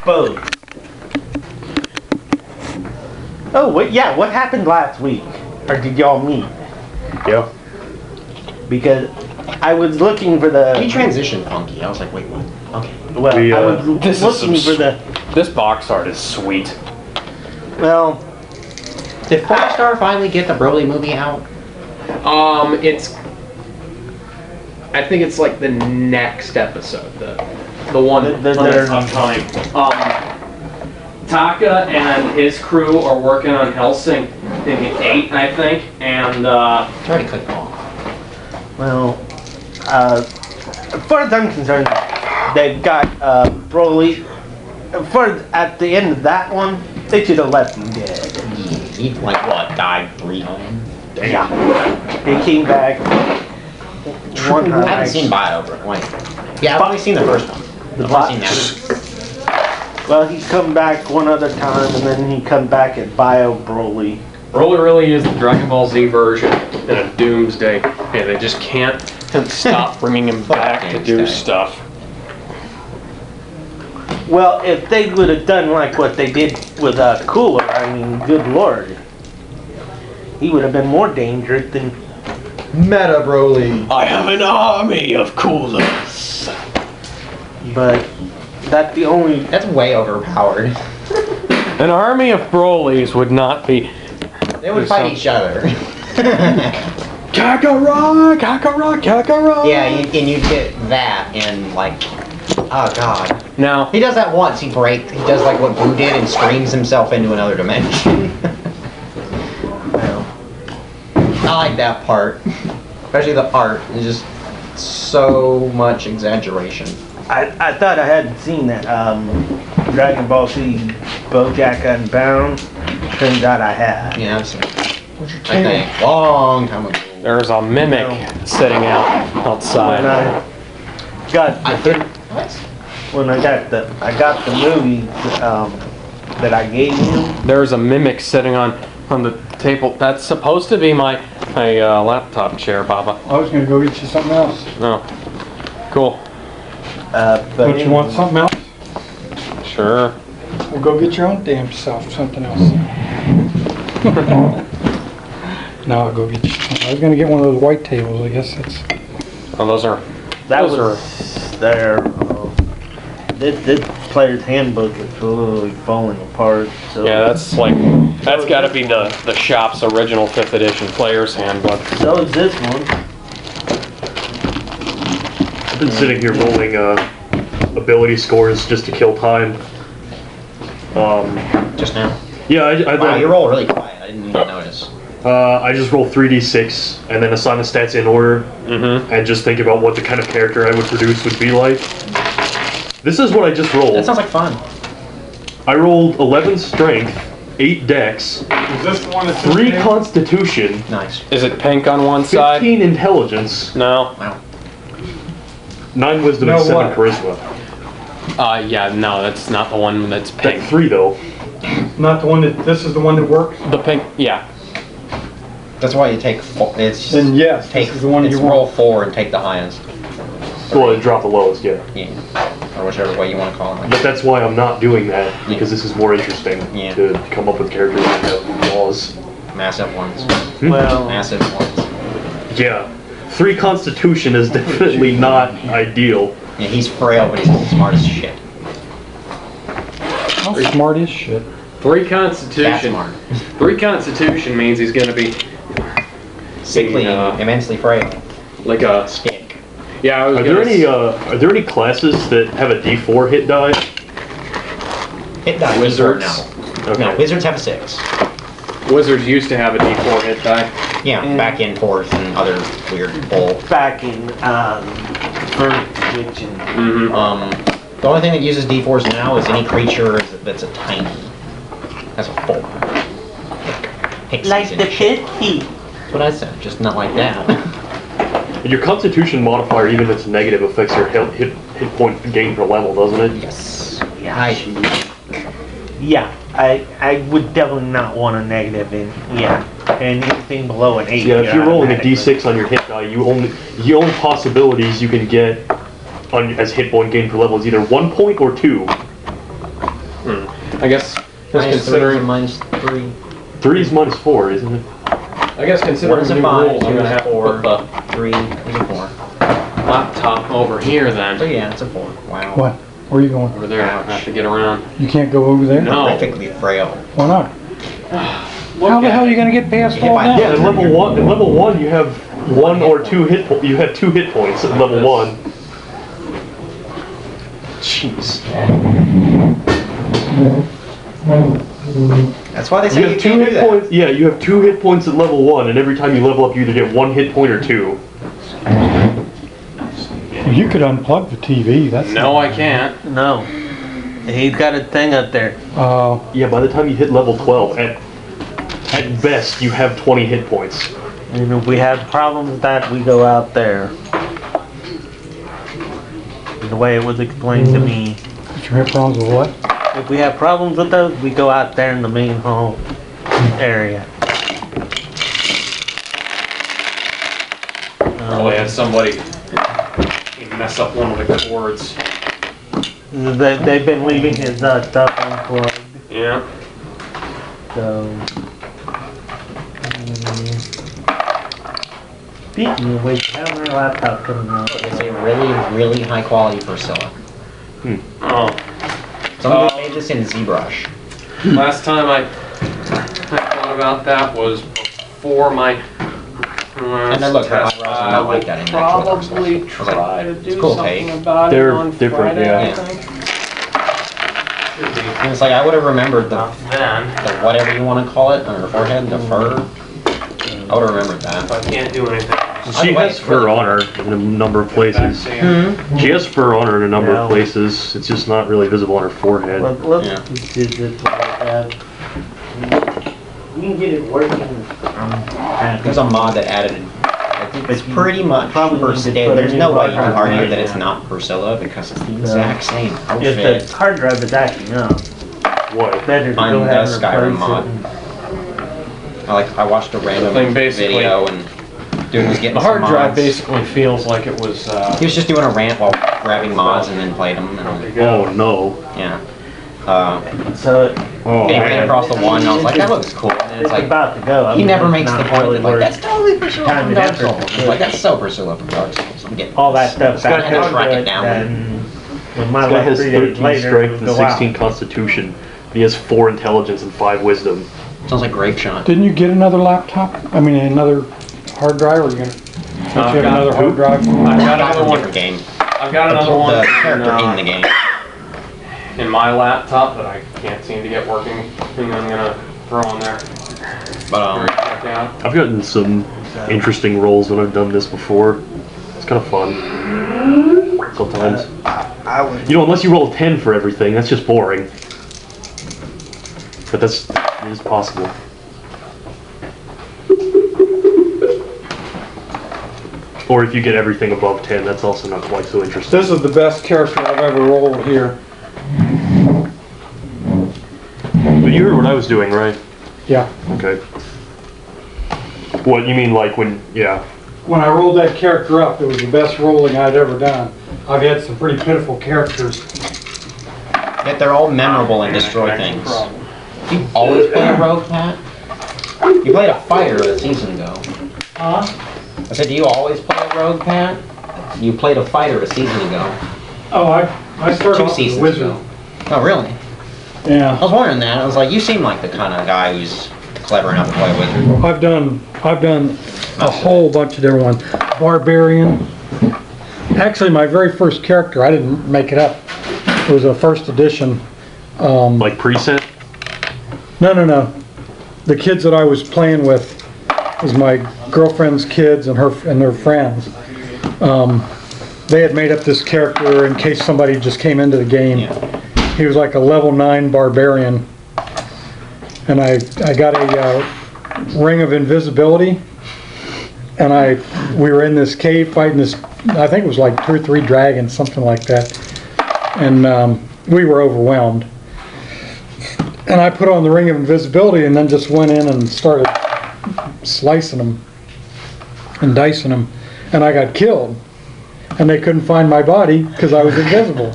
both. Oh, wait, yeah, what happened last week? Or did y'all meet? Yeah. Because I was looking for the... He transitioned funky. I was like, wait, what? Okay. Well, I was looking for the... This box art is sweet. Well... Did Firestar finally get the Broly movie out? It's... I think it's like the next episode. The one that's upcoming. Taka and his crew are working on Hellsing in 8, I think, and It's already clicked off. Well, as far as I'm concerned, they've got Broly. At the end of that one, they should have left him dead. He, like, what, died 3 times? Yeah. He came back one time. I haven't seen Bio, bro. Wait. Yeah, I've only seen the first one. I've only seen that. Well, he come back one other time, and then he come back at Bio Broly. Broly really is the Dragon Ball Z version in a Doomsday, and they just can't stop bringing him back to do stuff. Well, if they would have done like what they did with Cooler, I mean, good lord, he would have been more dangerous than Meta Broly. I have an army of coolers. But that's the only... That's way overpowered. An army of Brolys would not be... They would fight each other. Kakarot! Kakarot! Kakarot! Yeah, and you'd get that and like... Oh god. Now... He does that once, he does like what Boo did and screams himself into another dimension. Well, I like that part. Especially the art. It's just so much exaggeration. I thought I hadn't seen that Dragon Ball Z BoJack Unbound. Turns out I had. Yeah, I've seen it. I think. Long time ago. There's a mimic sitting out When outside. I got when I got the movie that I gave you. There's a mimic sitting on the table. That's supposed to be my laptop chair, Baba. I was gonna go get you something else. No. Cool. But Don't you want something else? Sure. Well, go get your own damn self something else. No, I'll go get you something. I was gonna get one of those white tables. I guess that's... Oh, those are... That was their this player's handbook is really falling apart. So Yeah, that's got to be the shop's original 5th edition player's handbook. so is this one. I've been sitting here rolling ability scores just to kill time. Just now. Yeah, Wow, you roll really quiet. I didn't even notice. I just roll 3d6 and then assign the stats in order, and just think about what the kind of character I would produce would be like. This is what I just rolled. That sounds like fun. I rolled 11 strength, 8 dex, Is this the one that's 3 constitution, Nice. Is it pink on one side? 15 intelligence, No. Wow. 9 wisdom, No, and 7 what? charisma. Yeah, no, that's not the one that's pink. That's 3 though. Not the one that... This is the one that works? The pink, yeah. That's why you take 4. It's Then yes, take, this is the one it's you roll want. 4 and take the highest. Well, drop the lowest, yeah. Yeah. Or whichever way you want to call it. But that's why I'm not doing that, because this is more interesting Yeah. to come up with characters that have flaws. Massive ones. Well, Massive ones. Yeah. 3 constitution is definitely not ideal. Yeah, he's frail, but he's smart as shit. How smart is shit? 3 That constitution. smart. 3 constitution means he's gonna be Sickly and immensely frail. like a... Stick. Yeah, I was Are there any classes that have a D4 hit die? Hit die. Wizards. No. Okay. No, wizards have a 6. Wizards used to have a D4 hit die. Yeah, back and forth and other weird bull. back in first edition. The only thing that uses D4s now is any creature that's a tiny. That's a 4. Pixies Like and the shit. pit. That's what I said, just not like that. And your constitution modifier, even if it's negative, affects your hit point gain per level, doesn't it? Yes. Yeah. Yeah, I would definitely not want a negative in. Yeah, and anything below an 8. Yeah, if you're rolling a automatically. D6 on your hit die, the only possibilities you can get on as hit point gain per level is either 1 point or 2. I guess Minus 3 considering and minus 3. 3 is minus 4, isn't it? I guess What considering is the a new 5? rules, I'm 2 gonna is have to 4. put the 3 is a 4. laptop over here So then. yeah, it's a 4. Wow. What? Where are you going? Over there. I have to get around. You can't go over there? No. Horrifically frail. Why not? How the hell are you gonna get past all by- that? Yeah, in level 1 you have 1 or 2 you have 2 hit points at level 1. Jeez. That's why they say You you have 2 can't do hit that. points. Yeah, you have 2 hit points at level 1, and every time you level up, you either get 1 hit point or 2. You could unplug the TV. That's No, I can't. No. He's got a thing up there. Yeah, by the time you hit level 12, at best, you have 20 hit points. And if we have problems with that, we go out there. The way it was explained to me. Did you have problems with what? If we have problems with those, we go out there in the main hall area. Probably had somebody mess up one of the cords. They've been leaving his stuff unplugged, Yeah. so... Speaking of which, how's our laptop coming out? It's a really, really high quality Priscilla. Oh. Somebody made this in ZBrush. Last time I thought about that was before my. And then look, her eyebrows are not like that in actual Dark Souls. Probably I was like, try to it's do cool, something hey. about They're it on different, Friday, yeah. I think. Should be. And it's like, I would have remembered the Then, whatever you want to call it on her forehead, the fur. I would have remembered if that. I can't do anything. She has fur on her in a number of places. She has fur on her in a number of places. It's just not really visible on her forehead. Let's Yeah. just do this like that. We can get it working. There's a mod that added it. I think it's pretty much Probably need to Priscilla. put a There's new no way you hard can argue drive that it's in. not Priscilla because it's the exact same If outfit. the hard drive is acting up, What? better to On go the ahead and Skyrim replace mod. it. I watched a random thing basically- video and dude was getting The hard some drive mods. basically feels like it was. He was just doing a rant while grabbing mods and then played them. And, Oh no. yeah. So Oh And he ran man. across the one and I was like, that looks cool. And it's it's like, about to go. I he mean, never it's makes the not point really that like, worth that's totally Priscilla time from and Dark effort Souls. to It's do like, it. that's so Priscilla from Dark Souls. I'm getting all that stuff gotta back have to onto track it it, down. then when my This guy life has 3 days 13 later, strength it'll and go out. 16 constitution. He has 4 intelligence and 5 wisdom. Sounds like Grape Shot. Didn't you get another laptop? I mean, another hard drive, or you gonna? Don't you have another hard drive? I've got That's another a one. different game. I've got another one The character in the game. in my laptop that I can't seem to get working. I think I'm gonna throw on there. But Check out. I've gotten some interesting rolls when I've done this before. It's kind of fun. Sometimes. I would. You know, unless you roll a 10 for everything, that's just boring. But it is possible. Or if you get everything above 10, that's also not quite so interesting. This is the best character I've ever rolled here. But you heard what I was doing, right? Yeah. Okay. What, you mean like when, yeah. When I rolled that character up, it was the best rolling I'd ever done. I've had some pretty pitiful characters. yet they're all memorable and destroy things. Do you always play a rogue, Pat? You played a fighter a season ago. Huh? I said, do you always play a rogue, Pat? You played a fighter a season ago. Oh, I started 2 off as a seasons wizard. ago. Oh, really? Yeah. I was wondering that. I was like, you seem like the kind of guy who's clever enough to play a wizard. I've done a whole bunch of different ones. Barbarian. Actually, my very first character, I didn't make it up. It was a first edition. Like preset? No. The kids that I was playing with was my girlfriend's kids and their friends. They had made up this character in case somebody just came into the game. Yeah. He was like a level 9 barbarian, and I got a ring of invisibility, and we were in this cave fighting this, I think it was like 2 or 3 dragons, something like that, and we were overwhelmed. And I put on the ring of invisibility and then just went in and started slicing them and dicing them, and I got killed, and they couldn't find my body because I was invisible.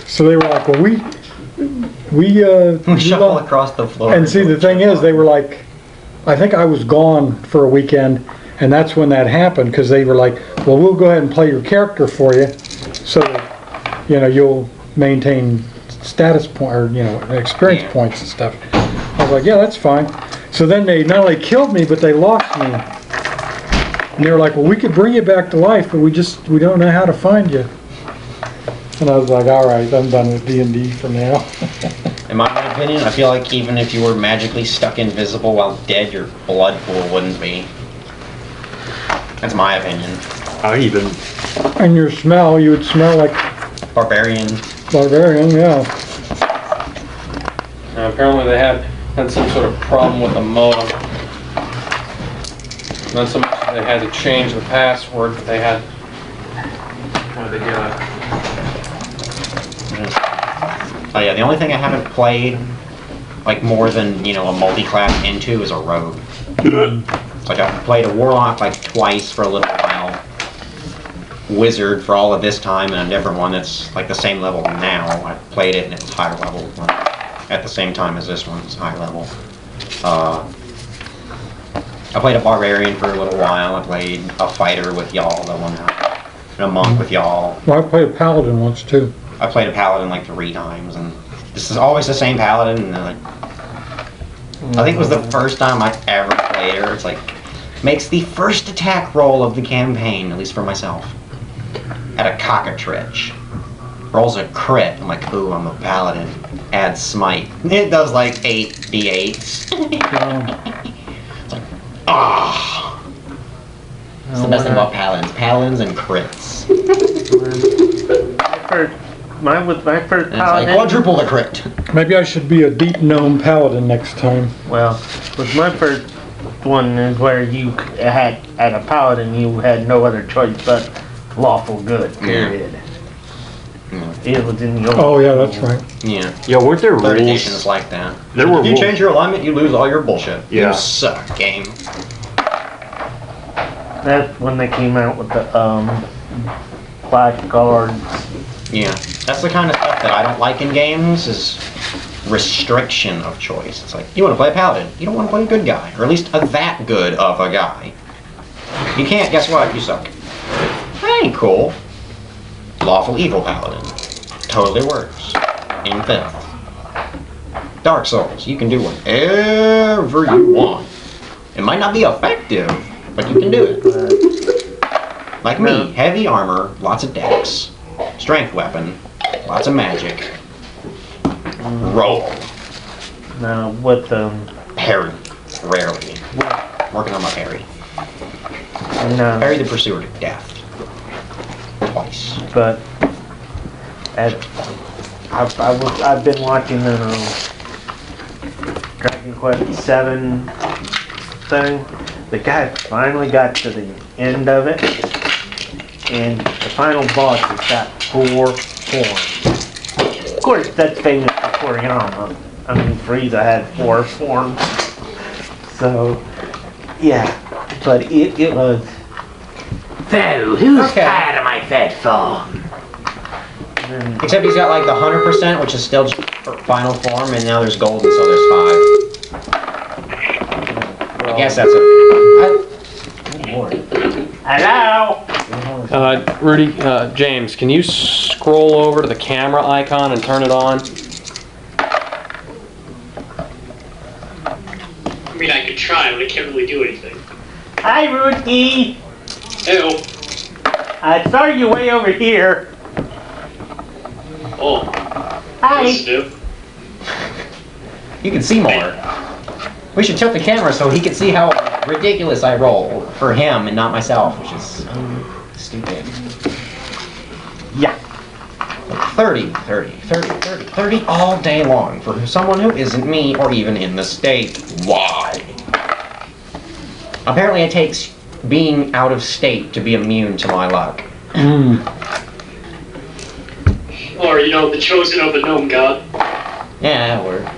So they were like, well, we shuffle across the floor. And see, the thing is, they were like, I think I was gone for a weekend, and that's when that happened, because they were like, well, we'll go ahead and play your character for you, so that, you know, you'll maintain status point, or, you know, experience points and stuff. I was like, yeah, that's fine. So then they not only killed me, but they lost me. And they were like, well, we could bring you back to life, but we don't know how to find you. And I was like, all right, I'm done with D&D for now. In my opinion, I feel like even if you were magically stuck invisible while dead, your blood pool wouldn't be. That's my opinion. And your smell, you would smell like Barbarian. Barbarian, yeah. Apparently they had some sort of problem with the modem. Not so much that they had to change the password, but they had. Oh yeah, the only thing I haven't played, like more than, you know, a multi-class into is a rogue. Like I've played a warlock like twice for a little while, wizard for all of this time, and a different one that's like the same level now. I played it and it was higher level at the same time as this one was high level. I played a barbarian for a little while. I played a fighter with y'all, the one, and a monk with y'all. Well, I played a paladin once too. I played a paladin like 3 times, and this is always the same paladin. And like, I think it was the first time I ever played her. It's like, makes the first attack roll of the campaign, at least for myself, at a cockatrice. Rolls a crit. I'm like, ooh, I'm a paladin. Adds smite. It does like 8 d8s. It's like, ah. It's the best thing about paladins. Paladins and crits. My first And paladin. it's like quadruple the crit. Maybe I should be a deep gnome paladin next time. Well, with my first one is where you had, at a paladin, you had no other choice but lawful good, period. It was in the old. Oh yeah, that's right. Yeah. Yeah, weren't there Third rules? edition is like that. There were If you rules. change your alignment, you lose all your bullshit. Yeah. You suck, game. That's when they came out with the black guards. Yeah. That's the kind of stuff that I don't like in games, is restriction of choice. It's like, you want to play a paladin, you don't want to play a good guy, or at least a that good of a guy. You can't, guess what? You suck. That ain't cool. Lawful evil paladin. Totally works. In 5th. Dark Souls, you can do whatever you want. It might not be effective, but you can do it. Like me, heavy armor, lots of dex, strength weapon, lots of magic. Roll. Now with Parry. Rarely. Working on my parry. no, Parry the pursuer to death. Twice. but I've been watching the Dragon Quest 7 thing. The guy finally got to the end of it, and the final boss has got 4 forms. Of course, that's famous for Toriyama. I mean, Frieza had 4 forms. So, yeah, but it was. So, who's tired of my fat form? Except he's got like the 100%, which is still just final form, and now there's golden, so there's 5. I guess that's a... Hello? Rudy, James, can you scroll over to the camera icon and turn it on? I mean, I could try, but I can't really do anything. Hi, Rudy. Ew. I saw you way over here. Oh. Hi. What's new? You can see more. We should tilt the camera so he can see how ridiculous I roll for him and not myself, which is stupid. Yeah. 30, 30, 30, 30, 30 all day long for someone who isn't me or even in the state. Why? Apparently it takes being out of state to be immune to my luck. Or, you know, the chosen of the gnome god. Yeah, that worked.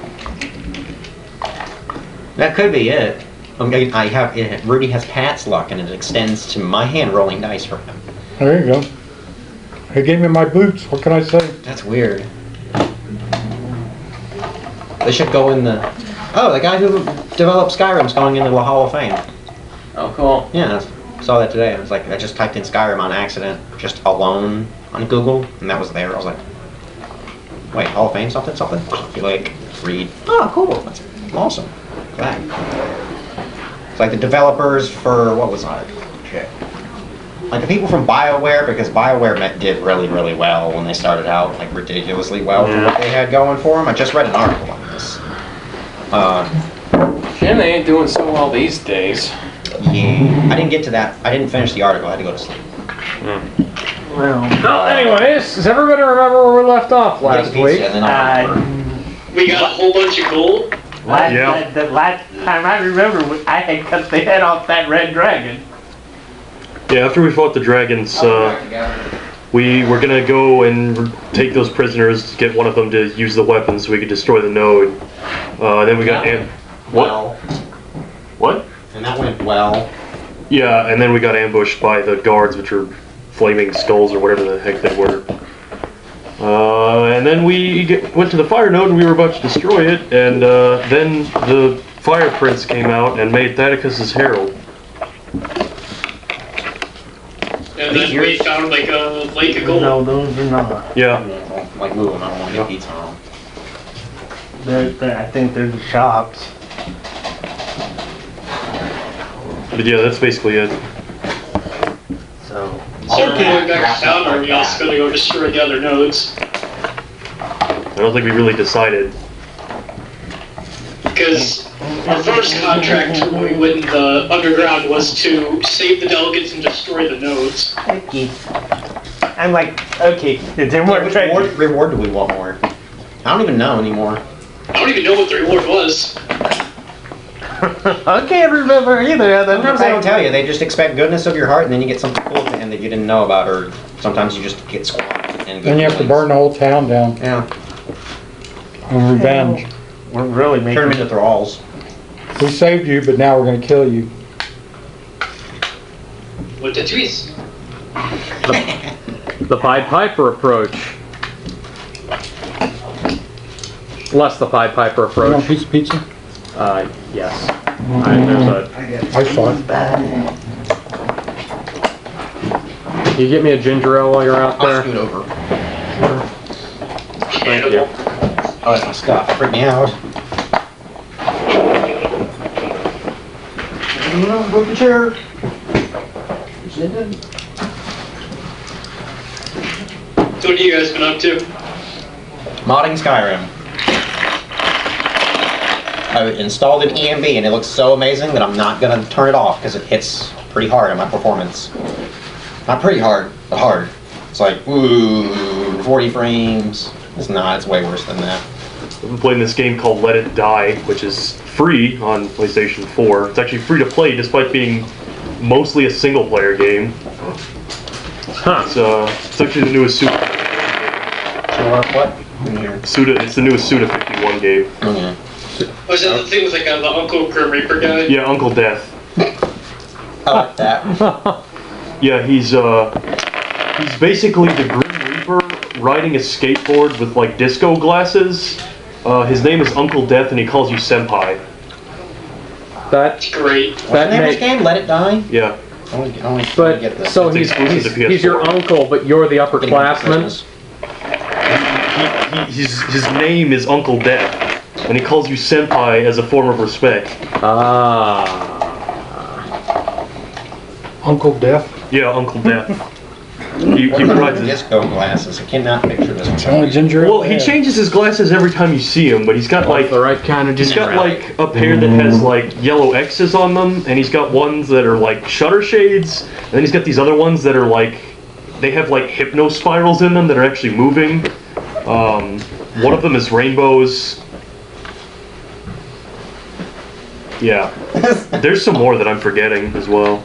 That could be it. I have Rudy has Pat's luck, and it extends to my hand rolling dice for him. There you go. He gave me my boots. What can I say? That's weird. They should go in the. Oh, the guy who developed Skyrim's going into the Hall of Fame. Oh, cool. Yeah, I saw that today. I was like, I just typed in Skyrim on accident, just alone on Google, and that was there. I was like, wait, Hall of Fame, something, something. You like read? Oh, cool. That's awesome. Glad. It's like the developers for what was that? Shit. Like the people from BioWare, because BioWare did really, really well when they started out, like ridiculously well for what they had going for them. I just read an article on this. And they ain't doing so well these days. Yeah, I didn't get to that. I didn't finish the article. I had to go to sleep. Well, anyways, does everybody remember where we left off last Getting week? pizza, and then I'll We got a whole bunch of gold. The last time I remember, I had cut the head off that red dragon. Yeah, after we fought the dragons, we were gonna go and take those prisoners, get one of them to use the weapon so we could destroy the node. Then we got well, What? and that went well. Yeah, and then we got ambushed by the guards, which were flaming skulls or whatever the heck they were. And then we went to the fire node and we were about to destroy it, and then the fire prince came out and made Thaddeus' herald. And then we found like a lake of gold. No, those are not. Yeah. Like move them. I don't want to get pizza on them. I think they're the chops. But yeah, that's basically it. So. So we're going back to town, or are we also going to go destroy the other nodes? I don't think we really decided. Because our first contract when we went in the underground was to save the delegates and destroy the nodes. Okay. I'm like, okay, is there more Which treasure? reward do we want more? I don't even know anymore. I don't even know what the reward was. I can't remember either. Sometimes they don't tell you. They just expect goodness of your heart, and then you get something cool at the end that you didn't know about, or sometimes you just get squashed. And Then you have to burn the whole town down Yeah. on revenge. We're really making. Turn them into thralls. We saved you, but now we're going to kill you. What the trees? The Pied Piper approach. Less the Pied Piper You want a approach. piece of pizza? Yes. There's I saw it. Can you get me a ginger ale while you're out I'll there? scoot over. Thank you. Oh, that's my stuff. Freak me out. Move the chair. So what have you guys been up to? Modding Skyrim. I installed an EMB and it looks so amazing that I'm not gonna turn it off because it hits pretty hard on my performance. Not pretty hard, but hard. It's like, ooh, 40 frames. It's not, it's way worse than that. I've been playing this game called Let It Die, which is free on PlayStation 4. It's actually free to play despite being mostly a single player game. Huh. It's actually the newest Suda. What? In here. It's the newest Suda 51 game. Okay. Was that the thing with like the Uncle Grim Reaper guy? Yeah, Uncle Death. I like that. Yeah, he's basically the Grim Reaper riding a skateboard with like disco glasses. His name is Uncle Death and he calls you Senpai. That Great. What's the name of this game? Let It Die? Yeah. I only get but this. so It's he's exclusive to he's your PS4. uncle, but you're the Getting it for upperclassman. Christmas. His name is Uncle Death, and he calls you Senpai as a form of respect. Ah. Uncle Death. Yeah, Uncle Death. He rides his... Disco glasses. I cannot picture this. It's the only ginger ale Well, I he have. changes his glasses every time you see him, but he's got like The right kind of he's ginger got ale. like a pair that has like yellow X's on them, and he's got ones that are like shutter shades, and then he's got these other ones that are like they have like hypno spirals in them that are actually moving. One of them is rainbows. Yeah, there's some more that I'm forgetting as well.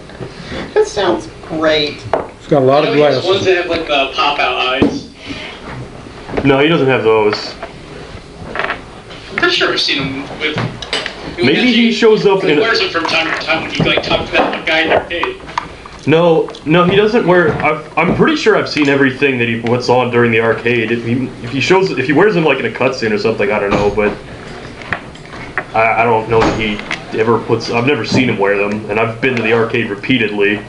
That sounds great. It's got a lot of He has ones glasses. that have like the pop out eyes. No, he doesn't have those. I'm pretty sure I've seen him with. Maybe he shows up He in. wears them from time to time when he like talked to that one guy in the arcade. No, he doesn't wear. I'm pretty sure I've seen everything that he puts on during the arcade. If he wears them like in a cutscene or something, I don't know. But I don't know that he ever puts. I've never seen him wear them, and I've been to the arcade repeatedly.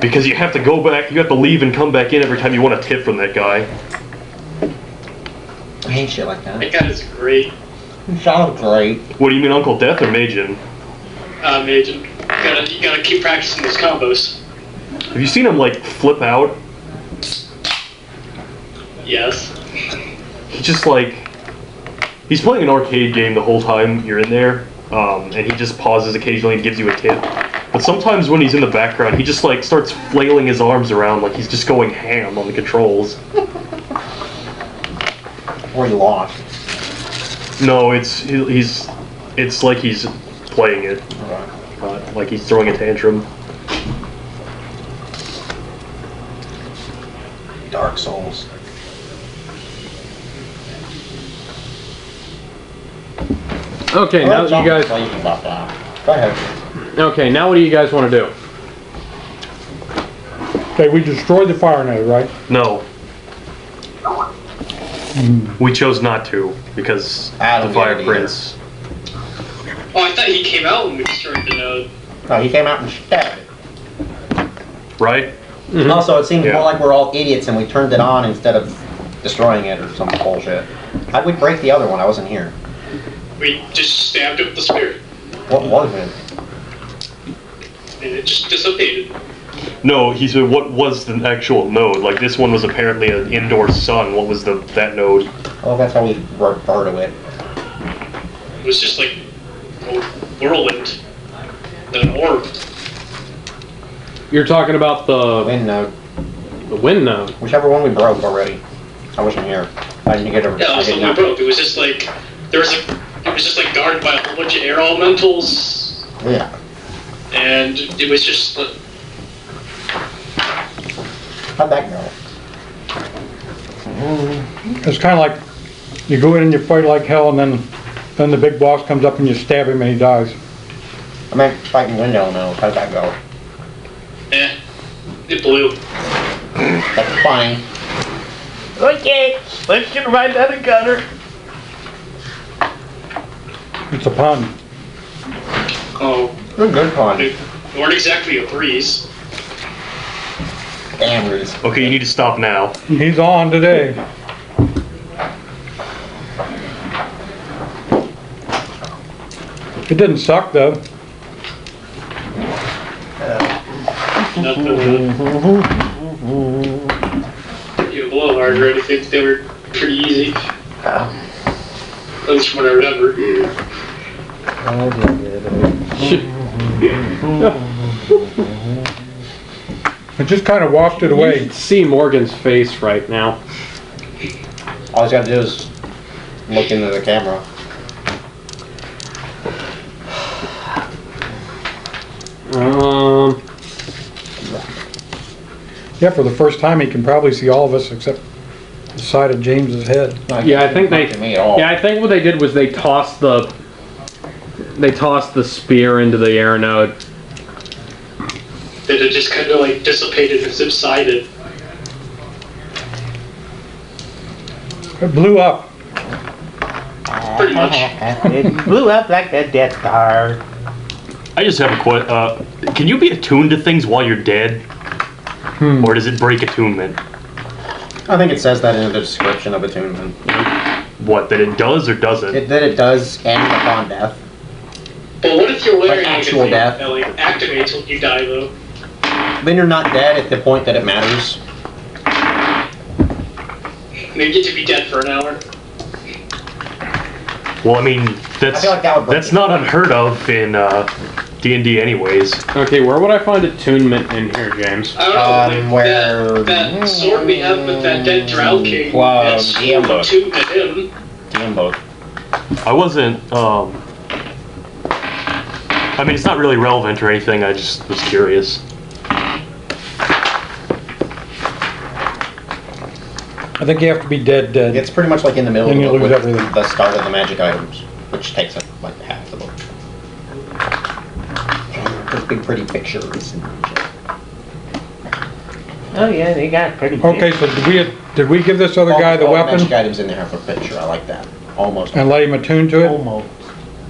Because you have to go back, you have to leave and come back in every time you want a tip from that guy. I hate shit like that. That guy is great. Sounds great. What do you mean, Uncle Death or Majin? Majin. You gotta keep practicing those combos. Have you seen him like flip out? Yes. He just like he's playing an arcade game the whole time you're in there, and he just pauses occasionally and gives you a tip. But sometimes when he's in the background, he just like starts flailing his arms around like he's just going ham on the controls. Or he lost. No, it's like he's playing it, like he's throwing a tantrum. Dark Souls. Okay, now that you guys. Go ahead. Okay, now what do you guys want to do? Okay, we destroyed the fire node, right? No. We chose not to because I don't the Fire get it either. Prince. Oh, I thought he came out when we destroyed the node. No, he came out and stabbed it. Right? Mm-hmm. Also, it seemed Yeah. more like we're all idiots and we turned it on instead of destroying it or some bullshit. How'd we break the other one? I wasn't here. We just stabbed it with the spear, What was it? and it just dissipated. No, he said what was the actual node? Like this one was apparently an indoor sun. What was that node? Oh, that's how we refer to it. It was just like a whirlwind, then an orb. You're talking about the Wind node. wind node. Whichever one we broke already. I wasn't here. I didn't get a. Yeah, I also did we not. broke. It was just like it was just like guarded by a whole bunch of air elementals, Yeah. and it was just. How'd that go? It's kind of like you go in and you fight like hell, and then the big boss comes up and you stab him and he dies. I meant fighting wind elementals. How'd that go? It blew. That's fine. Okay, let's get right out of the gutter. It's a pun. Oh, Good pun. it weren't exactly a breeze. Damn, Reese. Okay, you need to stop now. He's on today. It didn't suck though. Nothing. You blow harder. I think they were pretty easy. At least from what I remember. It just kind of wafted You away. should see Morgan's face right now. All he's got to do is look into the camera. Yeah, for the first time he can probably see all of us except the side of James's head. Yeah, I think they. Not to me at all. Yeah, I think what they did was they tossed the spear into the air node. That it just kind of like dissipated and subsided. It blew up. Pretty much. It blew up like a Death Star. I just have a question. Can you be attuned to things while you're dead? Or does it break attunement? I think it says that in the description of attunement. What, that it does or doesn't? That it does end upon death. But what if you're wearing Like like, actual a thing death. that like activates when you die though? Then you're not dead at the point that it matters. Maybe you get to be dead for an hour. Well, I mean, I feel like that would break that's not unheard of in D&D anyways. Okay, where would I find attunement in here, James? I don't know. Where- that sword we have with that dead Drow King. Well, That's Diembo. two to him. DM both. I wasn't, I mean, it's not really relevant or anything, I just was curious. I think you have to be dead. It's pretty much like in the middle Then of you the lose with everything. the start of the magic items, which takes up like half the book. Those big pretty pictures. And shit. Oh yeah, they got pretty big. Okay, so did we give this other guy the All weapon magic items in there have a picture. I like that. Almost. and let him attune to it? Almost.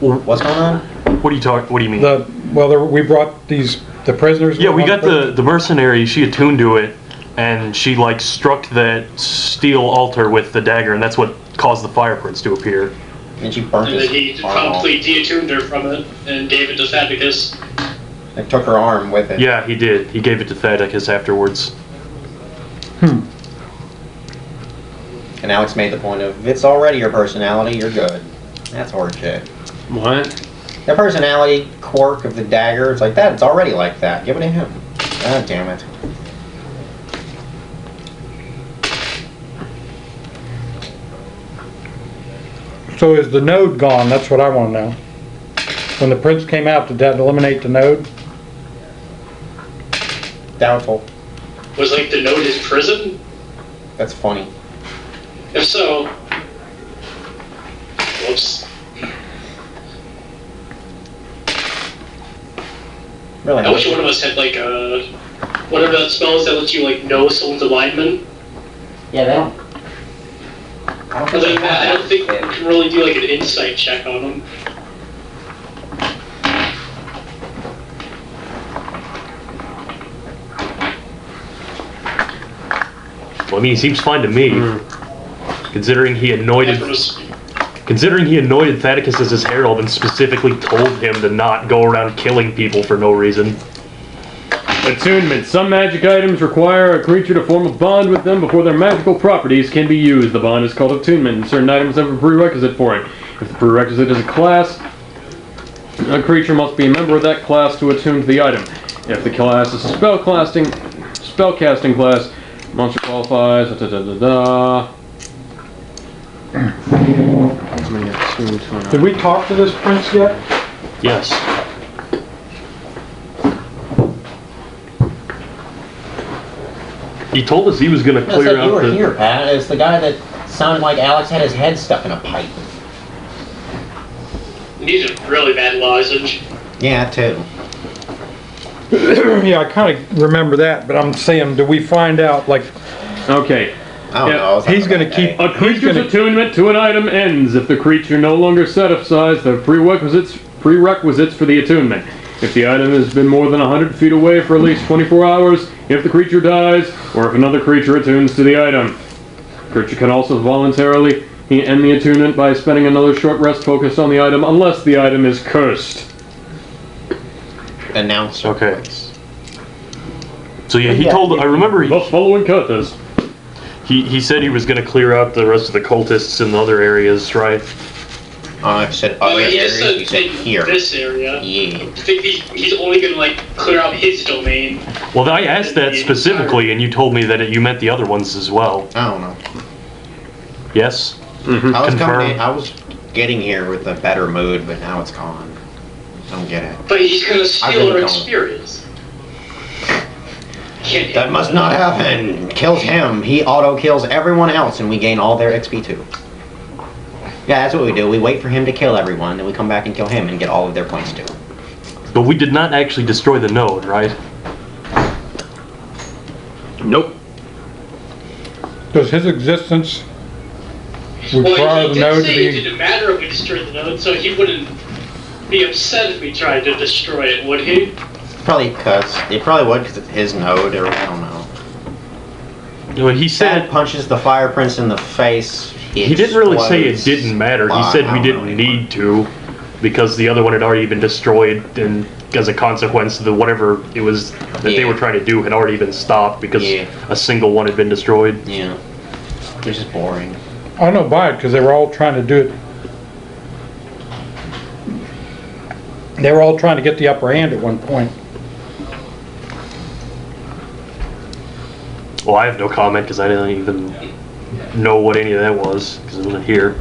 What's going on? What do you mean? We brought the prisoners. Yeah, we got the mercenary. She attuned to it, and she like struck that steel altar with the dagger, and that's what caused the fire prints to appear. And she burnt And his then he arm promptly deattuned her from it and gave it to Thaddeus. off. Like, took her arm with it. Yeah, he did. He gave it to Thaddeus afterwards. And Alex made the point of, if it's already your personality, you're good. That's horseshit. What? The personality quirk of the dagger, it's like that, it's already like that. Give it to him. God damn it. So is the node gone? That's what I want to know. When the prince came out, did that eliminate the node? Doubtful. Was like the node his prison? That's funny. If so, whoops. Really? I wish one of us had like whatever that spell is that lets you like know someone's alignment. Yeah, they don't. Other than that, I don't think you can really do like an insight check on them. Well, I mean, he seems fine to me, considering he anointed Thaddeus as his herald and specifically told him to not go around killing people for no reason. Attunement. Some magic items require a creature to form a bond with them before their magical properties can be used. The bond is called attunement, and certain items have a prerequisite for it. If the prerequisite is a class, a creature must be a member of that class to attune to the item. If the class is a spellcasting class, monster qualifies. Did we talk to this prince yet? Yes. He told us he was going to It's clear like out you were the... here, Pat. It's the guy that sounded like Alex had his head stuck in a pipe. He's a really bad lozenge. Yeah, too. Yeah, I kind of remember that, but I'm saying, do we find out, like, Okay. I don't Yeah, know. It's he's not gonna that keep- day. A creature's attunement to an item ends if the creature no longer satisfies the prerequisites for the attunement. If the item has been more than 100 feet away for at least 24 hours, if the creature dies, or if another creature attunes to the item. The creature can also voluntarily end the attunement by spending another short rest focused on the item unless the item is cursed. Announcer. Okay. So yeah, he told... I remember The following cutters. he said he was going to clear out the rest of the cultists in the other areas, right? I said Well, other he just areas. said You said in here. this area. Yeah. I think he's only gonna like clear out his domain. Well, I asked that specifically, and you told me that you meant the other ones as well. I don't know. Yes? I was Confirmed. I was getting here with a better mood, but now it's gone. I don't get it. But he's gonna I steal really our don't. experience. Can't That must not happen. Kills him. He auto kills everyone else, and we gain all their XP too. Yeah, that's what we do. We wait for him to kill everyone, then we come back and kill him and get all of their points too. But we did not actually destroy the node, right? Nope. does his existence Well, require he the did node to say it be... didn't matter if we destroyed the node, so he wouldn't be upset if we tried to destroy it, would he? Probably because he probably would because it's his node, or I don't know. Well, he Dad said... punches the fire prince in the face. He didn't really say it explodes. didn't matter. He Well, said I we don't didn't know need to, because the other one had already been destroyed, and as a consequence, the whatever it was that they Yeah. were trying to do had already been stopped because Yeah. a single one had been destroyed. Yeah. Which is boring. I know by it, because they were all trying to do it. They were all trying to get the upper hand at one point. Well, I have no comment because I didn't even know what any of that was because it wasn't here.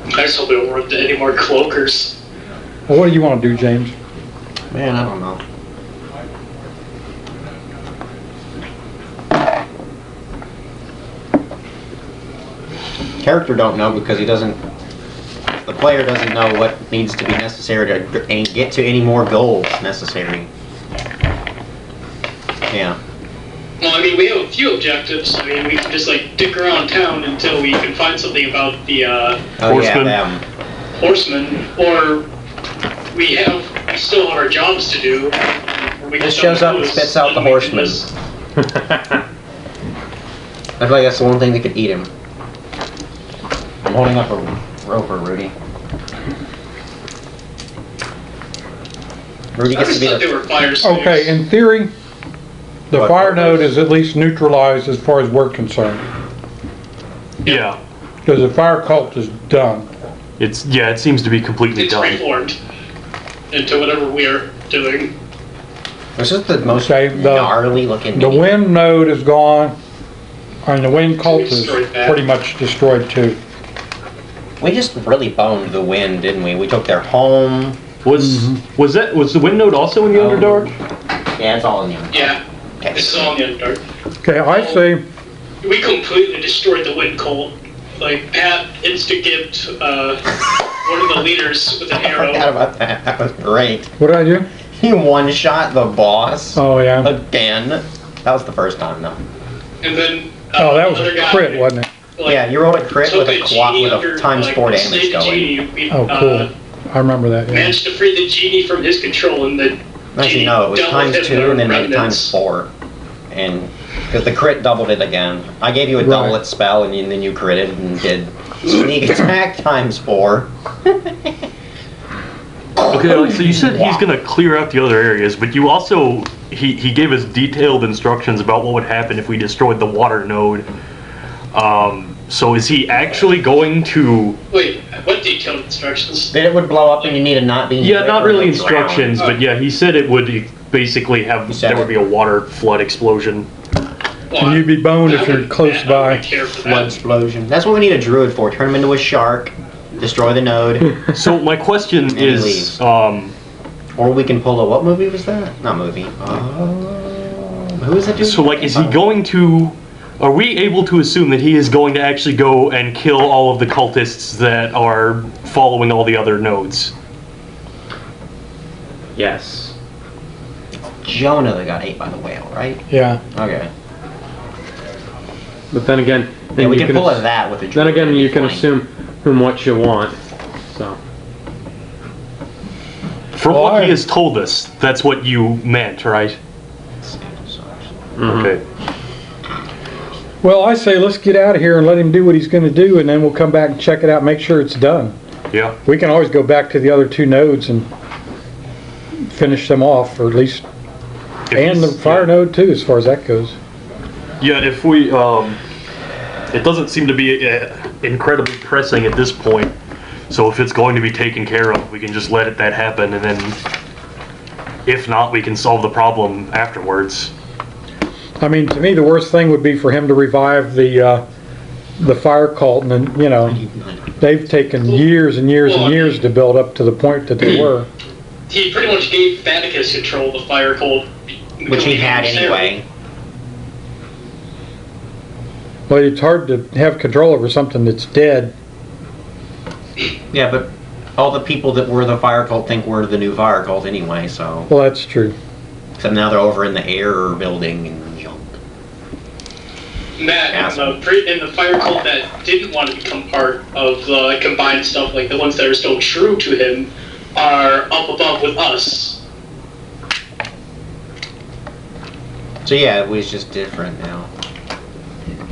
I just hope we don't run into any more cloakers. Well, what do you want to do, James? Man, I don't know. Character don't know because he doesn't. The player doesn't know what needs to be necessary to get to any more goals necessary. Yeah. Well, I mean, we have a few objectives. I mean, we can just like dick around town until we can find something about the Oh Horseman. yeah, them. horsemen, or we still have our jobs to do. We Just just shows don't up and lose, spits out the and we can horsemen. just- I feel like that's the one thing that could eat him. I'm holding up a roper, Rudy. Rudy I gets just to be thought they the... were fire slaves. Okay, in theory, the What? fire node is at least neutralized as far as we're concerned. Yeah. Because the fire cult is done. It seems to be completely It's done. reformed into whatever we are doing. This is the most Okay, gnarly looking The mini. wind node is gone, and the wind cult is Destroyed that. pretty much destroyed too. We just really boned the wind, didn't we? We took their home. Was the wind node also in the Underdark? Yeah, it's all in the Yeah, Okay. this is all in the Underdark. Okay, I say, We completely destroyed the wind cult. Like, Pat insta-gibbed one of the leaders with an I forgot arrow. about that. That was great. what did I do? He one-shot the boss Oh, yeah. again. That was the first time, though. And then Oh, that was another a guy, crit, wasn't it? like, Yeah, you rolled a crit took with a genie with under, a times like, 4 damage enslaved going. genie. We, Oh, cool. I remember that, yeah. managed to free the genie from his control, and the Actually, genie no, it was dealt times with 2 and then made it remnants. times 4. And because the crit doubled it again. I gave you a double Right. it spell, and then you critted and did sneak attack times 4. Okay, like, so you said he's gonna clear out the other areas, but you also he gave us detailed instructions about what would happen if we destroyed the water node. So is he actually going to? Wait, what detailed instructions? Then it would blow up, and you need to not be. Yeah, not really or drown. instructions, but yeah, he said it would basically have said there would it. be a water flood explosion. Well, And you'd be boned if I you're wouldn't- close I by. wouldn't care for Flood that. explosion. That's what we need a druid for. Turn him into a shark, destroy the node, So my question he is, leaves. or we can pull a what movie was that? Not movie. Who is that dude? so like, is he going to? Are we able to assume that he is going to actually go and kill all of the cultists that are following all the other nodes? Yes. Jonah that got ate by the whale, right? Yeah. Okay. But then again, Yeah, we you can pull ass- a that with a Then druid again, and you be can fine. assume from what you want. So. From Well, what he I- has told us, that's what you meant, right? Mhm. Okay. Well, I say let's get out of here and let him do what he's gonna do, and then we'll come back and check it out, make sure it's done. Yeah. We can always go back to the other two nodes and finish them off, or at least, If and the he's- fire node too, as far as that goes. Yeah, if we, it doesn't seem to be incredibly pressing at this point. So if it's going to be taken care of, we can just let that happen, and then if not, we can solve the problem afterwards. I mean, to me, the worst thing would be for him to revive the fire cult, and then, you know, they've taken years and years and years to build up to the point that they were. He pretty much gave Vaticus control of the fire cult. Which he had anyway. Well, it's hard to have control over something that's dead. Yeah, but all the people that were the fire cult think we're the new fire cult anyway, so. Well, that's true. Except now they're over in the air building and junk. Matt, in the fire cult that didn't want to become part of the combined stuff, like the ones that are still true to him, are up above with us. So yeah, it was just different now.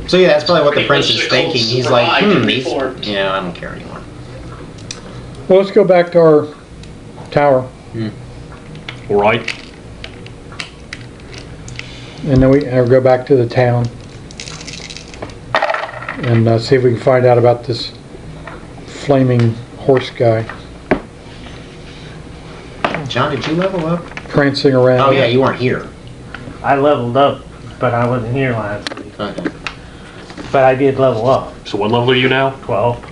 So yeah, that's probably what the Pretty prince much is the thinking. cults He's like, survived and these, reformed. yeah, I don't care anymore. Well, let's go back to our tower, All right. and then we go back to the town, and see if we can find out about this flaming horse guy John, did you level up? prancing around. Oh yeah, you weren't here. I leveled up, but I wasn't here last week. Okay. But I did level up, So what level are you now? 12.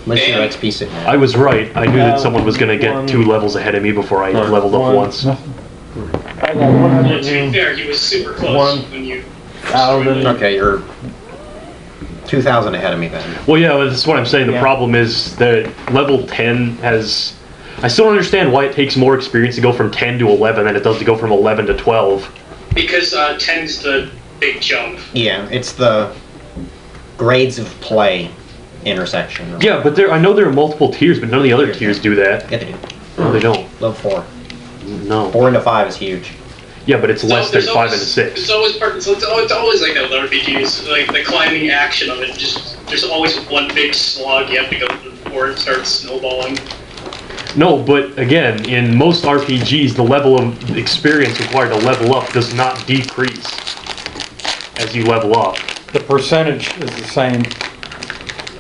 What's your XP sitting at? I was right. I knew that someone was going to get 2 levels ahead of me before I leveled up One. once. I got Well, to be fair, he was super close One. when you. 1,000. Okay, you're 2,000 ahead of me then. Well, yeah, that's what I'm saying. The Yeah. problem is that level 10 has... I still don't understand why it takes more experience to go from 10 to 11 than it does to go from 11 to 12. Because 10's the big jump. Yeah, it's the grades of play. intersection. Or Yeah, but I know there are multiple tiers, but none of the other tiers do that. Yeah, they do. No, they don't. Level 4. No. 4 into 5 is huge. Yeah, but it's less than there's 5 always- into 6. It's always part. So it's always like that with RPGs. Like the climbing action of it. Just there's always one big slog you have to go through before it starts snowballing. No, but again, in most RPGs, the level of experience required to level up does not decrease as you level up. The percentage is the same,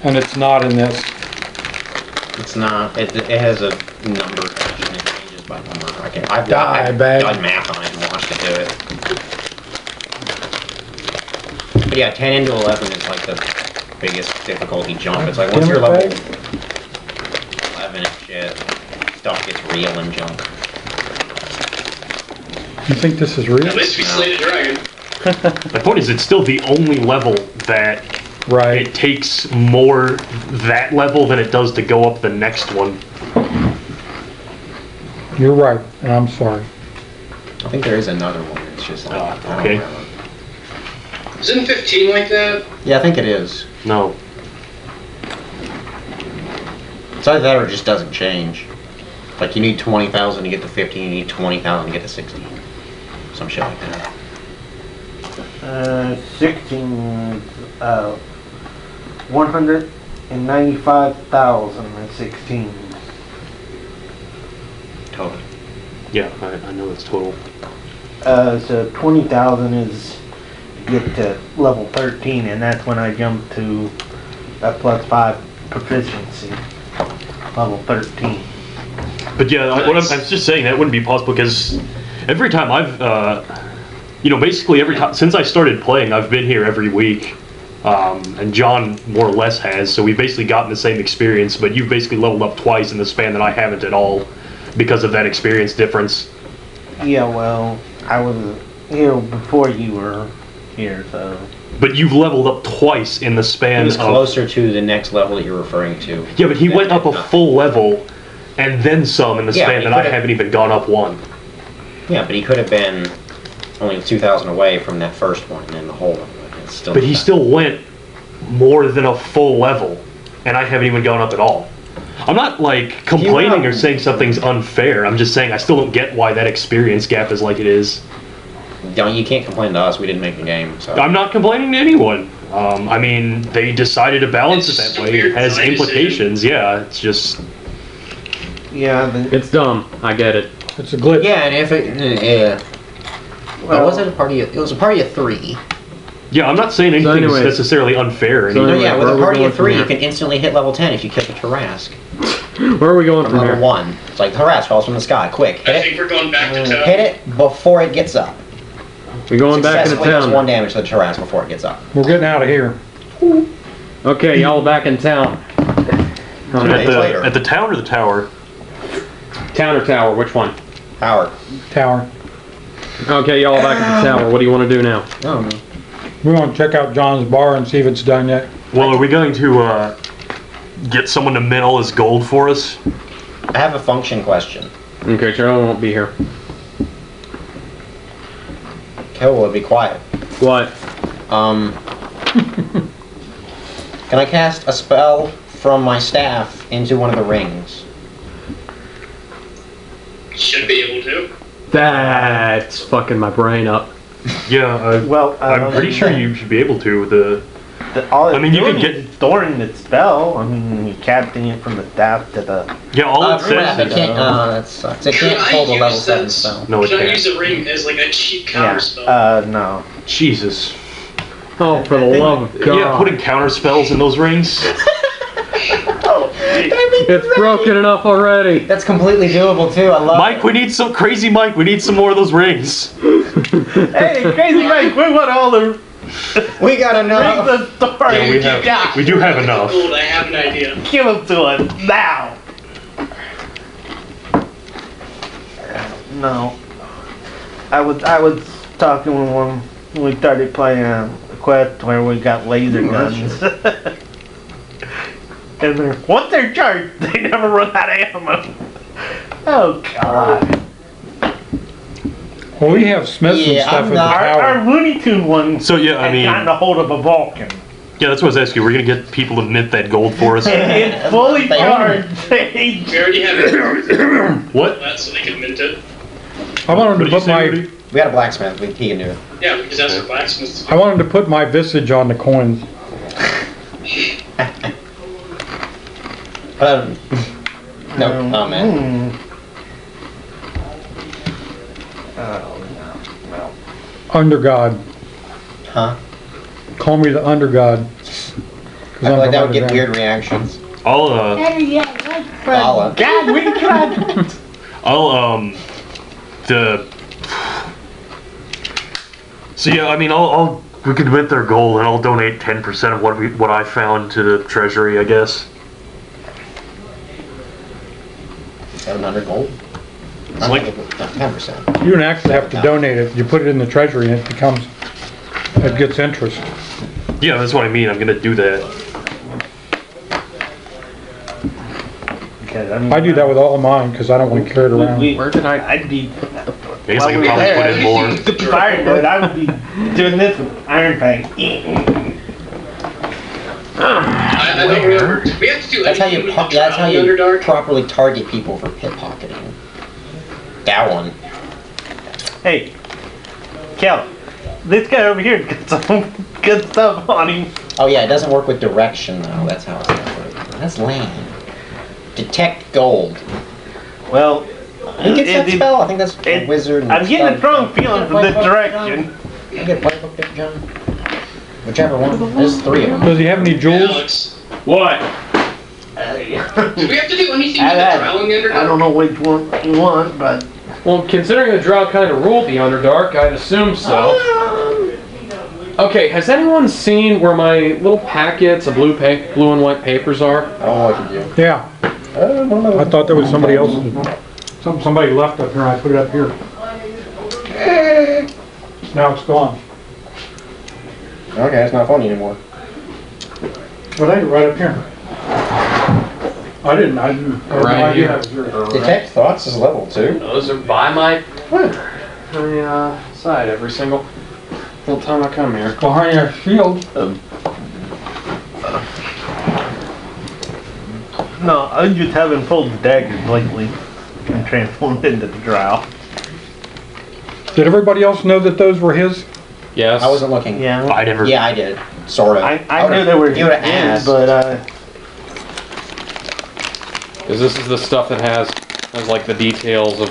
and it's not in this. It's not. It has a number and it changes by number. I've bag. done math on it and watched it do it. But yeah, 10 into 11 is like the biggest difficulty jump. It's like once you're level 11 and shit, stuff gets real and junk. You think this is real? At least we slayed a dragon. My point is, it's still the only level that Right. it takes more that level than it does to go up the next one. You're right, and I'm sorry. I think there is another one. It's just like, I don't okay. remember. Isn't 15 like that? Yeah, I think it is. No. It's either that or it just doesn't change. Like you need 20,000 to get to 15, you need 20,000 to get to 60. Some shit like that. 16, 195,016. Total. Yeah, I know it's total. So 20,000 is to get to level 13, and that's when I jump to a +5 proficiency. Level 13. But yeah, what I was just saying, that wouldn't be possible because every time I've, basically every time, since I started playing, I've been here every week. And John more or less has, so we've basically gotten the same experience, but you've basically leveled up twice in the span that I haven't at all because of that experience difference. Yeah, well, I was here before you were here, so... But you've leveled up twice in the span It was of... closer to the next level that you're referring to. Yeah, but he went up a full level and then some in the Yeah, span he that I could've- haven't even gone up one. Yeah, but he could have been only 2,000 away from that first one and then the whole one. It's still But he still went more than a full level, and I haven't even gone up at all. I'm not, like, complaining or saying something's unfair. I'm just saying I still don't get why that experience gap is like it is. You can't complain to us. We didn't make the game. So. I'm not complaining to anyone. I mean, they decided to balance It's it just that a way. weird It has design implications, yeah. It's just... Yeah, It's dumb. I get it. It's a glitch. Yeah, and if it, yeah. Well, was it a party? It was a party of 3. Yeah, I'm not saying anything's anyways- necessarily unfair. So No, anyway, yeah, with where a are we party going of 3, from you here? can instantly hit level 10 if you kill the Tarrasque. Where are we going from Level here? 1. It's like Tarrasque falls from the sky. Quick, I hit think it. we're going back to town. Hit it before it gets up. We going back into Successfully does 1 town. damage to the Tarrasque before it gets up. We're getting out of here. Okay, y'all back in town. days later. At the town or the tower? Town or tower? Which one? Howard. Tower. Okay, y'all back at the tower. What do you want to do now? Oh, no. We want to check out John's bar and see if it's done yet. Well, are we going to get someone to mint all his gold for us? I have a function question. Okay, Charlie won't be here. Okay, well, be quiet. What? Can I cast a spell from my staff into one of the rings? Should be able to. That's fucking my brain up. Yeah, well, I'm pretty sure you should be able to. all I mean, you can get storing the spell. I mean, you casting it from the staff to the. Yeah, all it Crap, says it is... can't, that sucks. It can't hold a level 7 spell. No, it Can I can't. use a ring as like a cheap counter Yeah. spell? No. Jesus. Oh, for the love of God. Yeah, putting counter spells in those rings. It's broken enough already. That's completely doable too. I love Mike, we need some crazy Mike. We need some more of those rings. Hey, crazy Mike, we want all the We gotta know. rings of story. Yeah, we do have enough. Gold, I have an idea. Give them to us now. No. I was talking with one when we started playing a quest where we got laser guns. And once they're charged, they never run out of ammo. Oh God. Well, we have smiths and Yeah, stuff I'm in the not- tower. Our Looney Tune one So yeah, I had mean, gotten a hold of a Vulcan. Yeah, that's what I was asking. We're gonna get people to mint that gold for us. It's fully charged. We already have it. What? That so they can mint it. I wanted What to did you put say, my Rudy? We got a blacksmith. He can do it. Yeah, because that's for blacksmiths. I wanted to put my visage on the coins. No. Oh man. Under God. Huh? Call me the under God. I feel like that would get weird reactions. I'll Allah. God, we tried. I'll So yeah, I mean, we could mint their gold, and I'll donate 10% of what I found to the treasury, I guess. 700 gold. It's like 10%. You don't actually have to donate it. You put it in the treasury and it gets interest. yeah, that's what I mean. I'm gonna do that. Okay, I mean, I do that with all of mine because I don't want to carry it around. Where did I'd be. I guess I can While we probably were put in more. The fire node, I would be doing this with Iron Fang. I don't remember. We have to do That's how you. anything with the That's how trial you Underdark. properly target people for pickpocketing. That one. Hey, Kel, this guy over here got some good stuff on him. Oh yeah, it doesn't work with direction though. That's how it's not working. That's lame. Detect gold. Well, Who gets that spell? I think that's a wizard. and I'm getting a spell. strong feeling from this direction. Can I get a playbook there, John? Whichever one. There's 3 of them. Does he have any jewels? Alex, What? do we have to do anything with the I trial in the Underdark? don't know which one you want, but Well, considering the Drow kind of ruled the Underdark, I'd assume so. Okay, has anyone seen where my little packets of blue and white papers are? Oh, what you do? Yeah. I thought that was somebody else's. Somebody left up here and I put it up here. Now it's gone. Okay, it's not funny anymore. Well, they right up here. I didn't have no Right idea here. that was yours. Detect thoughts is level 2. Those are by my side every single time I come here. Behind your shield. no, I just haven't pulled the daggers lately and transformed into the drow. Did everybody else know that those were his? Yes. I wasn't looking. Yeah, I never. Yeah, I did. Sort of. I knew they were You would've his, asked. but Because this is the stuff that has like the details of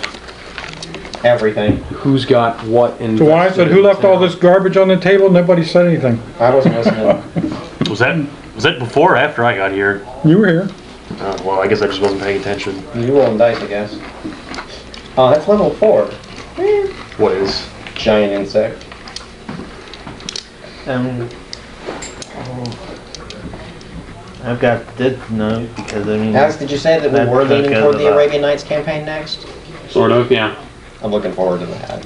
Everything. who's got what in. So when I said, who left all this garbage on the table, nobody said anything. I wasn't listening. Was that before or after I got here? You were here. Well, I guess I just wasn't paying attention. You rolling dice, I guess. Oh, that's level 4. What is? Giant insect. I've got this note because I mean. Alex, did you say that we That were leaning took toward us the up. Arabian Nights campaign next? Sort of, yeah. I'm looking forward to that.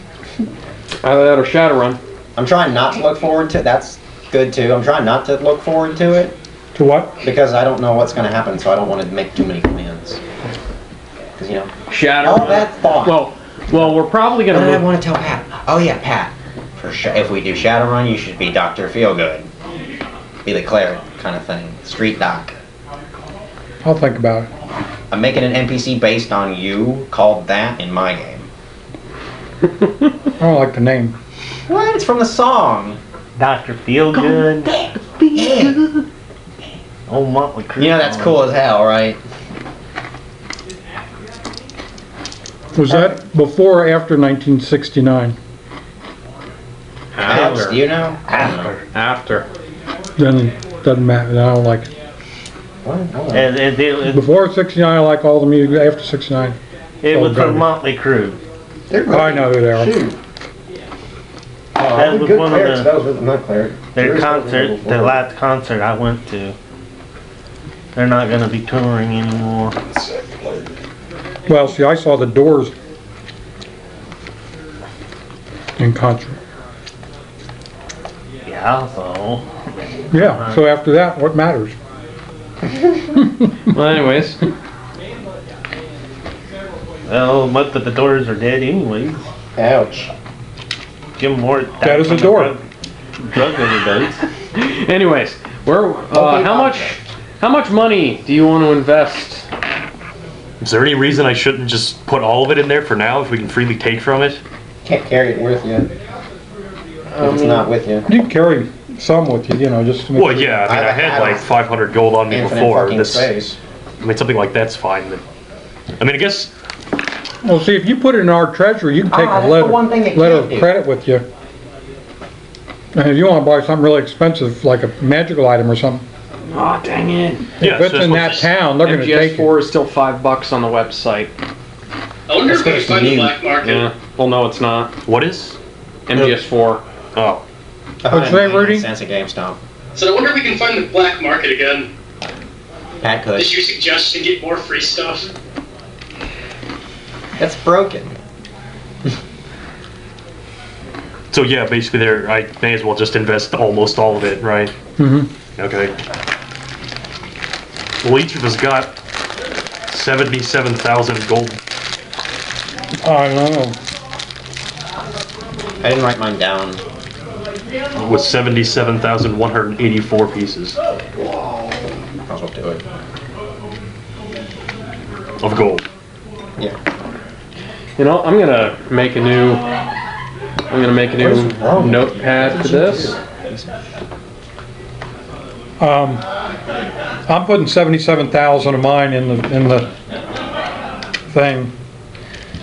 Either that or Shadowrun. I'm trying not to look forward to that's good too. I'm trying not to look forward to it To what? because I don't know what's going to happen, so I don't want to make too many plans. Because, you know, Shadowrun. all that thought. Well, we're probably gonna. I Move, want to tell Pat. Oh yeah, Pat. For sure, if we do Shadowrun, you should be Dr. Feelgood. Be the cleric kind of thing. Street doc. I'll think about it. I'm making an NPC based on you called that in my game. I don't like the name. What? It's from the song. Dr. Feelgood. Yeah. Oh, Motley Crue. You know that's cool as hell, right? Was that before or after 1969? Alex, do you know? I don't know. After. Then it doesn't matter. I don't like it. What? Hold on. And it Before 69, I like all the music. After 69, was garbage. from Motley Crue. I know who they are. Shoot. That was good one of clerics. the- That was really not cleric. Their Yours concert, was the last concert I went to. They're not gonna be touring anymore. Well, see, I saw the Doors in concert. Yeah, so. Yeah, so after that, what matters? Well, anyways. Well, most of the Doors are dead anyways. Ouch. Jim Morris died That is from a door. Drug overdose. Anyways, Where? How much money do you want to invest? Is there any reason I shouldn't just put all of it in there for now if we can freely take from it? Can't carry it with you. If it's not with you. You can carry some with you, you know, just to make Well, yeah, I mean, I had like 500 gold on me Infinite before. fucking space. I mean, something like that's fine. But, I mean, I guess. Well, see, if you put it in our treasury, you can take a that's letter, the one thing they letter can't of do. credit with you. And if you want to buy something really expensive, like a magical item or something, Oh, dang it. Yeah, if it's so in that town, they're going to take it. MGS4 is still $5 on the website. I wonder if we That's can find the new. black market. Yeah. Well, no, it's not. What is? MGS4. Oh. What'd you say, Rudy? Cents at GameStop. So I wonder if we can find the black market again. Pat could. Is your suggestion get more free stuff? That's broken. So yeah, basically there, I may as well just invest almost all of it, right? Mm-hmm. Okay. Well, each of us got 77,000 gold. I know. I didn't write mine down. With 77,184 pieces I'll do it. of gold. Yeah. You know, I'm gonna make a new notepad for this. I'm putting 77,000 of mine in the thing,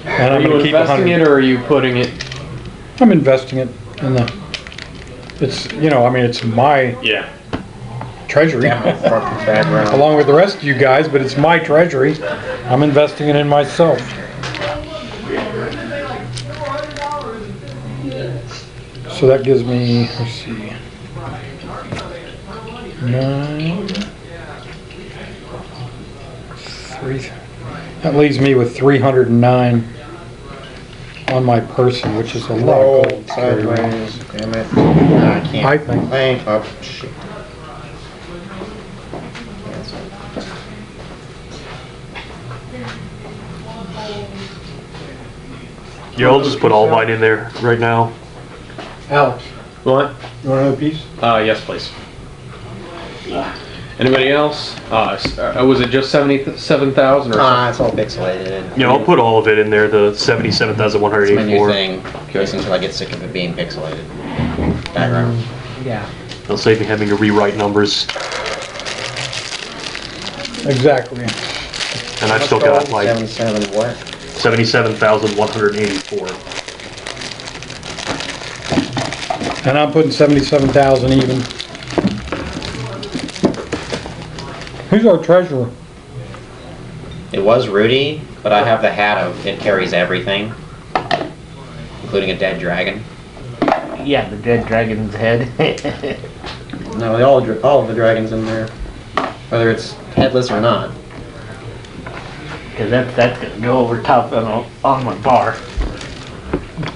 and Are I'm you going to keep investing 100. it or are you putting it? I'm investing it in the. It's, you know, I mean, it's my Yeah. treasury, Fucking background. along with the rest of you guys, but it's my treasury. I'm investing it in myself. So that gives me, let's see, 9, 3. That leaves me with 309 on my person, which is a lot Roll of gold. to carry around. sideways. Damn it. Nah, I can't. I think. Oh, shit. Yeah, I'll just put all mine in there right now. Alex, What? you want another piece? Yes, please. Anybody else? Was it just 77,000 or something? It's all pixelated. Yeah, I'll put all of it in there, the It's my new 77,184. thing. Just until I get sick of it being pixelated. Background. Yeah. It'll save me having to rewrite numbers. Exactly. And I've still got like 77 what? 77,184. And I'm putting 77,000 even. Who's our treasurer? It was Rudy, but I have the hat of it carries everything, including a dead dragon. Yeah, the dead dragon's head. No, all of the dragons in there, whether it's headless or not. Cause that's gonna go over top on my bar.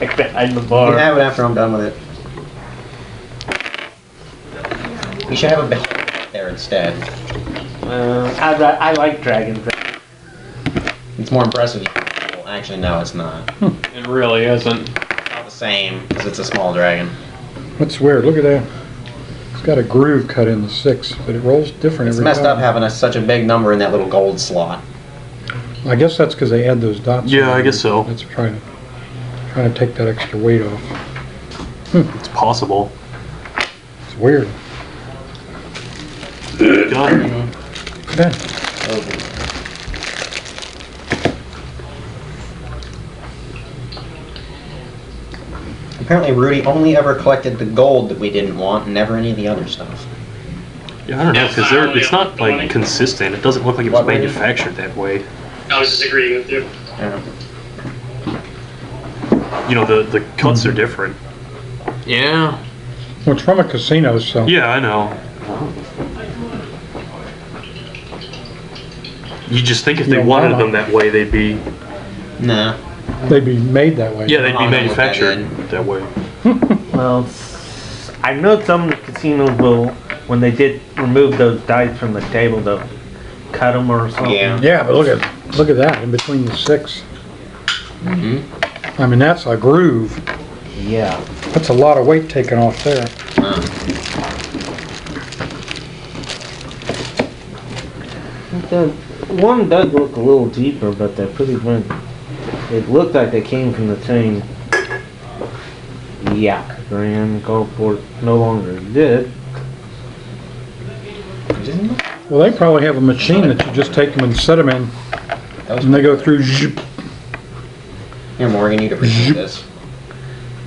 Like behind the You bar. can have it after I'm done with it. You should have a bit there instead. I like dragons. It's more impressive. Well, actually, no, it's not. It really isn't. Not the same, because it's a small dragon. That's weird. Look at that. It's got a groove cut in the 6, but it rolls different It's every messed up time. having such a big number in that little gold slot. I guess that's because they add those dots. Yeah, in I there. guess so. That's trying to take that extra weight off. It's possible. It's weird. God. Yeah. Apparently, Rudy only ever collected the gold that we didn't want, and never any of the other stuff. Yeah, I don't know, because it's not like consistent. It doesn't look like it was What, Brandon? manufactured that way. I was disagreeing with you. Yeah. You know, the cuts are different. Yeah. Well, it's from a casino, so. Yeah, I know. You just think if they Yeah, wanted why them not? that way, they'd be, Nah. They'd be made that way. yeah, they'd I be don't know what that manufactured that way. Well, I know some casinos will, when they did remove those dice from the table, they'll cut them or something. Yeah. Yeah, but look at that in between the 6. Mm-hmm. I mean, that's a groove. Yeah. That's a lot of weight taken off there. The one does look a little deeper, but they're pretty much. It looked like they came from the same. Yeah, Grand Gulfport no longer did. Well, they probably have a machine that you just take them and set them in, and they go through. Zip. Here, Morgan, you appreciate this.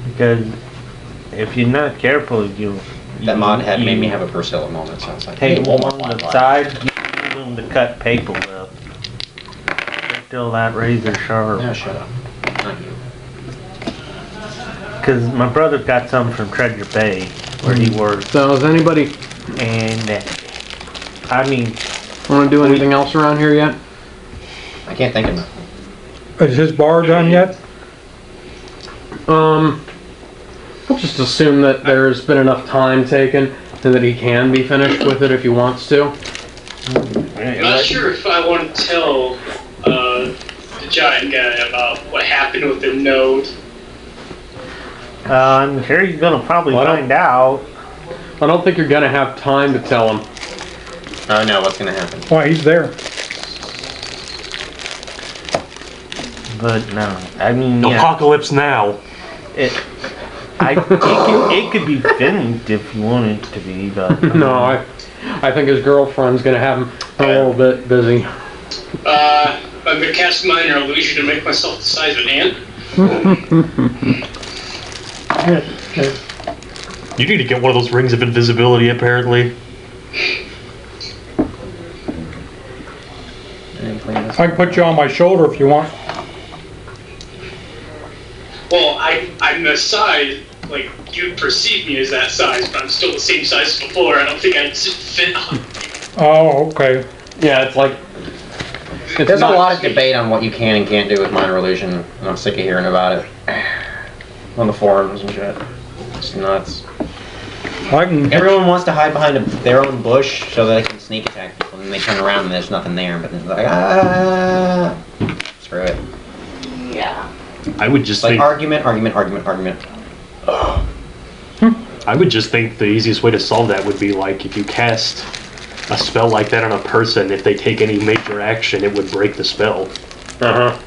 Because if you're not careful, That mod had made me have a Priscilla moment, so I was like, take hey, them Walmart on the Wi-Fi. side, use them to cut paper with. They're still that razor sharp. No, shut up. Not you. Because my brother got some from Treasure Bay, where he works, So, is anybody and I mean, want to do anything else around here yet? I can't think of nothing. Is his bar done yet? We'll just assume that there's been enough time taken and that he can be finished with it if he wants to. I'm not sure if I want to tell the giant guy about what happened with the node. I'm sure he's gonna probably Well, I don't- find out. I don't think you're gonna have time to tell him. Oh no, what's gonna happen? Why, he's there. But no, I mean, yeah, Apocalypse now. it could be finished if you want it to be, but No, I think his girlfriend's gonna have him a little bit busy. I'm gonna cast minor illusion to make myself the size of an ant. You need to get one of those rings of invisibility, apparently. I can put you on my shoulder if you want. Well, I'm the size, like, you perceive me as that size, but I'm still the same size as before. I don't think I'd fit on. Oh, okay. Yeah, it's like There's a lot of debate on what you can and can't do with minor illusion, and I'm sick of hearing about it. On the forums and shit. It's nuts. I can. Everyone wants to hide behind their own bush so that they can sneak attack people, and then they turn around and there's nothing there, but then they're like, ah, screw it. I would just Like think. argument. I would just think the easiest way to solve that would be like if you cast a spell like that on a person, if they take any major action, it would break the spell. You're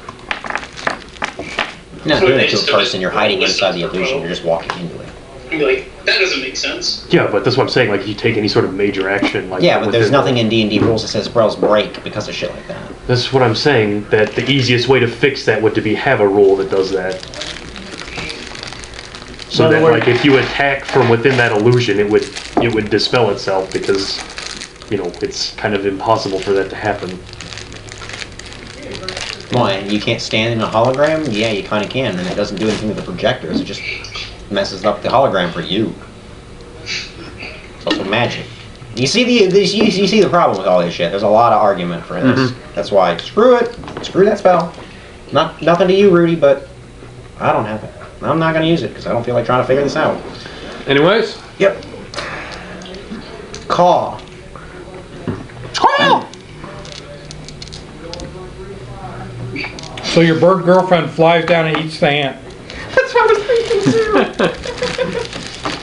not doing it to a person, you're hiding inside the illusion, you're just walking into it. I'd be like, that doesn't make sense. Yeah, but that's what I'm saying. Like, if you take any sort of major action, like Yeah, but there's within- nothing in D&D rules that says spells break because of shit like that. That's what I'm saying. That the easiest way to fix that would to be have a rule that does that. So In other that, words- like, if you attack from within that illusion, it would dispel itself because, you know, it's kind of impossible for that to happen. Why? You can't stand in a hologram? Yeah, you kind of can, and it doesn't do anything with the projectors. It just messes up the hologram for you. It's also magic. You see you see the problem with all this shit. There's a lot of argument for this. That's why screw it. Screw that spell. Nothing to you, Rudy, but I don't have it. I'm not gonna use it because I don't feel like trying to figure this out. Anyways, Yep. Caw. So your bird girlfriend flies down and eats the ant. That's what I was thinking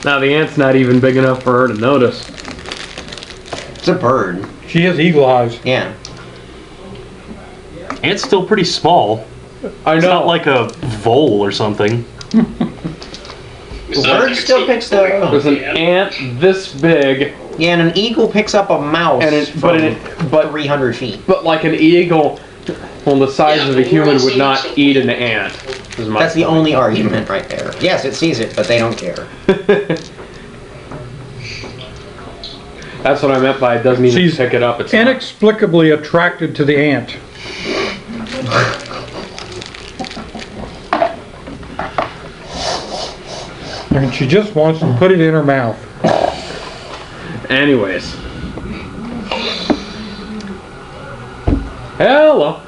too. now the ant's not even big enough for her to notice. It's a bird. She has eagle eyes. Yeah. Ant's still pretty small. I It's know. not like a vole or something. The bird still picks the. There's an ant this big, Yeah, and an eagle picks up a mouse and it, from but 300 feet. but like an eagle, well, the size Yeah, of a but human we're would not also- eat an ant. is my That's the point. only argument right there. Yes, it sees it, but they don't care. That's what I meant by it doesn't even She's pick it up. It's not. Inexplicably attracted to the ant. And she just wants to put it in her mouth. Anyways. Hello.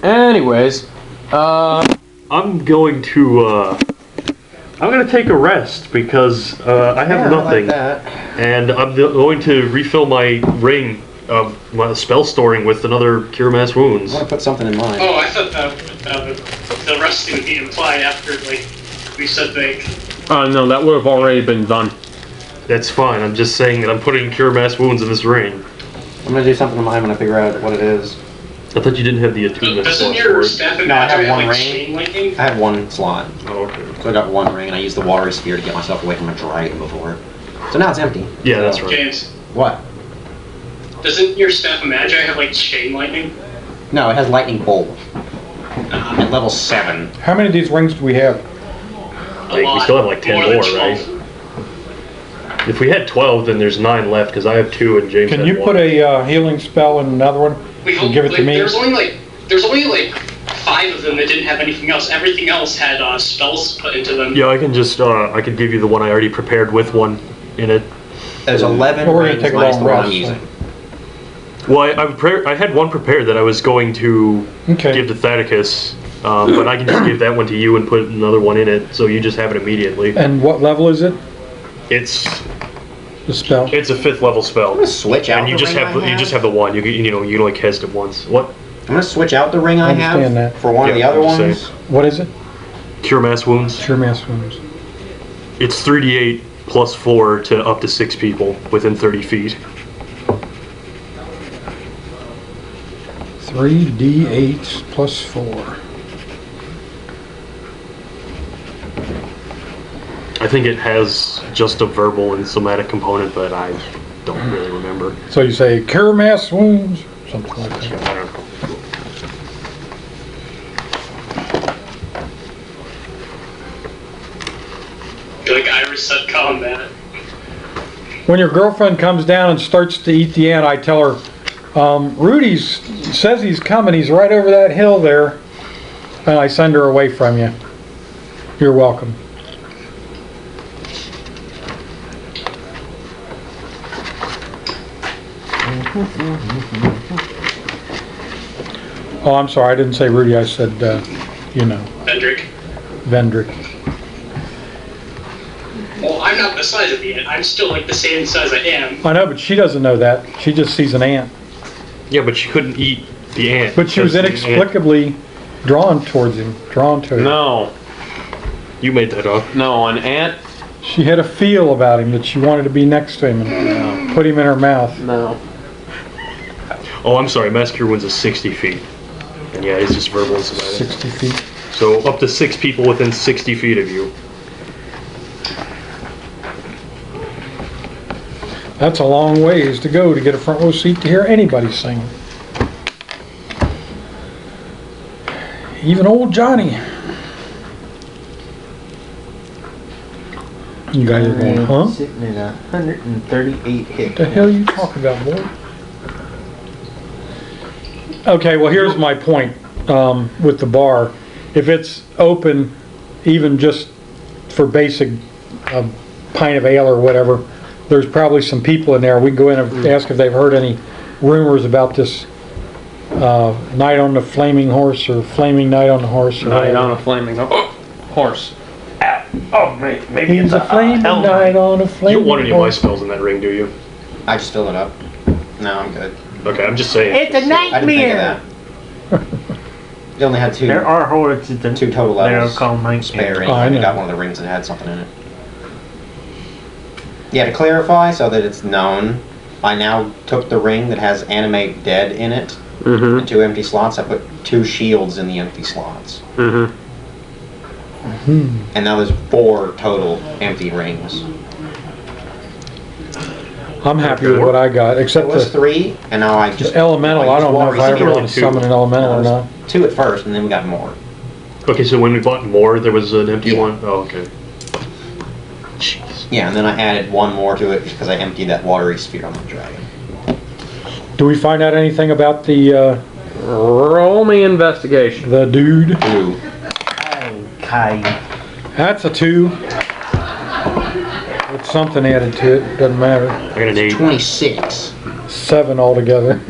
Anyways, I'm going to take a rest because I have nothing, and I'm going to refill my ring of my spell storing with another cure mass wounds. I want to put something in mine. Oh, I thought the resting would be implied after, like, we said, like, no, that would have already been done. That's fine. I'm just saying that I'm putting Cure Mass Wounds in this ring. I'm gonna do something to mine when I figure out what it is. I thought you didn't have the attunement Doesn't slot your for it. staff and No, I magic have have one like ring. chain lightning? I had one slot. Oh, okay. So I got one ring and I used the watery sphere to get myself away from a dragon before. So now it's empty. Yeah, that's right. James, What? doesn't your staff of magic have like chain lightning? No, it has lightning bolt. At level 7. How many of these rings do we have? Like, we still have like 10 than more, 12. right? If we had 12, then there's 9 left, because I have 2 and James Can had you 1. put a healing spell in another one? We And give it to me? There's only like 5 of them that didn't have anything else. Everything else had spells put into them. Yeah, I can just, I could give you the one I already prepared with one in it. There's 11 Well, we're gonna rings take a minus long the one I'm rest, using. Well, I had one prepared that I was going to Okay. give to Thaddeus, but I can just give that one to you and put another one in it, so you just have it immediately. And what level is it? It's The spell? a 5th level spell, I'm gonna switch out and you the just ring have I you just have the one. You can only cast it once. What? I'm gonna switch out the ring I have Understand that. for one of the Yeah, other I'm ones. just What is it? Cure Mass Wounds. Sure mass wounds. It's 3d8 plus 4 to up to 6 people within 30 feet. 3d8 plus 4. I think it has just a verbal and somatic component, but I don't really remember. So you say cure mass wounds, something like that. I don't know. Like Irish set combat. When your girlfriend comes down and starts to eat the ant, I tell her, Rudy says he's coming. He's right over that hill there. And I send her away from you. You're welcome. Oh, I'm sorry. I didn't say Rudy. I said, Vendrick. Vendrick. Well, I'm not the size of the ant. I'm still like the same size I am. I know, but she doesn't know that. She just sees an ant. Yeah, but she couldn't eat the ant. But she was because the ant- inexplicably drawn towards him. Drawn to him. No, You made that up. no, an ant. She had a feel about him that she wanted to be next to him and put him in her mouth. No. Oh, I'm sorry. Mass Cure Wounds is 60 feet. And yeah, it's just verbal and somatic. 60 feet. So up to 6 people within 60 feet of you. That's a long ways to go to get a front row seat to hear anybody sing. Even old Johnny. You guys are going, huh? What Sitting at 138 hit. the hell are you talking about, boy? Okay, well here's my point with the bar. If it's open, even just for basic pint of ale or whatever, there's probably some people in there. We can go in and ask if they've heard any rumors about this night on the flaming horse or flaming night on the horse. Or Night whatever. on a flaming horse. Oh, maybe He's it's a flaming hell night on a You flaming don't want any of my horse. spells in that ring, do you? I just filled it up. No, I'm good. Okay, I'm just saying. It's a I didn't think nightmare. of that. They only had two There are hordes at the 2 total They're levels called spare, nightmares. and Oh, I I know. got one of the rings that had something in it. Yeah, to clarify, so that it's known, I now took the ring that has Animate Dead in it, Mm-hmm. the 2 empty slots, I put 2 shields in the empty slots. Mm-hmm. And now there's 4 total empty rings. I'm happy with what I got, It except was the 3, and now I just... elemental. I don't know if I ever want to summon an elemental or not. 2 at first, and then we got more. Okay, so when we bought more, there was an empty Yeah. one? Oh, okay. Jeez. Yeah, and then I added 1 more to it because I emptied that watery sphere on the dragon. Do we find out anything about the Roll me investigation. dude? Ooh. Okay. That's a 2. With something added to it, doesn't matter. I got an 8. 26. 7 altogether.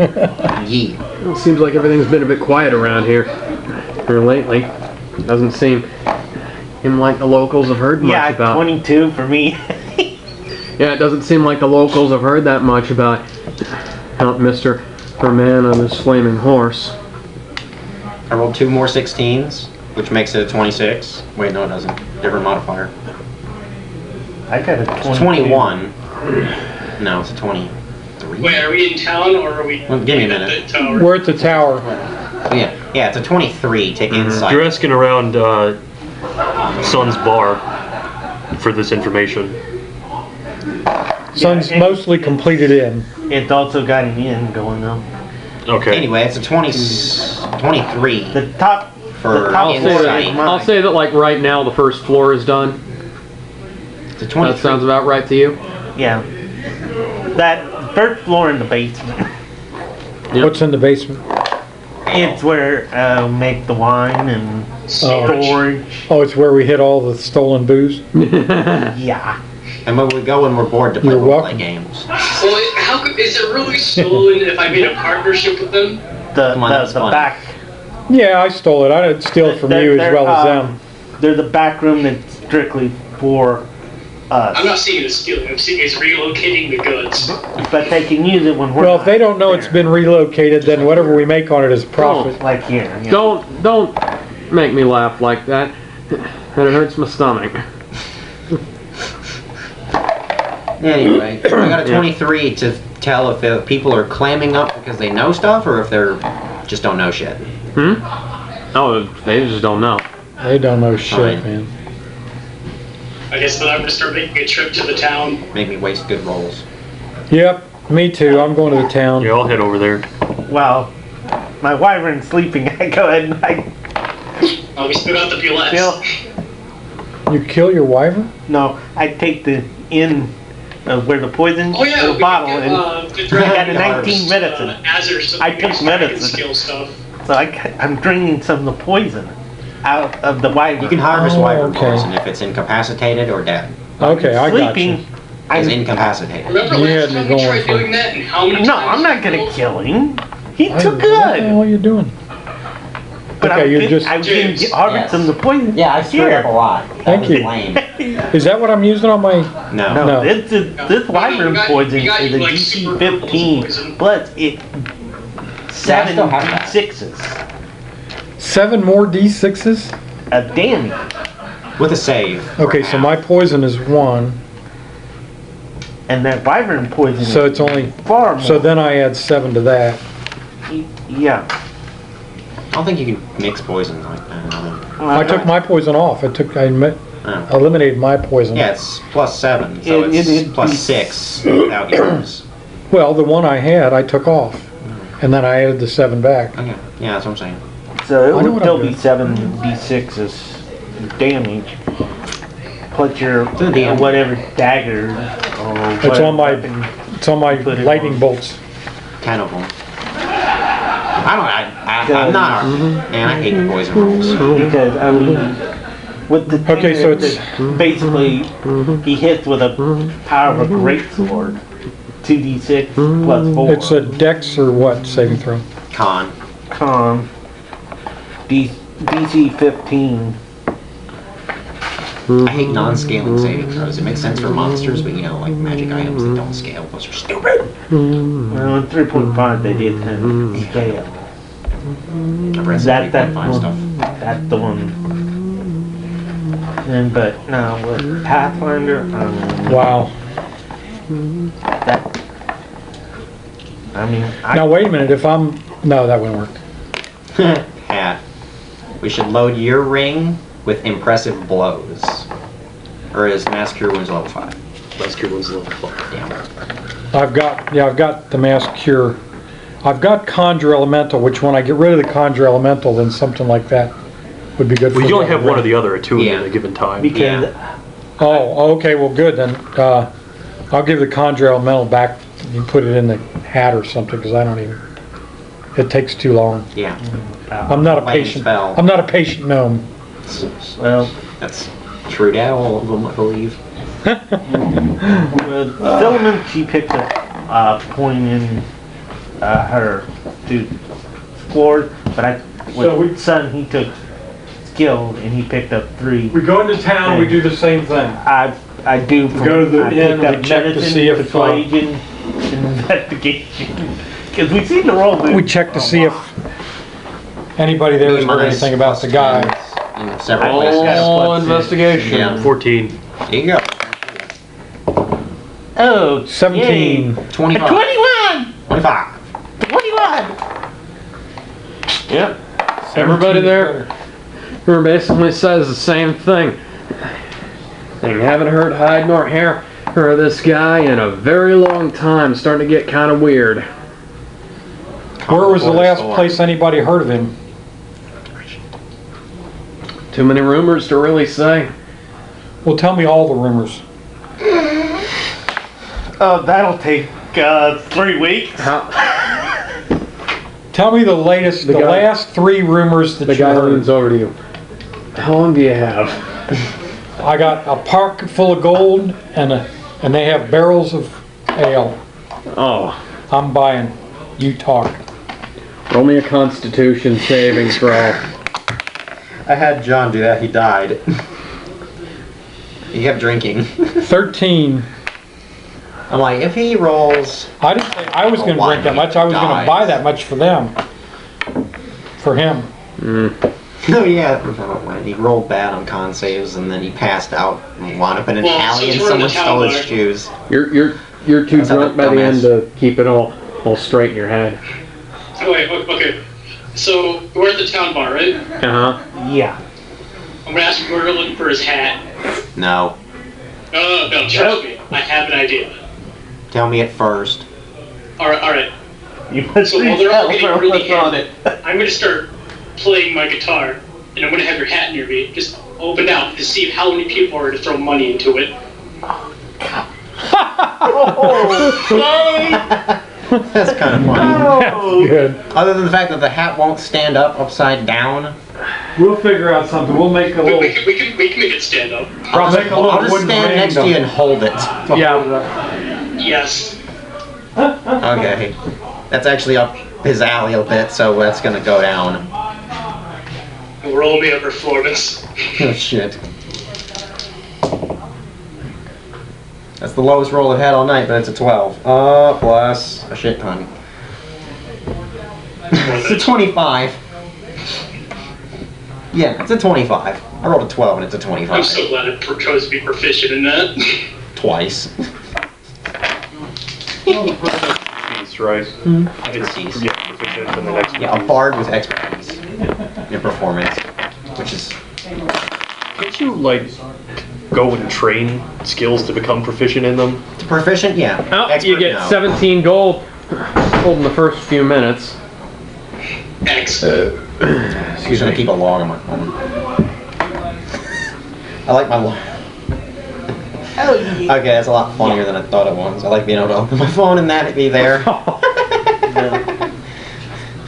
Yee. It seems like everything's been a bit quiet around here lately. Doesn't seem like the locals have heard much Yeah, about. 22 for me. Yeah, it doesn't seem like the locals have heard that much about Mr. Man on this flaming horse. I rolled 2 more 16s, which makes it a 26. Wait, no it doesn't. Different modifier. I got a 22. It's 21. No, it's a 23. Wait, are we in town or are we? Well, give me a at minute. the tower? We're at the tower. Yeah, it's a 23 to insight. You're asking around Sun's bar for this information. Sun's mostly completed in. It's also got an inn going on. Okay. Anyway, it's a 23 The top, for the top floor insight. is I'll mine. say that like right now the first floor is done. It's a 23. That sounds about right to you. Yeah. That first floor in the basement. Yep. What's in the basement? It's where make the wine and storage. Oh, it's where we hid all the stolen booze? Yeah. And when we go and we're bored to play You're role-play welcome. games. Well, is it really stolen if I made a partnership with them? Come on, that's The fun. back. Yeah, I stole it. I didn't steal it from you as well as them. They're the back room that's strictly for us. I'm not saying it's stealing. I'm saying it's relocating the goods. But they can use it when we're Well, not if they don't know it's there. been relocated, then whatever we make on it is profit. Like here. Yeah. Don't make me laugh like that. It hurts my stomach. Anyway, I got a 23 to tell if people are clamming up because they know stuff or if they're just don't know shit. Oh, they just don't know. They don't know shit, Fine. man. I guess then I'm gonna start making a trip to the town. Make me waste good rolls. Yep, me too. I'm going to the town. Yeah, I'll head over there. Well, my wyvern's sleeping. I go ahead and Oh, we still got the bulettes. Bill. You kill your wyvern? No, I take the in where the poison Oh yeah, the we bottle can and get, I got a 19 medicine. I took medicine. Skill stuff. So I'm drinking some of the poison out of the wyvern. You can harvest Oh, wyvern okay. poison if it's incapacitated or dead. Okay, I got you. sleeping. It's I'm, incapacitated. Remember You last had me time we going tried for- doing that and how many no, times I'm not we gonna failed? kill him. He What took the hell good. are you doing? But Okay, you're just- I was gonna harvest some of the poison. Yeah, I screwed up a lot. That Thank was you. lame. Is that what I'm using on my... No. No, No. this wyvern we got poison you, is a like, DC super 15, poison. but it Yeah, I still have that. 6s 7 more D6s? of damage. With a save. Okay, so my poison is 1. And that wyvern poison So is it's only... far more. So then I add 7 to that. Yeah. I don't think you can mix poison like that. I took my poison off. I Oh. eliminated my poison. Yeah, it's plus 7, so It- it's it'd plus be- 6 without yours. Well, the one I had, I took off. And then I added the 7 back. Okay, yeah, that's what I'm saying. So it I know would what still I'm be doing. 7d6s damage. Plus your It's in the DM. whatever dagger or It's whatever on my... weapon. It's on my Put it lightning on. bolts. 10 of them. I'm not. Man, I hate the poison rolls. Because I mean, with the Okay, so dagger, it's- basically he hits with a power of a great sword. 2d6 plus 4. It's a dex or what saving throw? Con. Con. DC 15. I hate non-scaling saving throws. It makes sense for monsters, but you know, like magic items that don't scale, those are stupid. Well, in 3.5 they did have scale. I've read some That 3.5 stuff. That's the one. And but no, with Pathfinder, Wow. that. I mean, Now wait a minute, if I'm... No, that wouldn't work. Hat. We should load your ring with impressive blows. Or is Mass Cure Wounds level 5? Last year was level 5. Damn. I've got the mass cure. I've got conjure elemental, which when I get rid of the conjure elemental, then something like that would be good for Well, you only me. have one or the other, or two Yeah. at a given time. because Oh, okay, well good then. I'll give the conjure elemental back. You put it in the hat or something, because I don't even... It takes too long. Yeah. I'm not a Lightning patient. spell. I'm not a patient gnome. well, That's true to all of them, I believe. with Filament she picked a point in her to explore, but So with Sun he took skill and he picked up 3. go into town, we do the same thing. I do. go to the I inn, picked up we check to medicine, see if, persuasion, investigation. Because we seem to roll. We check to see if anybody there has heard anything about the guy. In several Oh. places. All investigation. Yeah. 14. There you go. Oh, 17. 25. 21! 25. 21! Yep. Everybody there who basically says the same thing. They haven't heard hide nor hair of this guy in a very long time. Starting to get kind of weird. Where was the last place anybody heard of him? Too many rumors to really say. Well, tell me all the rumors. Oh, that'll take 3 weeks. Tell me the latest, the last 3 rumors that The you guy heard. leans over to you. How long do you have? I got a pocket full of gold, and they have barrels of ale. Oh, I'm buying. You talk. roll me a Constitution saving throw. I had John do that. He died. He kept drinking. 13. I'm like, if he rolls... I didn't say I was going to drink that much. I was going to buy that much for them. For him. Oh yeah, when he rolled bad on con saves and then he passed out and wound up in an alley and someone stole his shoes. You're too drunk by the end to keep it all straight in your head. Oh, wait, okay. So, we're at the town bar, right? Uh-huh. Yeah. I'm gonna ask Murder looking for his hat. No. No, trust me. I have an idea. Tell me it first. Alright. You put So while they're all getting really on in, it. I'm gonna start playing my guitar, and I'm gonna have your hat near me. Just open out to see how many people are to throw money into it. That's kind of funny. Oh, Good. Other than the fact that the hat won't stand up upside down. We'll figure out something. We'll make a We little... can make it stand up. I'll make a little just wooden stand ring next to you and hold it. Yeah. Yes. Okay. That's actually up his alley a bit, so that's gonna go down. Roll me a performance. Oh shit. That's the lowest roll I've had all night, but it's a 12. Plus a shit ton. It's a 25. Yeah, it's a 25. I rolled a 12 and it's a 25. I'm so glad I chose to be proficient in that. Twice. Piece, right? Expertise. Yeah, proficient in the next Yeah, a bard with expertise in performance, which is... Can't you, like, go and train skills to become proficient in them? Proficient, yeah. Oh, Expert, you get no. 17 gold in the first few minutes. Excellent. I'm just gonna keep a log on my phone. I like my log. Okay, that's a lot funnier than I thought it was. I like being able to open my phone and that be there.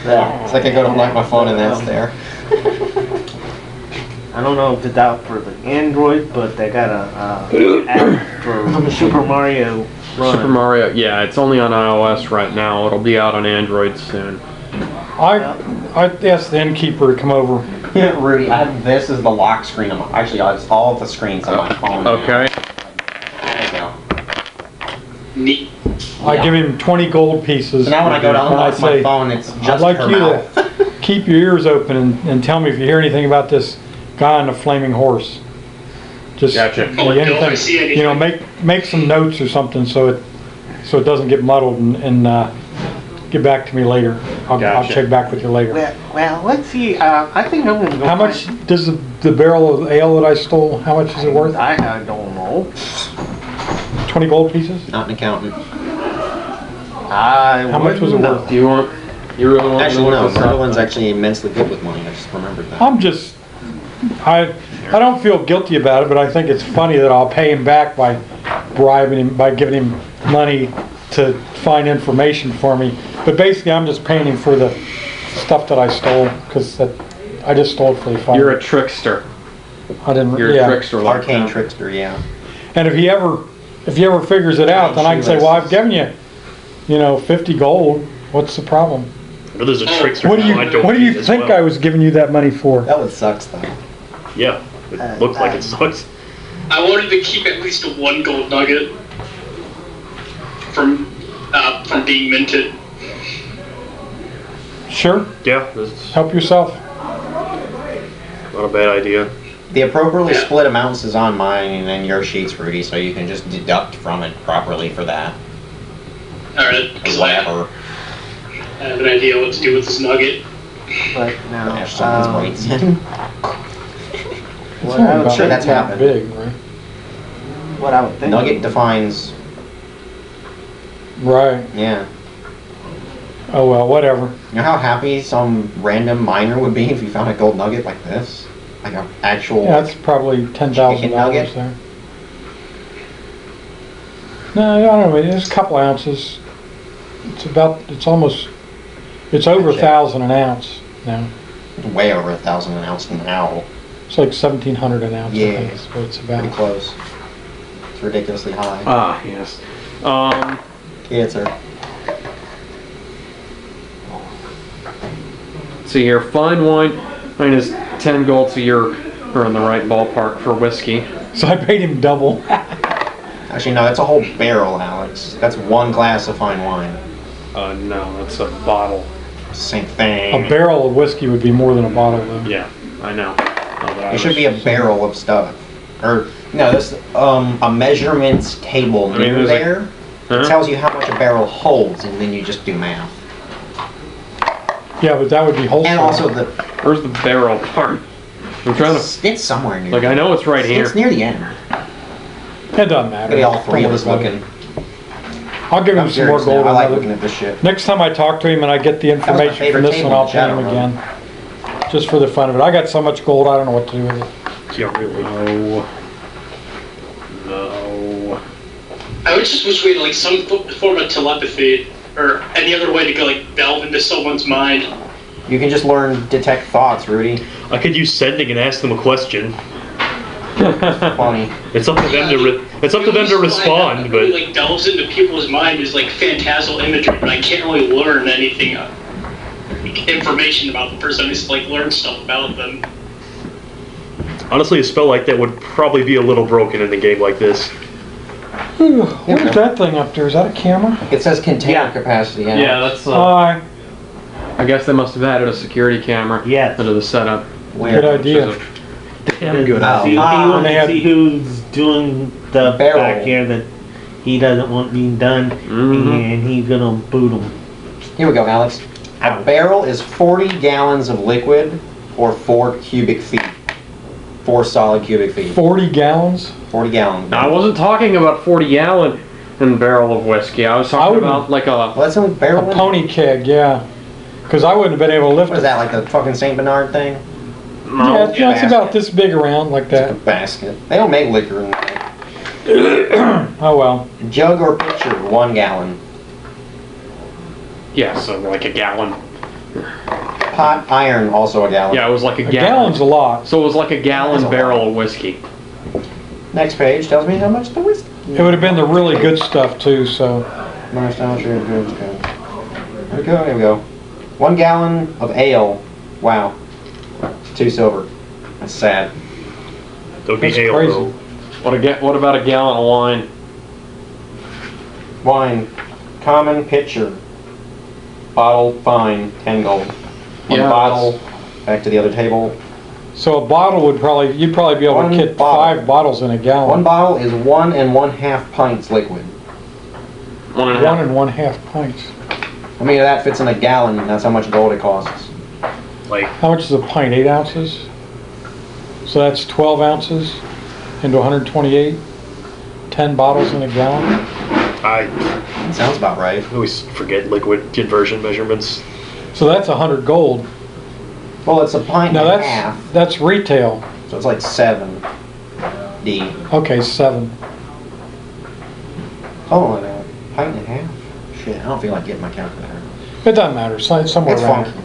It's like I go to unlock my phone and that's there. I don't know if it's out for the Android, but they got a app for Super Mario Run. Super Mario, yeah, it's only on iOS right now. It'll be out on Android soon. I asked the innkeeper to come over. Yeah, Rudy, I have this as the lock screen. Actually, I have all of the screens on my phone. Okay. There you go. Neat. I give him 20 gold pieces. So now when I go to and unlock my phone, it's just I'd like her you mouth. to keep your ears open and tell me if you hear anything about this guy on the flaming horse. Just Gotcha. Oh, no, if I see anything. you know, make some notes or something so it doesn't get muddled and get back to me later. I'll Gotcha. check back with you later. Well, let's see. I think I'm gonna go. How much does the barrel of ale that I stole? How much is it worth? I don't know. 20 gold pieces. Not an accountant. How much was it worth? Do you really want Actually, to no. look this up? Merlin's actually immensely good with money. I just remembered that. I don't feel guilty about it, but I think it's funny that I'll pay him back by bribing him, by giving him money to find information for me. But basically, I'm just paying him for the stuff that I stole because I just stole it for the fun. You're a trickster. I didn't. You're a trickster. Like Arcane that. trickster, yeah. And if he ever figures it out, then I can say, well, I've given you, 50 gold. What's the problem? But there's a trickster. What do now, I don't you need as think well. I was giving you that money for? That one sucks, though. Yeah, it looks like it sucks. I wanted to keep at least 1 gold nugget from being minted. Sure. Yeah, that's Help yourself. not a bad idea. The appropriately split amounts is on mine and then your sheets, Rudy, so you can just deduct from it properly for that. Alright, because I Whatever. have an idea what to do with this nugget. But now, Dash someone's brains in. what I would, I'm sure that's happened. Big, right? what I would think. Nugget defines, Right. yeah. Oh well, whatever. You know how happy some random miner would be if you found a gold nugget like this? Like an actual... Yeah, that's probably $10,000 Chicken nugget? there. No, I don't know. It's a couple ounces. It's over 1,000 an ounce now. way over 1,000 an ounce now. It's like 1,700 an ounce. Yeah. I think is what it's Pretty about. close. It's ridiculously high. Ah, yes. Yeah, sir. So your fine wine is 10 gold, so you're in the right ballpark for whiskey. So I paid him double. Actually, no, that's a whole barrel, Alex. That's one glass of fine wine. No, that's a bottle. Same thing. A barrel of whiskey would be more than a bottle, though. Yeah, I know. It should be a barrel of stuff. Or, no, this a measurements table I mean, near there's a- there. Huh? It tells you how much a barrel holds, and then you just do math. Yeah, but that would be wholesale. And also the... Where's the barrel part? I'm trying to. It's somewhere near. Like, I know it's right here. It's near the end. It doesn't matter. Look at all three Don't of us worry about looking. it. I'll give him I'm some more serious gold. now. I like another- looking at this shit. Next time I talk to him and I get the was my information favorite from this table one, I'll in pay him Shadow Room. again. Just for the fun of it. I got so much gold, I don't know what to do with it. Yeah, really. No. No. I would just wish we had like some form of telepathy or any other way to go like delve into someone's mind. You can just learn detect thoughts, Rudy. I could use sending and ask them a question. Funny. It's up to them to respond, It but really, like delves into people's mind is like phantasmal imagery, but I can't really learn anything, information about the person. I just like learn stuff about them. honestly, a spell like that would probably be a little broken in a game like this. What is that thing up there? Is that a camera? It says container Yeah. capacity. Yeah, that's. Hi. I guess they must have added a security camera Yes. into the setup. Where? Good idea. Which is a damn good Oh. idea. See, he Ah, wants they to have- see who's doing the Barrel. back here that he doesn't want being done, and he's gonna boot him. Here we go, Alex. A barrel is 40 gallons of liquid or 4 cubic feet. 4 solid cubic feet. 40 gallons? 40 gallons. Now, I wasn't talking about 40-gallon barrel of whiskey. I was talking wouldn't- about like Well, a. that's a barrel. A pony keg, yeah. Because I wouldn't have been able to lift What is it. that, like the fucking St. Bernard thing? Yeah, it's basket. about this big around like A that. basket. They don't make liquor in that. Oh well. Jug or pitcher, 1 gallon. Yeah, so like a gallon. Pot iron, also a gallon. Yeah, it was like a A gallon. gallon's a lot. So it was like a gallon That's a barrel lot. of whiskey. Next page tells me how much the whiskey. It would have been the really good stuff too, so. Nice, sure, good. Here we go, here we go. 1 gallon of ale. Wow. 2 silver. That's sad. That would be That's ale, crazy. though. What about a gallon of wine? Wine. Common pitcher. Bottle, fine, 10 gold. One Yeah, bottle. Back to the other table. So a bottle would you'd probably be able One to get bottle. 5 bottles in a One gallon. bottle is 1 1/2 pints liquid. 1.5. 1 1/2 pints. How many of that fits in a gallon? That's how much gold it costs. Like, How much is a pint? 8 ounces? So that's 12 ounces into 128. 10 bottles in a gallon. I Sounds about right. always forget liquid conversion measurements. So that's 100 gold. Well, it's a pint Now and a half, that's retail. so it's like 7 D. Okay, 7. Hold on now. Pint and a half? Shit, I don't feel like getting my calculator. It doesn't matter. It's somewhere It's around. funky.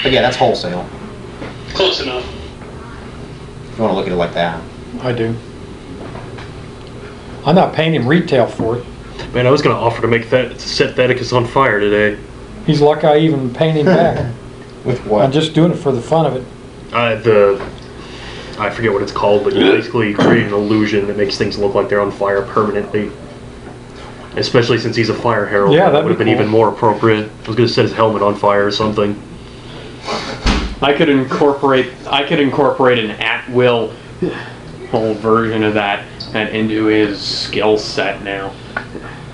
But yeah, that's wholesale. Close enough. If you want to look at it like that. I do. I'm not paying him retail for it. Man, I was gonna offer to make that set Thaddeus on fire today. He's lucky I even paid him back. With I'm what? just doing it for the fun of it. I forget what it's called, but you basically create an illusion that makes things look like they're on fire permanently. Especially since he's a fire herald, Yeah, that that'd would have be been cool. even more appropriate. I was gonna set his helmet on fire or something. I could incorporate an at-will whole version of that and into his skill set now.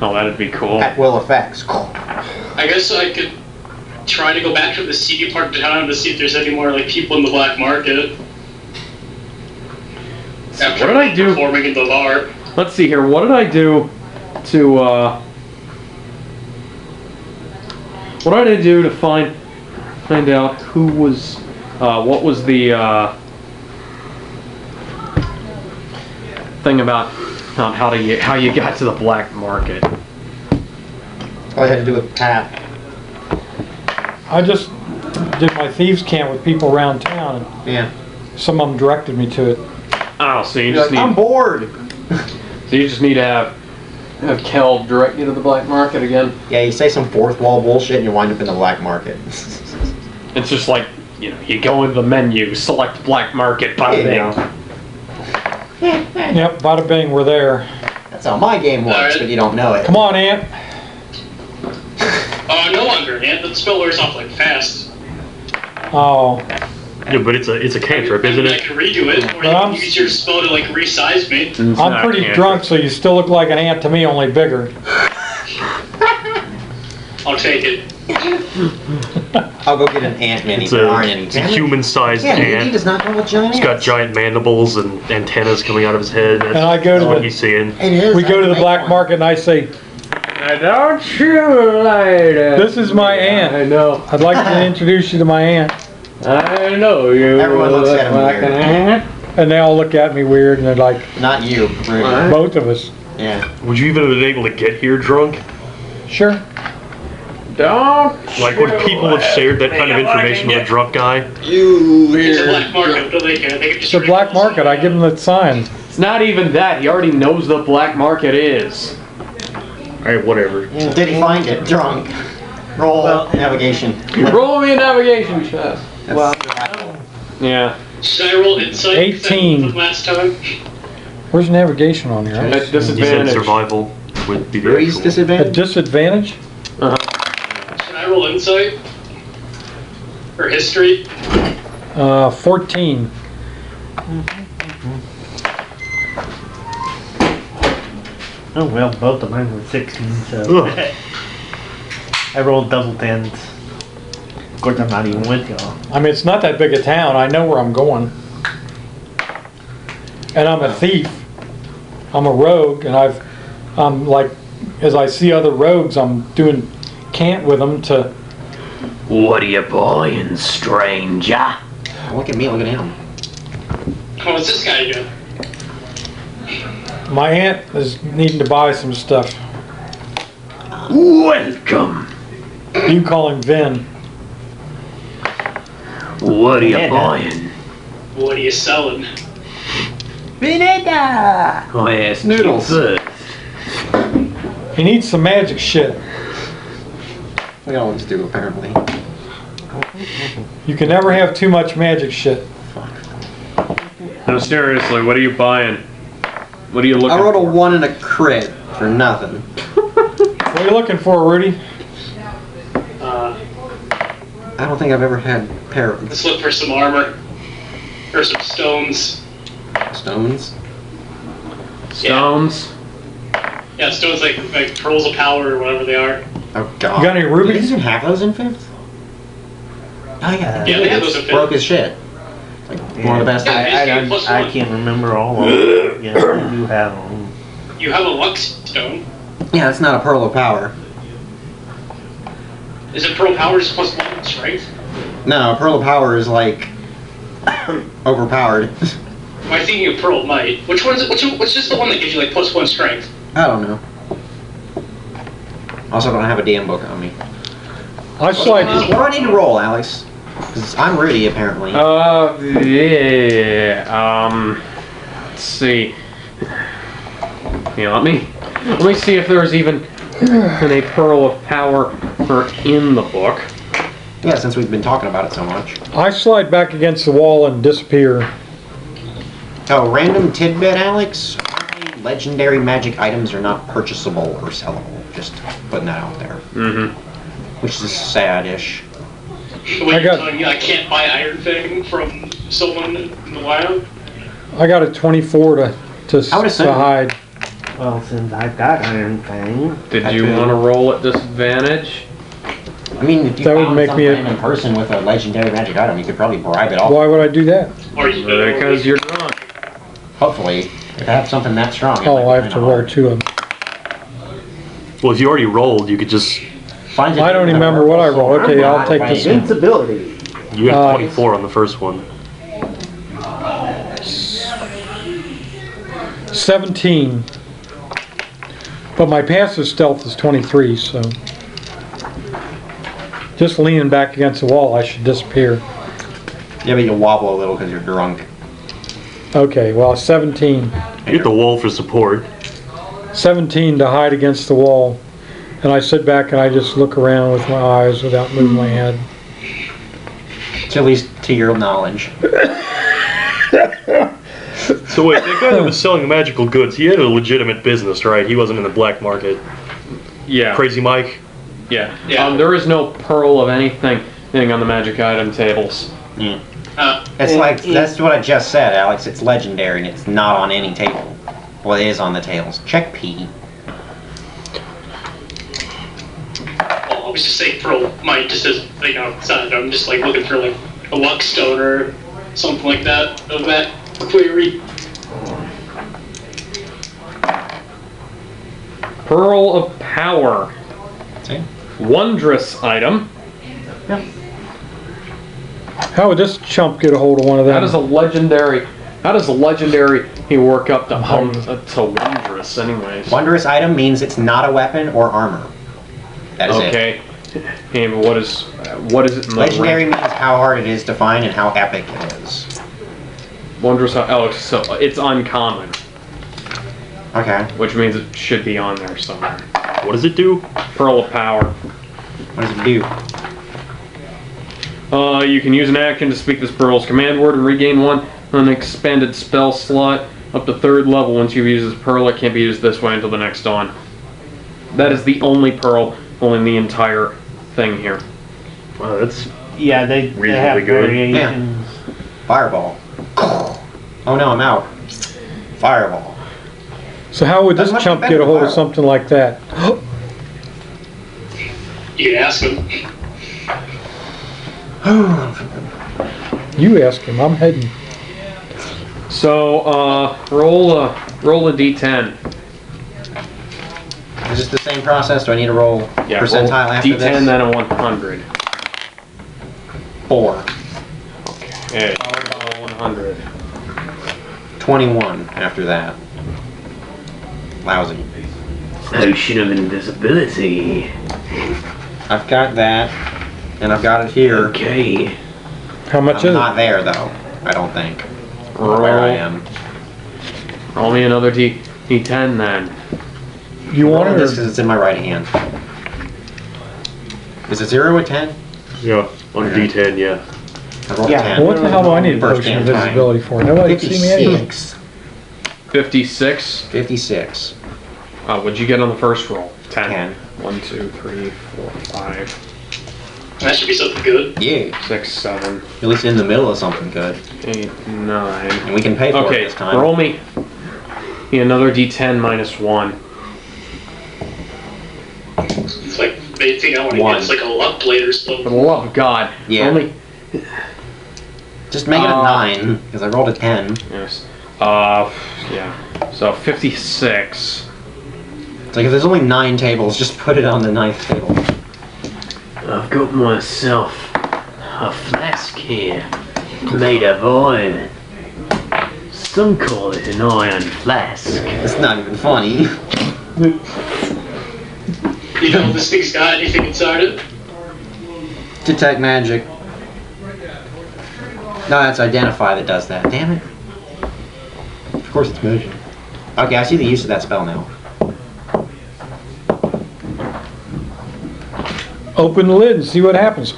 Oh, that'd be cool. At will effects. I guess I could try to go back to the seedy part of town to see if there's any more like people in the black market. What did I do? Performing in the bar. Let's see here. What did I do to what did I do to find out who was what was the thing about how you got to the black market? All I had to do with Pat. I just did my thieves camp with people around town, and Yeah. some of them directed me to it. Oh, so you You're just like, I'm need bored. so you just need to have Kel direct you to the black market again. Yeah, you say some fourth wall bullshit and you wind up in the black market. It's just like, you know, you go into the menu, select black market, bada Yeah. bing. Yep, bada bing, we're there. That's how my game works, Alright. but you don't know it. Come on, Aunt. No longer, man. The spell wears off like fast. Oh, Yeah, but it's a cantrip, isn't I it? can redo it, or you I'm- can use your spell to like resize me. It's I'm not pretty cantrip. drunk, so you still look like an ant to me, only bigger. I'll take it. I'll go get an ant mini. It's There aren't any. a human-sized Yeah, he ant. does not know what giant He's got ants. giant mandibles and antennas coming out of his head. That's, And I go to that's what the- he's seeing. It is. We I go to can the make black one. market and I say, Don't you later. this is my I aunt. know. I'd like to introduce you to my aunt. I know you. Everyone looks at him like weird. an ant. And they all look at me weird, and they're like, Not you, Rudy. both of us. Yeah. Would you even have been able to get here drunk? Sure. Don't. Like, would people have shared that kind of information with a drunk guy? It's a black market. What do they care? They can just It's a black market. I give them the sign. It's not even that. He already knows the black market is. Alright, whatever. Did he find it? Drunk. Roll navigation. Roll me a navigation check. Well, Yeah. Should I roll insight? 18. Last time. Where's navigation on here? At He said disadvantage. survival would be the Rudy's actual. A disadvantage? disadvantage? Should I roll insight? Or history? 14. Oh well, both of mine were 16, so Ugh. I rolled double tens. Of course, I'm not even with y'all. I mean, it's not that big a town. I know where I'm going. And I'm a thief. I'm a rogue, and I'm like, as I see other rogues, I'm doing camp with them to. What are you buying, stranger? Look at me, look at him. What's this guy doing? My aunt is needing to buy some stuff. Welcome. You call him Vin. What are you Yeah, buying? What are you selling? I asked Noodles. you first. He needs some magic shit. We always do, apparently. You can never have too much magic shit. No, seriously, what are you buying? What are you looking I rolled a for? 1 and a crit for nothing. What are you looking for, Rudy? I don't think I've ever had parrots. Let's look for some armor. Or some stones. Stones. Stones. Yeah, stones like pearls of power or whatever they are. Oh god. You got any rubies? Did he even have those in 5th? Oh yeah. Yeah, they had those in 5th. Broke his shit. Like one of the best. Yeah. Plus I one. can't remember all of them. Yeah, I do have them. You have a luck stone. Yeah, that's not a pearl of power. Is it pearl power just plus 1 strength? No, a pearl of power is like overpowered. Am I thinking of pearl of might? Which one is it? What's just the one that gives you like plus 1 strength? I don't know. Also, I don't have a damn book on me. I slide. What do I need to roll, Alex? Because I'm Rudy, apparently. Yeah. Let's see. Yeah, let me see if there's even a pearl of power in the book. Yeah, since we've been talking about it so much. I slide back against the wall and disappear. Oh, random tidbit, Alex. Apparently, legendary magic items are not purchasable or sellable. Just putting that out there. Mm-hmm. Which is sad-ish. Wait, I got- you're telling me I can't buy Iron Fang from someone in the wild? I got a 24 I would to assume. hide. Well, since I've got Iron Fang. Did you want to roll at disadvantage? I mean, if you That would found make some me a- random person with a legendary magic item, you could probably bribe it off. Why would I do that? Or you Because you're drunk. Hopefully, if I have something that strong. it might Oh, be I have to kinda roll hard. 2 of them. Well, if you already rolled, you could just. Find a I don't dude remember with a what I purple rolled. sword. Okay, I'll Not take fighting this him. Invincibility. You got 24 24 on the first one. 17. But my passive stealth is 23, so. Just leaning back against the wall, I should disappear. Yeah, but you wobble a little because you're drunk. Okay, well, 17. You get the wall for support. 17 to hide against the wall. And I sit back and I just look around with my eyes without moving my head. To at least to your knowledge. So wait, that guy that was selling magical goods, he had a legitimate business, right? He wasn't in the black market. Yeah. Crazy Mike? Yeah. Yeah. There is no pearl of anything on the magic item tables. It's like, that's what I just said, Alex. It's legendary and it's not on any table. Well, it is on the tables. Check P. Well, I was just saying Pearl might just as like outside. I'm just like looking for like a luck stone or something like that of that query. Pearl of Power. See? Wondrous item. How would this chump get a hold of one of them? How does a legendary he work up to wondrous anyways? Wondrous item means it's not a weapon or armor. That is it. Okay. And what is it in the Legendary rank? means how hard it is to find and how epic it is. Wondrous so it's uncommon, Okay. which means it should be on there somewhere. What does it do? Pearl of Power. What does it do? You can use an action to speak this pearl's command word and regain one expanded spell slot up to 3rd level. Once you've used this pearl, it can't be used this way until the next dawn. That is the only pearl in the entire thing here. Wow, that's Yeah, they have Reasonably good. variations. Fireball. Oh no, I'm out. Fireball. So how would this That must chump be get a hold of better. something like that? You can ask him. You ask him, I'm heading. So, roll a d10. Is this the same process? Do I need to roll Yeah, percentile roll after d10 this? then a 100. 4. Okay, 100. 21 after that. Lousy. Potion of invisibility. I've got that, and I've got it here. Okay. How much I'm is not it? there though. I don't think. Roll, Where I am. roll me another d10 then. You want Roll it this or? because it's in my right hand. Is it 0 or 10? yeah, on Okay. D10, yeah. I rolled Yeah. 10. Well, what the hell do I need a First potion of damn time. invisibility for? Nobody can see me anyway. 56. 56. 56. What'd you get on the first roll? 10. 10. 1, 2, 3, 4, 5, That should be something good. Yeah. 6, 7, At least in the middle of something good. 8, 9. And we can pay for it Okay, this time. roll me another d10 minus 1. It's like the thing I want to One. get is like a luck blade or For something. the love of God. Yeah. Only. Just make it a 9, because I rolled a 10. Yes. Yeah. So 56. It's like if there's only 9 tables, just put it on the 9th table. I've got myself a flask here, made of iron. Some call it an iron flask. It's not even funny. You know if this thing's got anything inside it? Detect magic. No, that's identify that does that. Damn it. Of course it's motion. Okay, I see the use of that spell now. Open the lid and see what happens.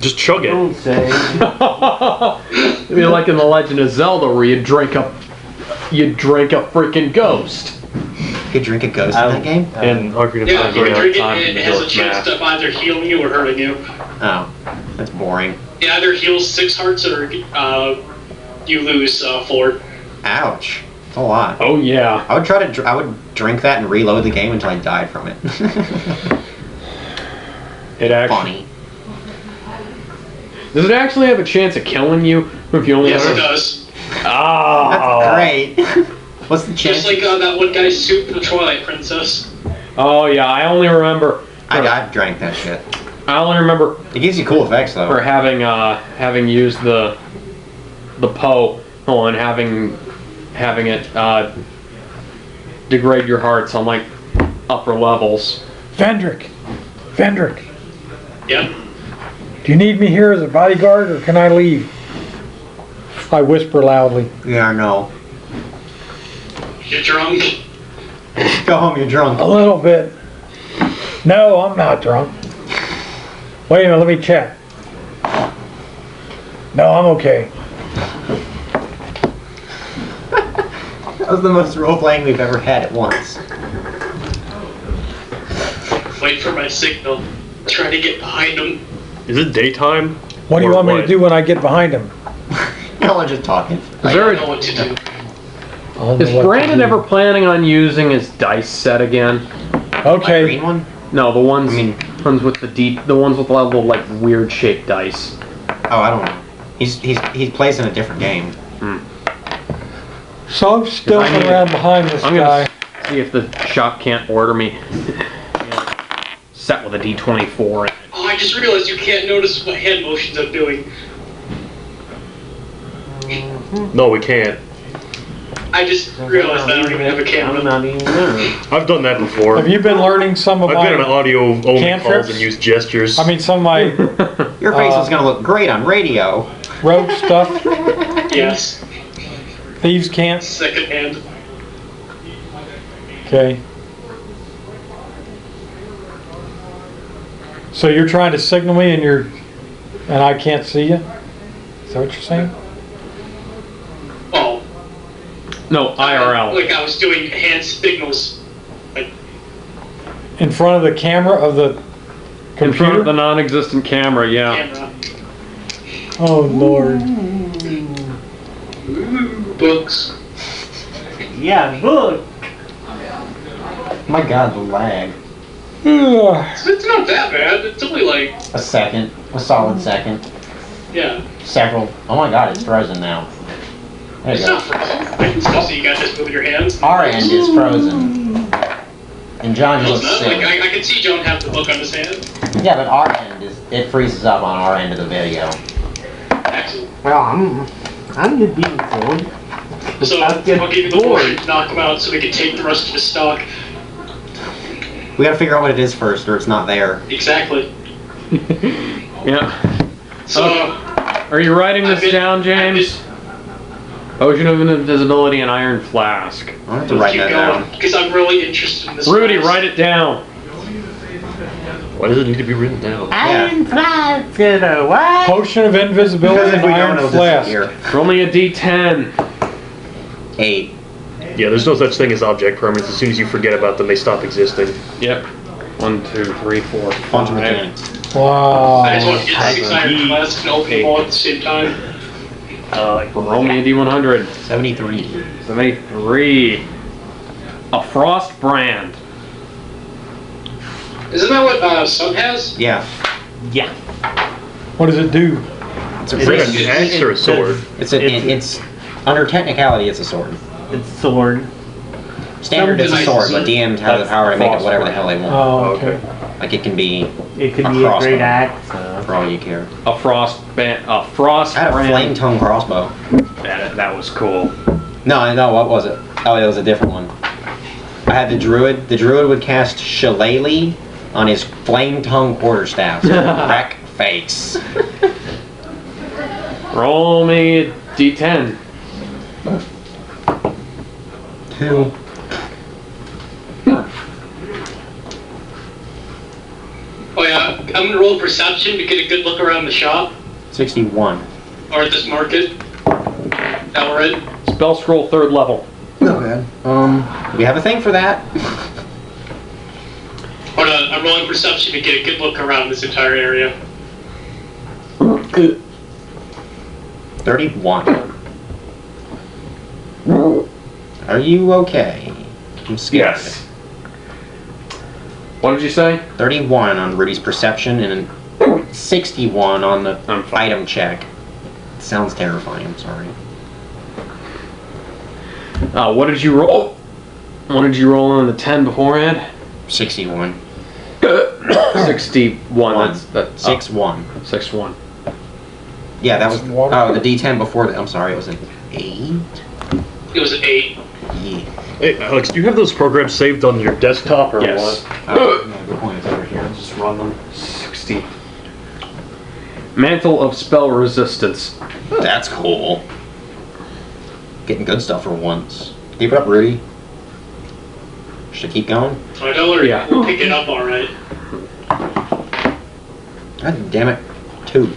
Just chug it. Don't say. It'd be like in The Legend of Zelda where you drink a freaking ghost. You could drink a ghost in that game? And Ocarina of Yeah, Time, if you yeah. drink time it, to it has do a its chance math. of either healing you or hurting you. Oh, that's boring. It either heals 6 hearts or you you lose 4. Ouch. That's a lot. Oh yeah. I would try to. I would drink that and reload the game until I died from it. It actually. Funny. Does it actually have a chance of killing you if you only Yes, have it does. Oh. That's great. What's the chance? Just like that one guy's soup for the Twilight Princess. Oh yeah, I only remember. I've drank that shit. I only remember It gives you cool effects though. for having used the Poe and having it degrade your hearts on like upper levels. Vendrick. Yep. Do you need me here as a bodyguard, or can I leave? I whisper loudly. Yeah, no. You're drunk. Go home. You're drunk. A little bit. No, I'm not drunk. Wait a minute, let me check. No, I'm okay. That was the most role playing we've ever had at once. Wait for my signal. Try to get behind him. Is it daytime? What do you Or want me to what? do when I get behind him? Y'all are just talking. I there don't a- know what to do. I'll know Is what to Brandon do. ever planning on using his dice set again? My Okay. green one? No, the ones I mean- ones with the ones with the little like weird shaped dice. Oh, I don't know. He plays in a different game. So I'm stealthing around behind this I'm guy. gonna see if the shop can't order me set with a D24. Oh, I just realized you can't notice what hand motions I'm doing. No, we can't. I just realized that I don't even have a I'm camera. not even there. I've done that before. Have you been learning some of I've been on my, audio only calls Cantrips? and used gestures. I mean, some of my Your face is gonna look great on radio. rogue stuff? Yes. Thieves can't? Second hand. Okay. So you're trying to signal me and I can't see you? Is that what you're saying? Oh. No, IRL. Like I was doing hand signals. Like, In front of the camera of the In front of the computer? non-existent camera, yeah. camera. Oh, Lord. Ooh, books. Yeah, look. My God, the lag. Ugh. It's not that bad. It's only like, A second. A solid second. yeah. Several. Oh my God, it's frozen now. There you It's go. not frozen. I can still see you guys just moving your hands. Our end is frozen. And John No, looks it's not. Like, silly. I can see John have the book on his hand. Yeah, but our end it freezes up on our end of the video. Excellent. Well, I'm just being silly. So, I'll get I'll give you the bored. warning to knock him out so we can take the rest of his stock. We gotta figure out what it is first, or it's not there. Exactly. Yeah. So, Are you writing this I've been- down, I've James? Potion of Invisibility and Iron Flask. I'll have to write keep that going, down. because I'm really interested in this. Rudy, class. write it down. Why does it need to be written down? Iron flask in a what? Potion of invisibility Because if and we don't iron know, flask. disappear. It's only a D10. 8. Yeah, there's no such thing as object permanents. As soon as you forget about them, they stop existing. Yep. 1, 2, 3, 4, Quantum 5. mechanics. Wow. I just want to get 6 iron flasks and open them all at the same time. Roll me a D100. 73. 73. A Frost Brand. Isn't that what Sun has? Yeah. Yeah. What does it do? It's a Is it pretty. an axe or a sword? It's under technicality, it's a sword. It's sword. Standard is a Some sword, but devices- DMs have the power to make it whatever the hell they want. Oh, okay. Like it can be It could A be a crossbow. great axe. for all you care. A Frost Brand. A Frost I had a flame Brand. tongue crossbow. That was cool. No, what was it? Oh, it was a different one. I had the druid. The druid would cast Shillelagh on his flame tongue quarterstaff. Wreck face. Roll me a D10. 2. Oh yeah, I'm gonna roll perception to get a good look around the shop 61. or at this market. That we're in. Spell scroll 3rd level. Not bad. We have a thing for that. Hold on, I'm rolling perception to get a good look around this entire area. 31. Are you okay? I'm scared. Yes. What did you say? 31 on Rudy's perception and 61 on the I'm fine. item check. Sounds terrifying, I'm sorry. What did you roll? What did you roll on the 10 beforehand? 61. 61. That's 6-1. 6-1. Yeah, that was. Some water. Oh, the D10 before that. I'm sorry, it was an 8? It was an 8. Yeah. Hey, Alex, do you have those programs saved on your desktop or Yes. what? Oh, no, good point. It's over here. Just run them. 60. Mantle of Spell Resistance. That's cool. Getting good stuff for once. Keep it up, Rudy. Should I keep going? I know we're Yeah. picking up alright. God damn it. 2. You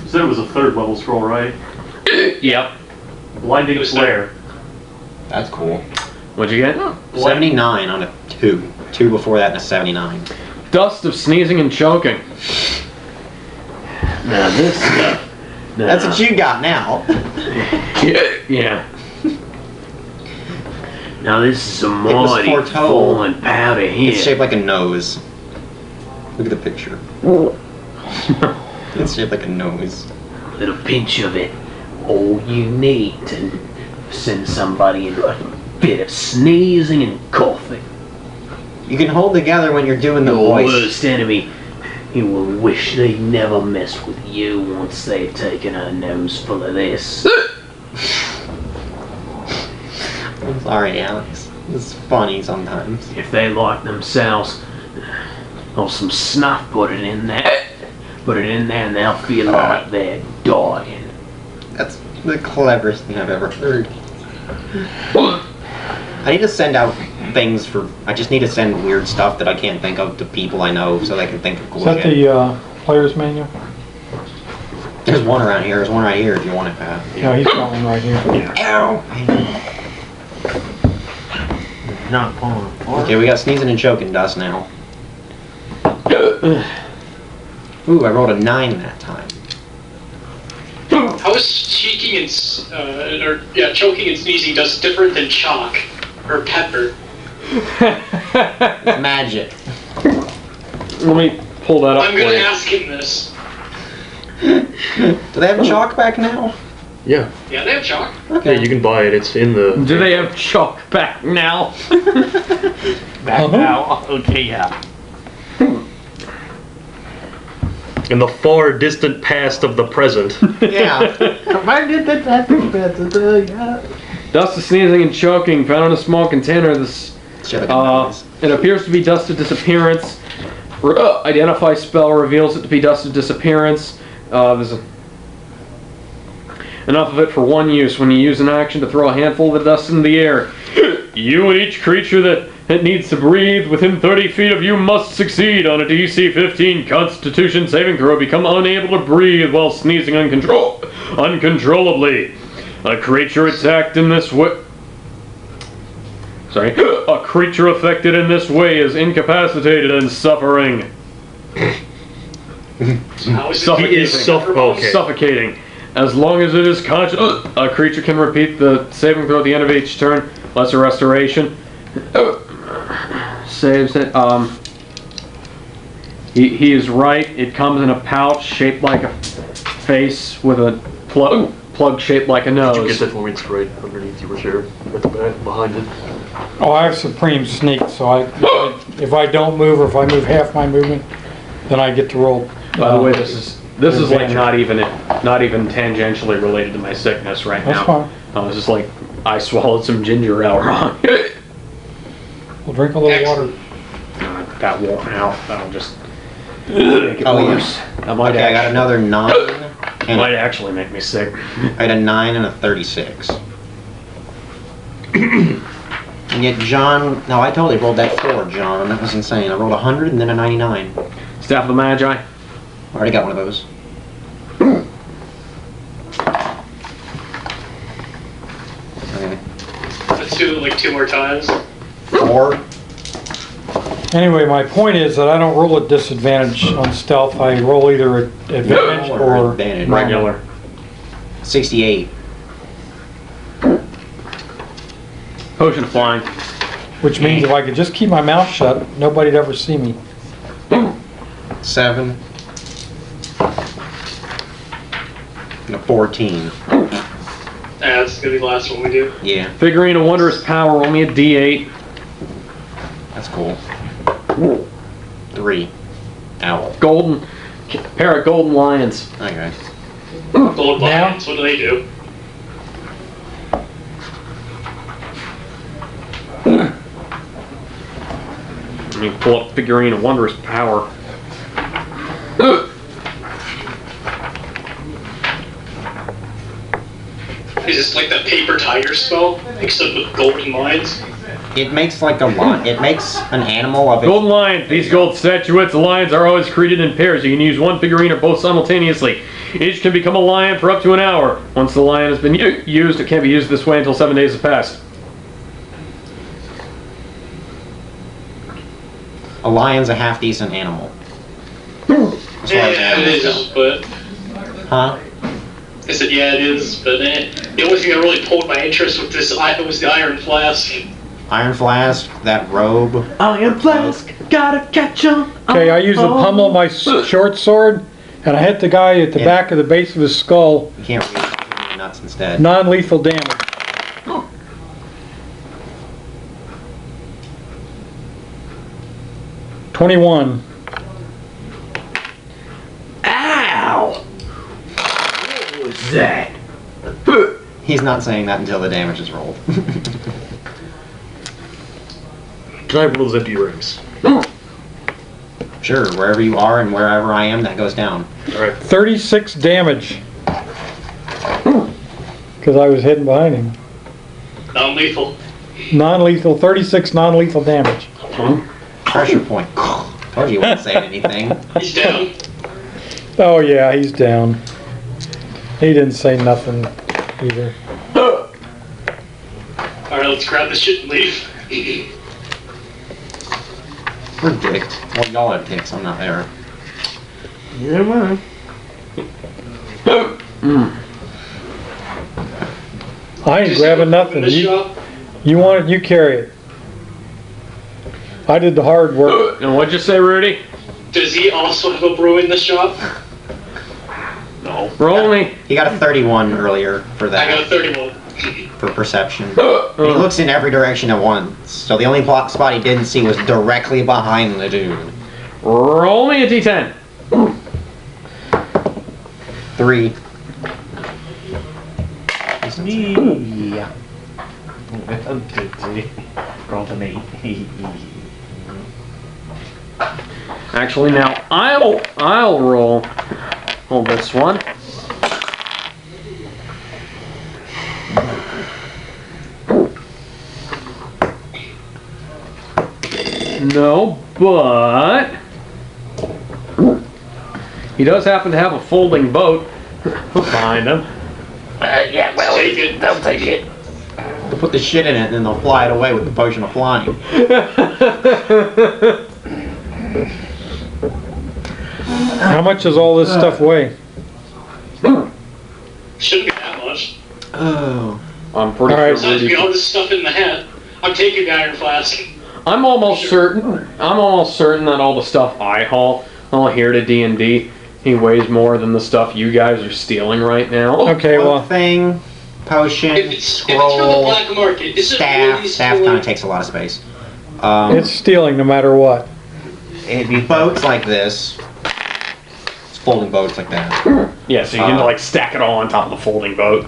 said it was a 3rd level scroll, right? Yep. Blinding It was Flare. That's cool. What'd you get? 79 on a 2. 2 before that and a 79. Dust of Sneezing and Choking. Now this stuff. Now, That's what you got now. Yeah. Now this is a was mighty foretold. fine powder here. It's shaped like a nose. Look at the picture. It's shaped like a nose. Little pinch of it. All you need to send somebody into a bit of sneezing and coughing. You can hold together when you're doing the Your voice. worst enemy, he will wish they'd never messed with you once they'd taken a nose full of this. I'm sorry, Alex. It's funny sometimes. If they like themselves, or some snuff, put it in there. Put it in there and they'll feel like they're dying. That's the cleverest thing I've ever heard. I need to send out things for. I just need to send weird stuff that I can't think of to people I know so they can think of cool Is that shit. the player's manual? There's one around here. There's one right here if you want it, Pat. No, he's got one right here. Ow! Not pulling apart. Okay, we got sneezing and choking dust now. Ooh, I rolled a 9 that time. How is choking and choking and sneezing dust different than chalk or pepper? Magic. Let me pull that up I'm for gonna you. ask him this. Do they have chalk back now? Yeah. Yeah, they have chalk. Okay. Yeah, you can buy it. It's in the. Do they have chalk back now? Back now. Okay, yeah. In the far distant past of the present. Yeah. Why did that happen? Yeah. Dust of Sneezing and Choking found in a small container. This Shit, I can notice. it appears to be dust of disappearance. Identify spell reveals it to be dust of disappearance. There's enough of it for one use. When you use an action to throw a handful of the dust in the air, you and each creature that needs to breathe within 30 feet of you must succeed on a DC 15 Constitution saving throw. Become unable to breathe while sneezing uncontrollably. A creature attacked in this way. Sorry. A creature affected in this way is incapacitated and suffering. How is Suffocating. He is okay. Suffocating. As long as it is conscious, a creature can repeat the saving throw at the end of each turn. Lesser restoration. Saves it. He is right. It comes in a pouch shaped like a face with a plug shaped like a nose. Did you get that for me? It's right underneath your chair. At the back, behind it. Oh, I have Supreme Sneak, so if I don't move or if I move half my movement, then I get to roll. By the way, this is like advantage. not even tangentially related to my sickness right That's now. fine. It's just like I swallowed some ginger ale wrong. We'll drink a little water. That won't help. That'll just make it Oh, yeah. worse. That might, Okay, I got another 9. might actually make me sick. I had a 9 and a 36. And yet John, no, I totally rolled that 4, John. That was insane. I rolled 100 and then a 99. Staff of the Magi. I already got one of those. Okay. Let's do it like 2 more times. 4. Anyway, my point is that I don't roll at disadvantage on stealth. I roll either at advantage or advantage. Regular. 68. Potion flying. Which means if I could just keep my mouth shut, nobody'd ever see me. 7. And a 14. That's gonna be the last one we do. Yeah, Figurine of Wondrous Power, only a D8. that's cool. 3. Owl. Golden, pair of golden lions. Okay. Gold Now? lions, what do they do? Let me pull up Figurine of Wondrous Power. Is this like that paper tiger spell, except with golden lions? It makes like a lion. It makes an animal of it. Golden lion. These gold statuettes, the lions are always created in pairs. You can use one figurine or both simultaneously. Each can become a lion for up to an hour. Once the lion has been used, it can't be used this way until 7 days have passed. A lion's a half decent animal. As far as Yeah, it animals is, go. but Huh? I said yeah, it is, but the only thing that really pulled my interest with this was the iron flask. Iron flask, that robe. Iron flask, gotta catch 'em. Okay, I use the pummel of my short sword, and I hit the guy at the Yeah. back of the base of his skull. You can't read it, you nuts instead. Non-lethal damage. $21. Ow! What was that? He's not saying that until the damage is rolled. Can I have one of those empty rings? Sure, wherever you are and wherever I am, that goes down. Alright. 36 damage. Because I was hidden behind him. Non-lethal. Non-lethal, 36 non-lethal damage. Pressure point. Told you wouldn't say anything. He's down. Oh yeah, he's down. He didn't say nothing either. Alright, let's grab this shit and leave. We're dicked. Well, y'all are dicks. I'm not there. Never mind. I ain't grabbing nothing. This You, shop? you want it, you carry it. I did the hard work. And what'd you say, Rudy? Does he also have a brew in the shop? No. Roll me. He got a 31 earlier for I got a that, 31. for perception. And he looks in every direction at once, so the only spot he didn't see was directly behind the dude. Roll me a D10. 3. Yeah. Rolled an 8. Actually, now I'll roll. Hold this one. No, but he does happen to have a folding boat behind him. Yeah, well, Take it. they'll take it. Put the shit in it, and then they'll fly it away with the potion of flying. How much does all this stuff weigh? Shouldn't be that much. Oh. I'm pretty All right. sure Besides, Rudy. all this stuff in the hat. I'm taking the iron flask. I'm almost certain that all the stuff I haul here to D&D, he weighs more than the stuff you guys are stealing right now. Okay, well, Thing, potion, If it's from the scroll, black market, is it staff. really Staff kind stealing? of takes a lot of space. it's stealing no matter what. It'd be boats like this. It's folding boats like that. Yeah, so you can like stack it all on top of the folding boat.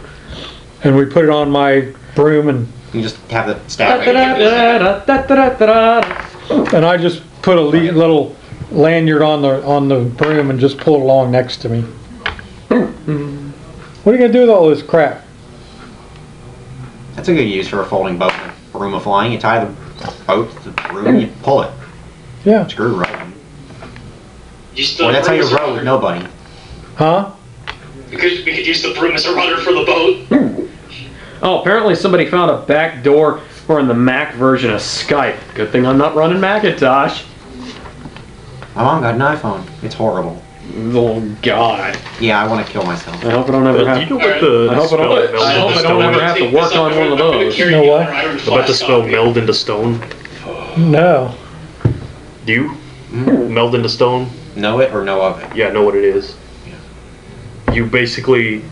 And we put it on my broom, and You just have the staff. I just put a little lanyard on the broom and just pull it along next to me. What are you gonna do with all this crap? That's a good use for a folding boat. A broom of flying. You tie the boat to the broom, you pull it. Yeah. Screw rope. You still Well, that's how you broom as a row with rudder. nobody. Huh? We could use the broom as a rudder for the boat. Oh, apparently somebody found a back door for in the Mac version of Skype. Good thing I'm not running Macintosh. My mom got an iPhone. It's horrible. Oh God. Yeah, I want to kill myself. I hope I don't ever Do have. you know what the I hope I spell don't. meld I hope into I don't ever stone? have to work on one of those. You know what? About the spell meld into stone? No. Do you meld into stone? Know it or know of it? Yeah, I know what it is. You basically,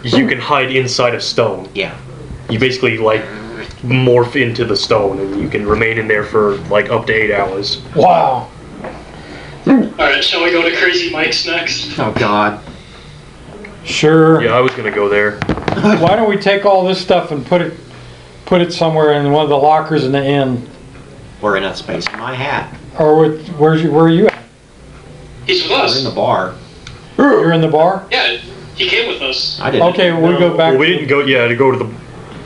you can hide inside of stone. Yeah. You basically like morph into the stone, and you can remain in there for like up to 8 hours. Wow. Alright, shall we go to Crazy Mike's next? Oh God. Sure. Yeah, I was gonna go there. Why don't we take all this stuff and put it somewhere in one of the lockers in the inn? We're in a space in my hat. Or where are you at? He's with We're us. in the bar. You're in the bar? Yeah, he came with us. I didn't. Okay, we'll go back. Well, we didn't go. Yeah, to go to the,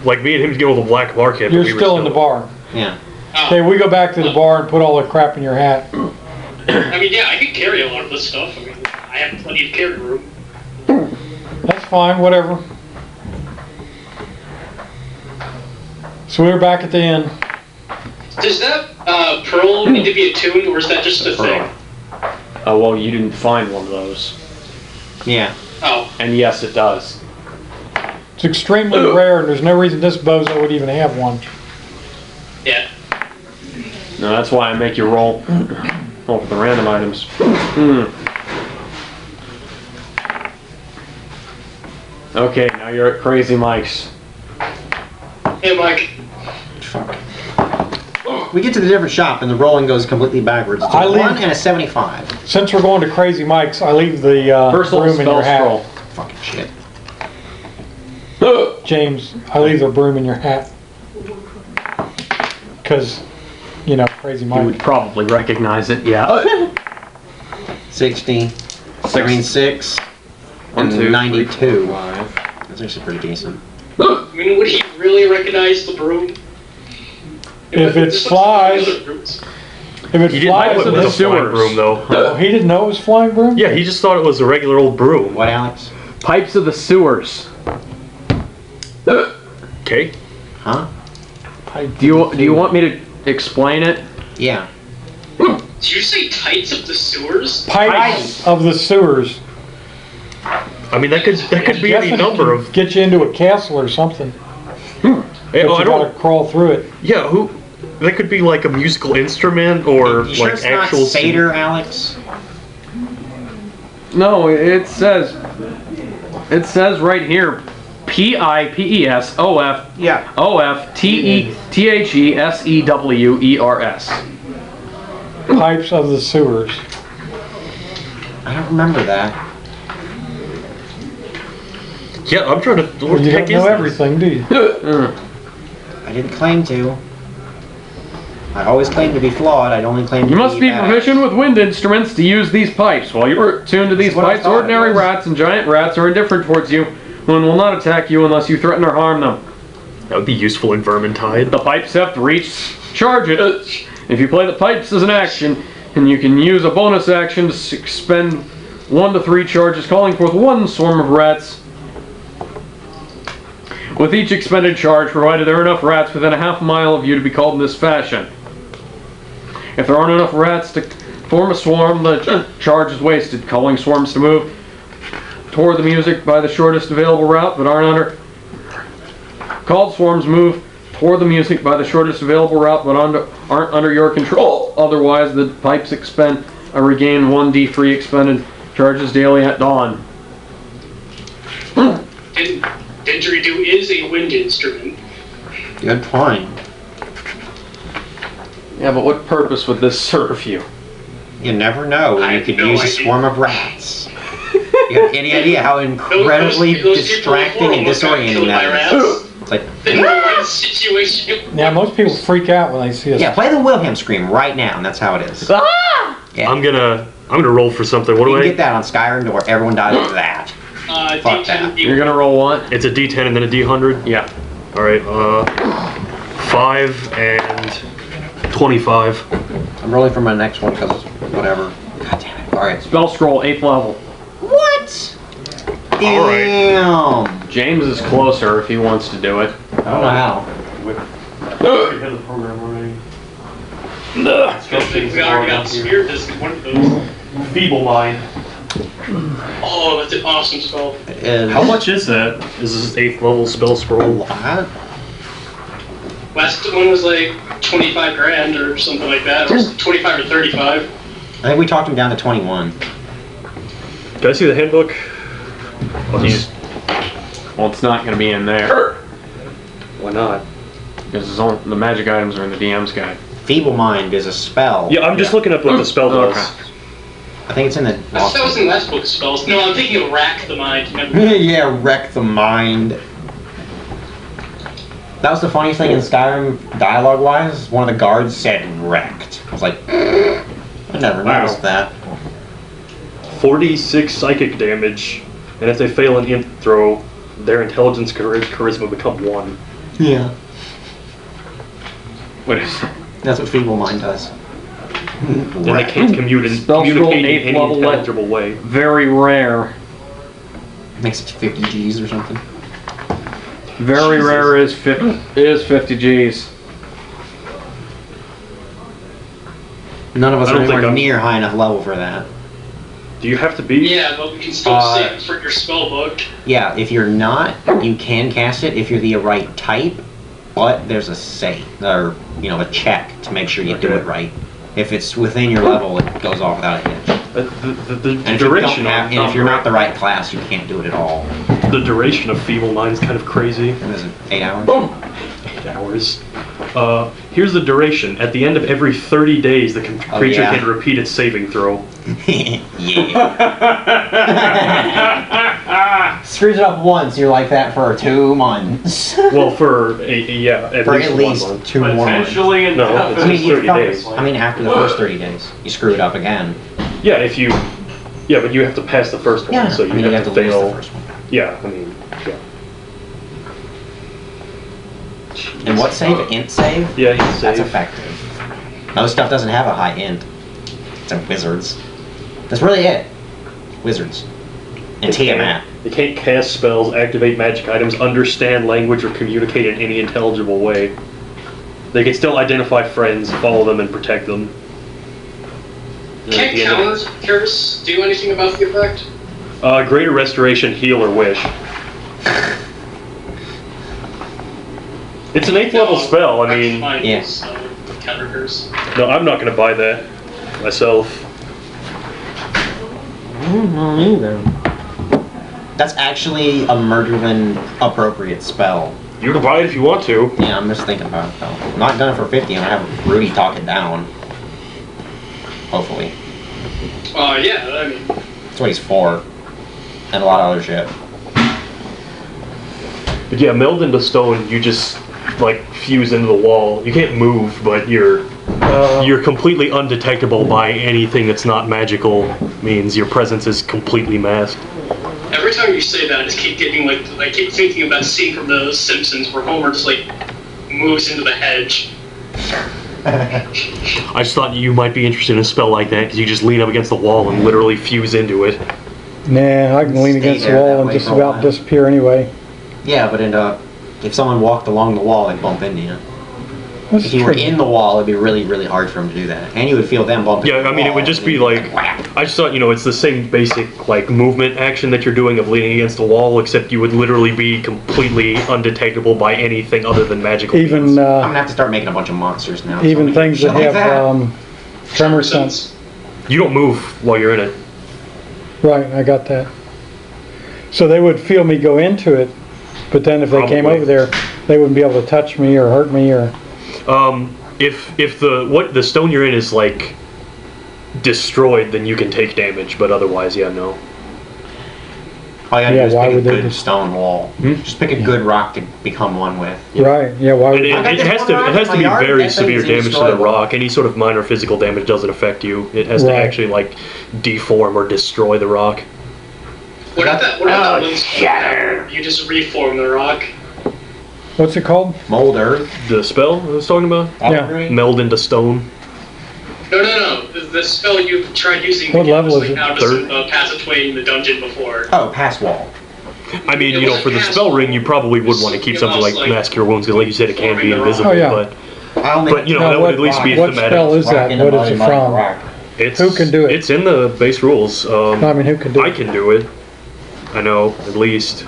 like me and him to go to the black market. You're but we were still in the bar. Yeah. Okay, we go back to the bar and put all the crap in your hat. I mean, yeah, I can carry a lot of this stuff. I mean, I have plenty of carry room. That's fine, whatever. So we're back at the inn. Does that pearl need to be attuned, or is that just a thing? Oh well, you didn't find one of those. Yeah. Oh, And yes, it does. It's extremely rare, and there's no reason this bozo would even have one. yeah. No, that's why I make you roll for the random items. Okay, now you're at Crazy Mike's. Hey, Mike. We get to the different shop and the rolling goes completely backwards. It's I a leave- 1 and a 75. Since we're going to Crazy Mike's, I leave the Personal broom in spell your hat. scroll. Fucking shit. James, I leave the broom in your hat. Because, you know, Crazy You would Mike. probably recognize it, yeah. 60. I mean 6. One, And two, three, 92. four, five. That's actually pretty decent. I mean, would he really recognize the broom? If it This looks like flies- the other brooms. If it He didn't know flies it in was the a flying sewers. broom, though. Oh, he didn't know it was flying broom? Yeah, he just thought it was a regular old broom. What, Alex? Pipes of the sewers. Okay. Huh? Do you want me to explain it? Yeah. Did you say tights of the sewers? Pipes of the sewers. I mean, that could be any Guessing it number can of. get you into a castle or something. Oh, But I you gotta don't. crawl through it. Yeah, who? That could be like a musical instrument or You sure like it's not actual. Seder, Alex? No, it says right here, PIPESOF Yeah. OFTETHESEWERS. Pipes of the sewers. I don't remember that. Yeah, I'm trying to. What Well, the you heck don't is know this? everything, do you? I didn't claim to. I always claim to be flawed. I'd only claim to You must be badass. proficient with wind instruments to use these pipes. While you are tuned to these That's what I pipes, thought it ordinary was. rats and giant rats are indifferent towards you and will not attack you unless you threaten or harm them. That would be useful in Vermintide. The pipes have to reach charges. If you play the pipes as an action, and you can use a bonus action to expend 1 to 3 charges, calling forth 1 swarm of rats. With each expended charge, provided there are enough rats within a half mile of you to be called in this fashion. If there aren't enough rats to form a swarm, the charge is wasted. Calling swarms to move toward the music by the shortest available route, but aren't under. Called swarms move toward the music by the shortest available route, but aren't under your control. Otherwise, the pipes expend or regain 1d free expended charges daily at dawn. Didgeridoo is a wind instrument. Good point. Yeah, but what purpose would this serve you? You never know. I You have could no use a idea. swarm of rats. You have any idea how incredibly Those distracting and people almost got disorienting killed by that is? rats. It's like, In one situation. Yeah, most people freak out when they see us. yeah, play the Wilhelm scream right now, and that's how it is. Yeah. I'm gonna roll for something. What You do can I? get that on Skyrim to where everyone dies with that. Fuck that. You're gonna roll what? It's a D10 and then a D100. Yeah. All right. 5 and 25. I'm rolling for my next one because whatever. God damn it. Alright. Spell scroll, 8th level. What? Alright. Damn. James is closer if he wants to do it. I don't know how. We already got Spear Disc, one of those. Feeble Mind. Oh, that's an awesome spell. How much is that? Is this 8th level spell scroll? Last one was like 25 grand or something like that. It was 25 or 35. I think we talked him down to 21. Can I see the handbook? Oh, geez. Well, it's not going to be in there. Why not? Because it's the magic items are in the DM's guide. Feeble Mind is a spell. Yeah, I'm just looking up what the spell does. Okay. I think it's in the. I thought that was in the last book of spells. No, I'm thinking of Rack the Mind. Remember? Yeah, wreck the mind. That was the funniest thing in Skyrim, dialogue-wise. One of the guards said "wrecked." I was like, I never noticed that. 46 psychic damage, and if they fail an int throw, their intelligence charisma become 1. Yeah. What is it? That's what Feeble Mind does. And they can't communicate Spell in scroll, any 8th level, intelligible way. Very rare. Makes it 50 Gs or something. Very rare is 50 Gs. None of us I are don't think anywhere I'm- near high enough level for that. Do you have to be? Yeah, but we can still save for your spell book. Yeah, if you're not, you can cast it if you're the right type, but there's a save, or, you know, a check to make sure you do Okay. it right. If it's within your level, it goes off without a hitch. The And if, you duration don't have, and if you're not the right class, you can't do it at all. the duration of Feeble Mind is kind of crazy. And is it 8 hours? Boom! 8 hours. Here's the duration. At the end of every 30 days, the creature yeah. can repeat its saving throw. Yeah. Screws it up once, you're like that for 2 months. Well, for at For least at 1 least month. 2 more months. No, it's just 30 days. I mean, after the first 30 days, you screw it up again. Yeah, if you. Yeah, but you have to pass the first one, Yeah, so you I mean, have to lose fail. the first one. Yeah, I mean, yeah. And what save? Int save? Yeah, int That's save. effective. Most stuff doesn't have a high int. It's a wizards. That's really it. Wizards. And Tiamat. They can't cast spells, activate magic items, understand language, or communicate in any intelligible way. They can still identify friends, follow them, and protect them. And at Can't the end of counter curse do anything about the effect? Greater Restoration, Heal, or Wish. It's an 8th level spell, I mean... yeah. Counter curse. No, I'm not gonna buy that myself. That's actually a Murderlin appropriate spell. You can buy it if you want to. Yeah, I'm just thinking about it though. I'm not done it for 50, I'm gonna have Rudy talk it down. Hopefully. Yeah, I mean... That's what he's for. And a lot of other shit. But yeah, meld into stone, you just, like, fuse into the wall. You can't move, but you're completely undetectable by anything that's not magical. Means your presence is completely masked. Every time you say that, I just keep getting, like, I keep thinking about the scene from The Simpsons where Homer just, like, moves into the hedge. I just thought you might be interested in a spell like that, because you just lean up against the wall and literally fuse into it. Nah, I can lean Stay against the there wall that and way just for a about while. disappear anyway. Yeah, but if someone walked along the wall, they'd bump into you. That's If you were true. in the wall, it'd be really, really hard for him to do that. And you would feel them bump into Yeah, the I mean, it wall, would just and be then like, you'd whack. I just thought, it's the same basic, like, movement action that you're doing of leaning against the wall, except you would literally be completely undetectable by anything other than magical Even means. I'm gonna have to start making a bunch of monsters now. even So things that shit like have tremor sense. You don't move while you're in it. Right, I got that. So they would feel me go into it, but then if they came Probably. over there, they wouldn't be able to touch me or hurt me or. If the stone you're in is like destroyed, then you can take damage, but otherwise, yeah, no. All you gotta Yeah, do is why pick a would they good just- stone wall. Just pick a good rock to become one with. Right, yeah, why And would it, I got it this has one to rock it has in to my be yard, very that severe thing's damage to the indestroyable. rock. Any sort of minor physical damage doesn't affect you. It has to Right. actually like deform or destroy the rock. What about that one spell? You just reform the rock. what's it called? Mold earth. The spell I was talking about? Yeah. upgrade. Meld into stone. No. The spell you tried using What level was is it? like out Third. of passageway in the dungeon before. Oh, pass wall. I mean, It you know, wasn't for the cast spell ring, you probably would want to It keep was something like like Mask Cure Wounds, because like you said, it can be forming the rock. invisible, Oh, yeah. but I only But, you know, Now, that would at least be what thematic. spell is that? Rock in What the is it muddy from? rock. It's, Who can do it? It's in the base rules. I mean, who can do I it? can do it. I know, at least.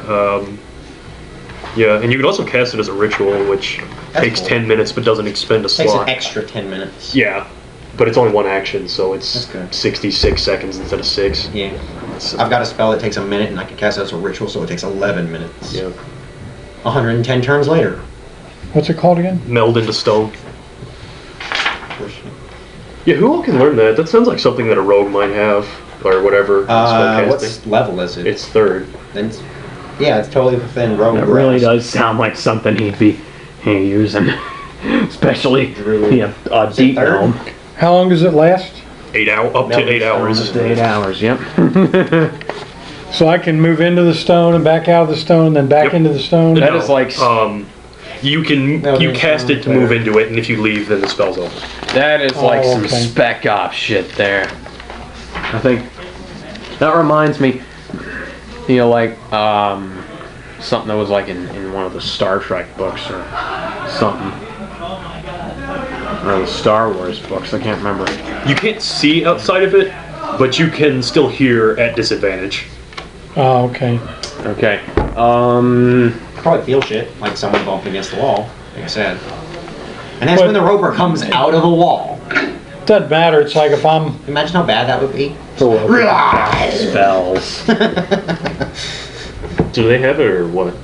Yeah, and you can also cast it as a ritual, which That's takes cool. 10 minutes but doesn't expend a Takes an slot. extra 10 minutes. Yeah, but it's only one action, so it's That's good. 66 seconds instead of 6. Yeah. So, I've got a spell that takes a minute, and I can cast it as a ritual, so it takes 11 minutes. yeah. 110 turns later. What's it called again? Meld into stone. Yeah, who all can learn that? That sounds like something that a rogue might have, or whatever. What spellcasting. level is it? It's 3rd. Then yeah, it's totally within rogue. It really grasp. does sound like something he'd be using. Especially a deep third? gnome. How long does it last? 8 hours, up to 8 hours. Up to 8 hours, yep. So I can move into the stone and back out of the stone, then back Yep. into the stone? That is like You can No, you there's cast some it to move there. into it, and if you leave, then the spell's over. that is like Oh, some okay. spec op shit there. I think that reminds me, like something that was like in one of the Star Trek books or something. Or the Star Wars books, I can't remember. You can't see outside of it, but you can still hear at disadvantage. Oh, okay. Okay. Probably feel shit, like someone bumped against the wall, like I said. And that's But- when the roper comes out of the wall. Doesn't matter. It's like if I'm. Imagine how bad that would be. Spells. Do they have it or what?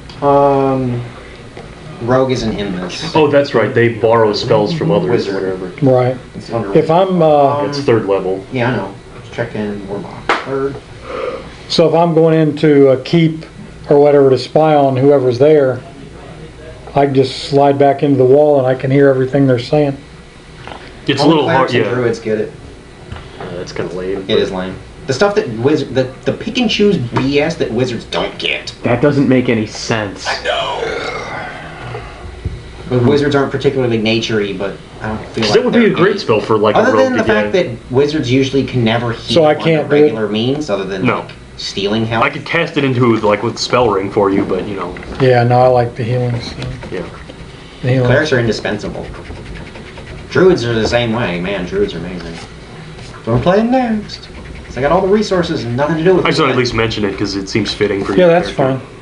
Rogue isn't in this. Oh, that's right. They borrow spells from others Wizard. or whatever. Right. It's under. If I'm. It's 3rd level. Yeah, I know. Let's check in Warlock. 3rd. So if I'm going into a keep or whatever to spy on whoever's there, I can just slide back into the wall and I can hear everything they're saying. It's a Only little hard, clerics and yeah. druids get it. That's kind of lame. It is lame. The stuff that the pick and choose BS that wizards don't get. That doesn't make any sense. But wizards aren't particularly nature-y, but I don't feel like That would be they're a great any- spell for like Other a rogue than the to fact get. that wizards usually can never heal So I can't under do it? regular means, other than No. like stealing health. I could cast it into like with spell ring for you, but you know, Yeah, no, I like the healing stuff. yeah. The healing. Clerics are indispensable. Druids are the same way. Man, druids are amazing. So I'm playing next. So I got all the resources and nothing to do with I it. just thought I'd at least mention it because it seems fitting for Yeah, your that's character. fine.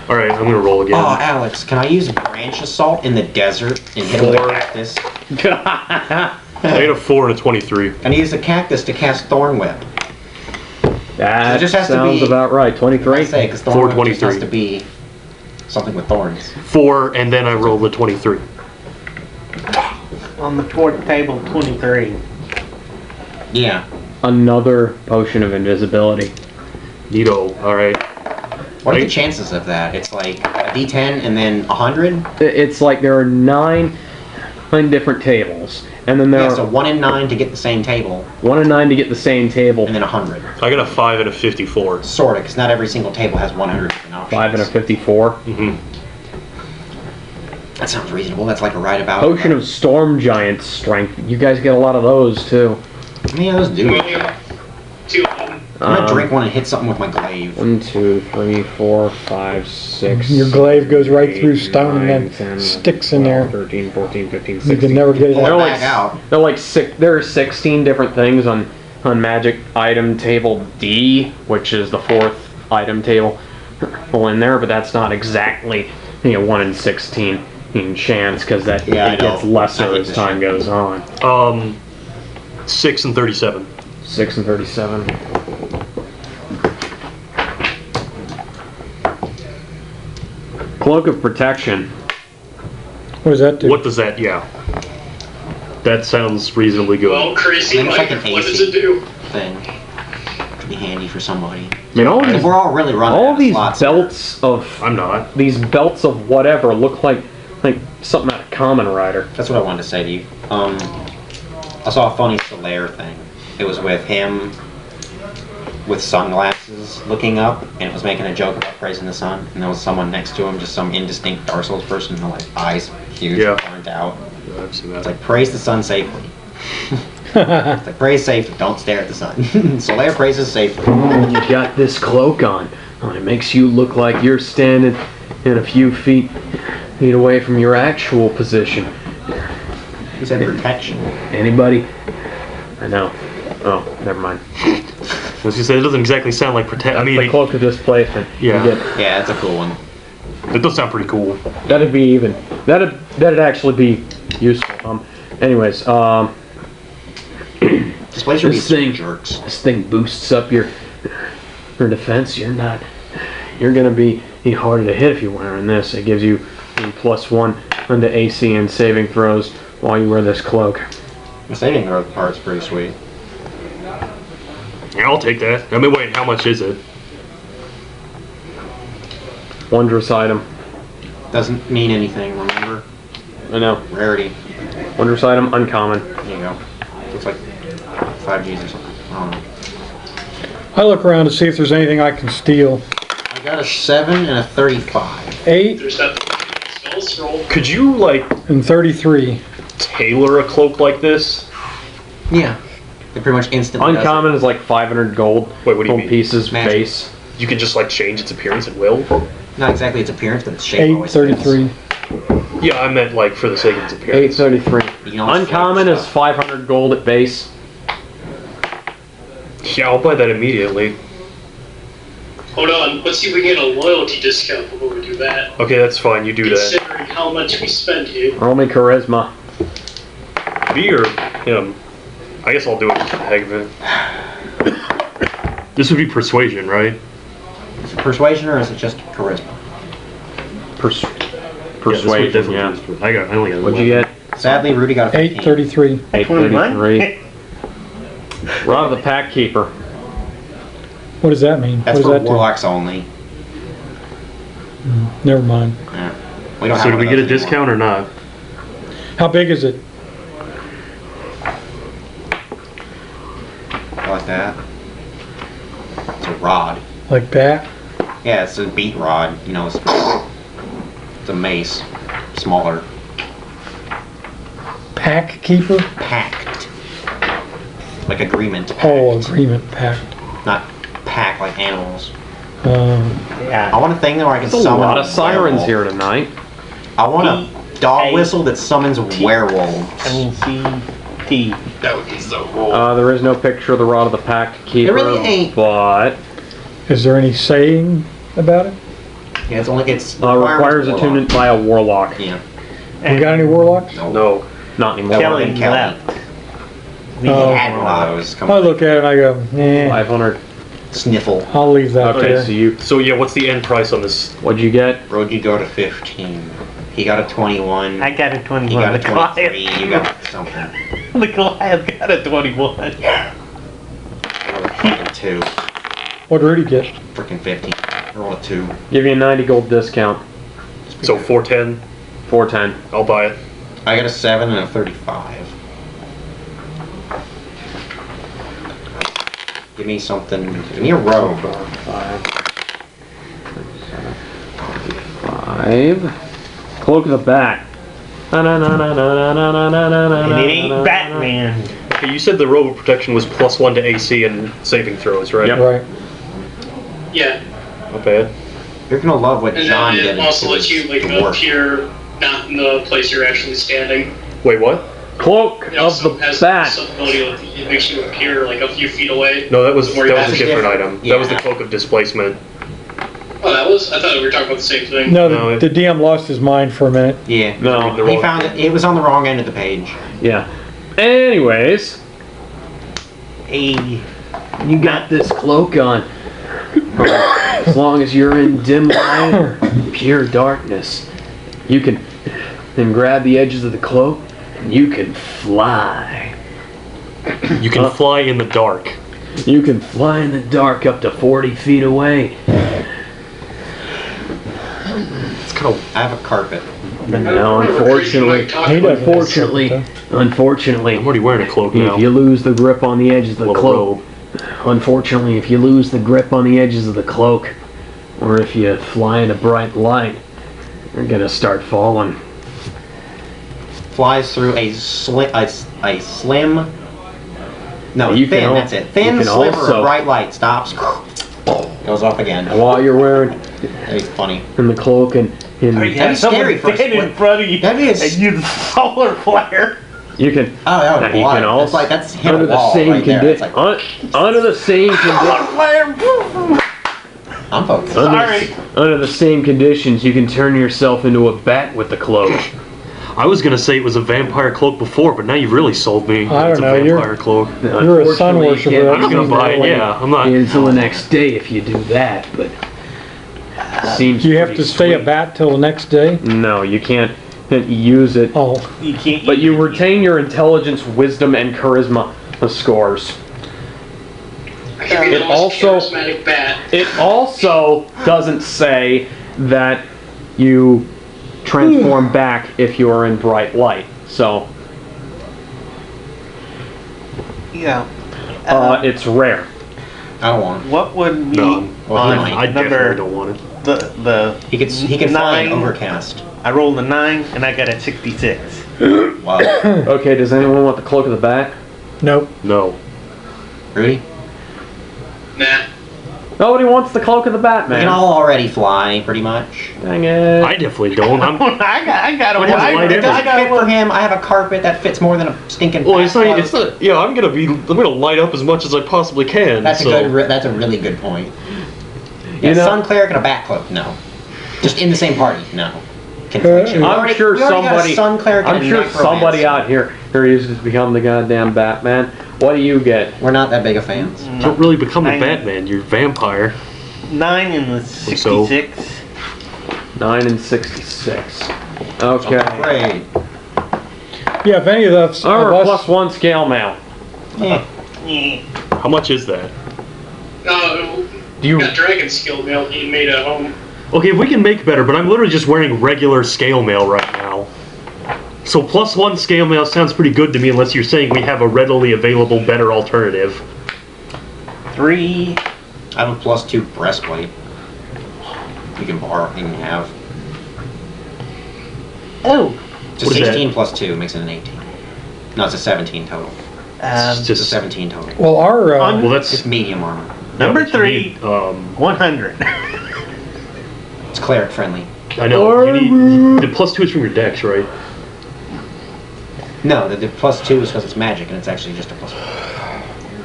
All right, I'm gonna roll again. Oh, Alex, can I use branch assault in the desert and hit him with a 4. cactus? I got a 4 and a 23. Can I use a cactus to cast Thorn Whip? That It just has to sounds be- about right. I 23? say, because Thorn Whip just 423. has to be something with thorns. 4, and then I roll the 23. On the table, 23. Yeah. Another potion of invisibility. Neato. All right. What are the Right. chances of that? It's like a D10 and then 100? It's like there are nine different tables. And then there Yeah, are so 1 in 9 to get the same table, 1 and 9 to get the same table. and then 100. I got a 5 and a 54. Sort of, because not every single table has 100 different options. 5 and a 54. Mm-hmm. That sounds reasonable. That's like a right about. Potion of Storm Giant Strength. You guys get a lot of those too. Yeah, those do. Well, 2 of them. I'm gonna drink one and hit something with my glaive. 1, 2, 3, 4, 5, 6. Your glaive goes right through 8, stone and 9, then 10, sticks in 12, there. 13, 14, 15, You 16. can never get it Pull out. it They're like back out. They're like there are 16 different things on Magic Item Table D, which is the 4th item table in there, but that's not exactly 1 in 16 chance because that Yeah, I it gets know. lesser I hate as this time shit. goes on. 6 and 37. 6 and 37. Cloak of Protection. What does that do? What does that? Yeah. That sounds reasonably good. Well, crazy Then it's Mike, like an what does AC. it do? Thing. Could be handy for somebody. I mean, all Because these we're all really running out all of these slots. belts of I'm not. these belts of whatever look like something out of Common Rider. That's what I wanted to say to you. I saw a funny Solaire thing. It was with him with sunglasses looking up, and it was making a joke about praising the sun. And there was someone next to him, just some indistinct Dark Souls person, and like eyes huge, Yeah. burnt out. Yeah, I've seen that. It's like praise the sun safely. It's like praise safely, don't stare at the sun. Solaire praises safely. When you got this cloak on, it makes you look like you're standing in a few feet away from your actual position. You said protection. Anybody? I know. Oh, never mind. I was gonna say, it doesn't exactly sound like protect. I mean, The cloak of displacement. Yeah. You get- Yeah, that's a cool one. it does sound pretty cool. that'd be even. That'd actually be useful. Anyways, This place should be This some thing- jerks. this thing boosts up your defense. You're gonna be harder to hit if you're wearing this. It gives you a +1 on the AC and saving throws while you wear this cloak. The saving throw part's pretty sweet. Yeah, I'll take that. I mean, wait, how much is it? Wondrous item. Doesn't mean anything, remember? I know. Rarity. Wondrous item, uncommon. There you go. Looks like 5Gs or something. I don't know. I look around to see if there's anything I can steal. I got a 7 and a 35. 8 There's that spell scroll. Could you, like, and 33. tailor a cloak like this? Yeah. They pretty much instantly does Uncommon is like 500 gold. Wait, what do you gold mean? pieces Magic. base. You can just, like, change its appearance at will? it. Not exactly its appearance, but its shape 8, always fits. 33. Yeah, I meant, like, for the sake of its appearance. 833. You can always Uncommon flip is stuff. 500 gold at base. Yeah, I'll buy that immediately. Hold on, let's see if we get a loyalty discount before we do that. Okay, that's fine, you do that. Considering how much we spend here. Roll me charisma. Me or him? I guess I'll do it for the heck of it. This would be persuasion, right? Is it persuasion or is it just charisma? Persuasion, yeah. I only got What'd you get? Sadly, Rudy got a 15. 833. 833. Rod of the Pack Keeper. What does that mean? That's what for does that warlocks only. do? Never mind. Yeah. We don't So have do we one get a of those discount or not? How big is it? anymore. I like that. It's a rod. Like that? Yeah, it's a beat rod. You know, it's a mace. Smaller. Pack keeper? Packed. Like agreement. Pact. Oh, agreement pact. Not pack like animals. Yeah. I want a thing where I can There's a summon lot of sirens werewolf. here tonight. I want a dog P-A- whistle that summons werewolves. I mean, C-T. That would be so cool. There is no picture of the Rod of the Pack Keeper. There really ain't. But Is there any saying about it? Yeah, it's only it's requires warlock. attunement by a warlock. Yeah. We got any warlocks? No. Not anymore. Kelly Kelly. left. We Oh. had one of those. Come I on. look at it and I go, eh, 500. Sniffle. I'll leave that Okay, there. So you, So yeah, what's the end price on this? what'd you get? Road, you go to 15. He got a 21. I got a He 21. got a The 23. Goliath. You got something. The Goliath got a 21. Another fucking 2. What'd Rudy get? Freaking 15. Roll a 2. Give you a 90 gold discount. So 410, 410. I'll buy it. I got a 7 and a 35. Give me something. Give me a robe. 5. Cloak of the Bat. And it ain't Batman. Okay, you said the robe of protection was +1 to AC and saving throws, right? Yep. Right. Yeah, Not bad. You're gonna love what and John then did. it also lets you like dwarf. appear not in the place you're actually standing. Wait, what? Cloak It of also the has Bat. some ability like, it makes you appear like a few feet away. No, that was More a That's different different. item. Yeah. That was the cloak of displacement. Oh, that was? I thought we were talking about the same thing. No, No, the DM lost his mind for a minute. Yeah. No. The He wrong- found it. It was on the wrong end of the page. Yeah. Anyways, Hey. you got this cloak on. As long as you're in dim light or pure darkness, you can then grab the edges of the cloak and you can fly. You can fly in the dark. You can fly in the dark up to 40 feet away. It's kind of. I have a carpet. Now, unfortunately, He doesn't. unfortunately, I'm already wearing a cloak now. if you lose the grip on the edges of the Little cloak, robe. unfortunately, if you lose the grip on the edges of the cloak, or if you fly in a bright light, you're gonna start falling. Flies through a slim. No, You can thin. al- That's it. you Thin can sliver also- of bright light stops. Goes off again. And while you're wearing That'd be funny. in the cloak and in Or you That'd have be someone scary for a standing in split. front of you That'd be a and you the solar flare. You can. Oh, that would you block. can also It's like that's hit under a the wall same right there. It's like, under the same conditions. I'm focused. Under the same conditions, you can turn yourself into a bat with the cloak. I was gonna say it was a vampire cloak before, but now you've really sold me. I It's don't a know, you're- vampire cloak. You're a sun Unfortunately, you worshiper. can't that I'm gonna seems buy that it. way. Yeah, I'm not. Until the next day if you do that, but seems Do you have pretty to stay a sweet. bat till the next day? No, you can't use it. Oh, You can't. But you retain your intelligence, wisdom, and charisma scores. I could be the It most also- charismatic bat. It also doesn't say that you transform back if you are in bright light. So, Yeah. it's rare. I don't want it. What would be No, on I definitely number don't want it. the He can fly in 9? overcast. I rolled a 9 and I got a 66. Wow. Okay, does anyone want the cloak of the bat? nope. No. Rudy? Nah. Nobody wants the cloak of the We Batman. can all already fly, pretty much. Dang it. I definitely don't. I'm. I got a What has light It in doesn't fit for him. I have a carpet that fits more than a stinking. Well, it's bat not. cloak. It's not. Yeah, I'm gonna light up as much as I possibly can. That's so. a good. That's a really good point. Yeah, You know- sun cleric and a bat cloak. No. Just in the same party. No. Confliction. We I'm already- sure we already got a somebody. sun cleric and I'm a sure necromancer. somebody out here uses to become the goddamn Batman. What do you get? We're not that big of fans. You don't really become the 9. Batman. You're a vampire. 9 and the 66. 9 and 66. Okay. Great. Yeah, if any of us, Armor plus 1 scale mail. Yeah. Yeah. How much is that? No, Do you? got dragon skill mail he made at home. Okay, if we can make better, but I'm literally just wearing regular scale mail right now. So plus 1 scale mail sounds pretty good to me, unless you're saying we have a readily available better alternative. 3. I have a +2 breastplate. You can borrow. You can have. Oh. It's a What is that? 16 plus 2 makes it an 18. No, it's a 17 total. It's It's a just 17 total. well, our well, that's It's medium armor. Number but you 3. need, 100. It's cleric friendly. I know. You need, the +2 is from your dex, right? No, the +2 is because it's magic, and it's actually just a +1.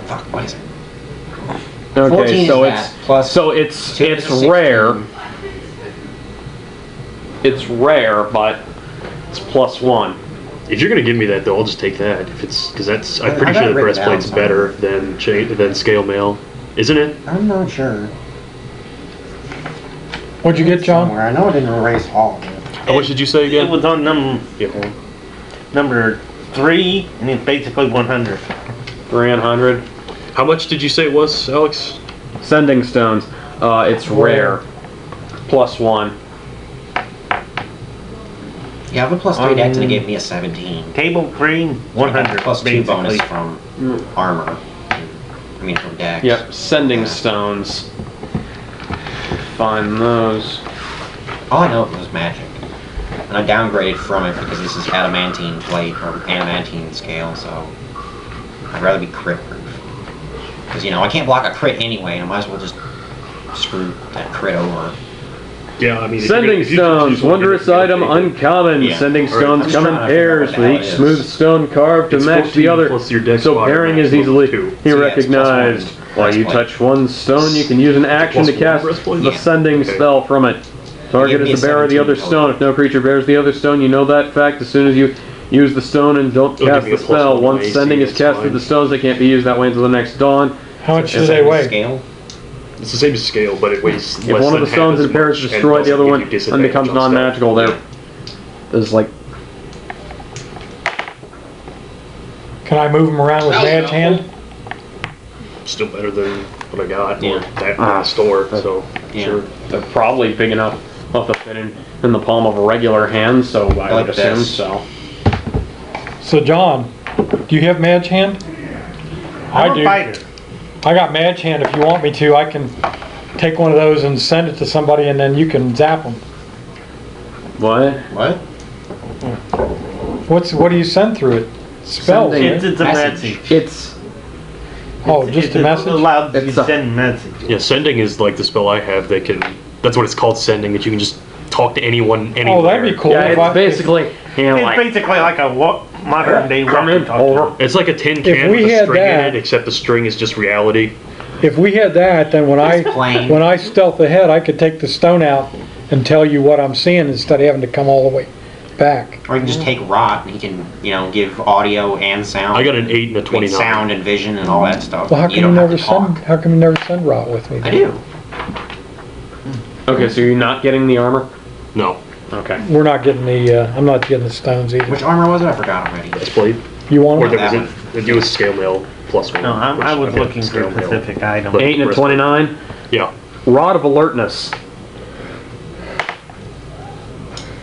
Fuck, what is it? 14 Okay, is so that, it's plus so it's 2 is it's 16. rare. It's rare, but it's plus 1. If you're gonna give me that, though, I'll just take that. If it's because that's, I'm I pretty got sure it the written down breastplate's better than scale mail, isn't it? I'm not sure. what'd you get, John? Somewhere. I know it didn't erase all of it. How much did you say It again? was on Yeah, hold on. number 3 and it's basically 100. 300. How much did you say it was, Alex? Sending stones. It's rare. Plus 1. Yeah, I have a +3 dex, and it gave me a 17. Table 3, 100. +2 bonus basically. from armor. I mean, from dex. Yep, sending stones. Find those. All I know was magic. And I downgraded from it because this is adamantine plate or adamantine scale, so I'd rather be crit proof. Because, you know, I can't block a crit anyway, and I might as well just screw that crit over. Yeah, I mean. Sending stones, wondrous item, uncommon. Yeah. Sending Alright, stones I'm come trying in to figure out pairs what the with hell each it smooth is. stone carved to It's match the 14 other. plus your dex So bar pairing is maximum easily 2. So yeah, it's recognized. +1 While you breastplate. touch one stone, you can use an action Plus to cast 1 breastplate? the Yeah. sending Okay. spell from it. Target Give me is the a bearer of the 17 other total. stone. If no creature bears the other stone, you know that fact as soon as you use the stone and don't It'll cast give me the a plus spell. 1 Once AC, sending is that's casted, fine. the stones they can't be used that way until the next dawn. How much do Is they that weigh? Scale? It's the same as scale, but it weighs If less one of than the stones half in pairs as is much destroyed, and the other doesn't one give you then becomes disadvantage on non-magical. stuff. There's like Can I move them around with That was Mage Hand? Still better than what I got or Yeah. that in Ah, the store, so Yeah. sure. they're probably big enough to fit in the palm of a regular hand. So I Like would assume this. so. So, John, do you have Mage Hand? I'm I a do. fighter. I got Mage Hand. If you want me to, I can take one of those and send it to somebody, and then you can zap them. What? What? What do you send through it? Spells. Sending. right? It's a Message. message. It's Oh, just a message? allowed to It's a- send message. Yeah, sending is like the spell I have that can. That's what it's called, sending. That you can just talk to anyone anywhere. Oh, that'd be cool. yeah, if it's I- basically It's like basically like a modern day walkie-talkie. It's like a tin can we with a had string that- in it, except the string is just reality. If we had that, then when It's plain. I stealth ahead, I could take the stone out and tell you what I'm seeing instead of having to come all the way back. Or you can just take Rot and he can, give audio and sound. I got an 8 and a 29. Sound and vision and all that stuff. Well, how come you don't have never to talk. send? How come you never send Rot with me? I do. Okay, so you're not getting the armor? No, Okay. We're not getting the. I'm not getting the stones either. Which armor was it? I forgot already. that's played. You want Or them? there was That it was scale mail plus 1. No, I was which looking for scale a mail. specific item. But- 8 and a 29. Yeah. Rod of alertness.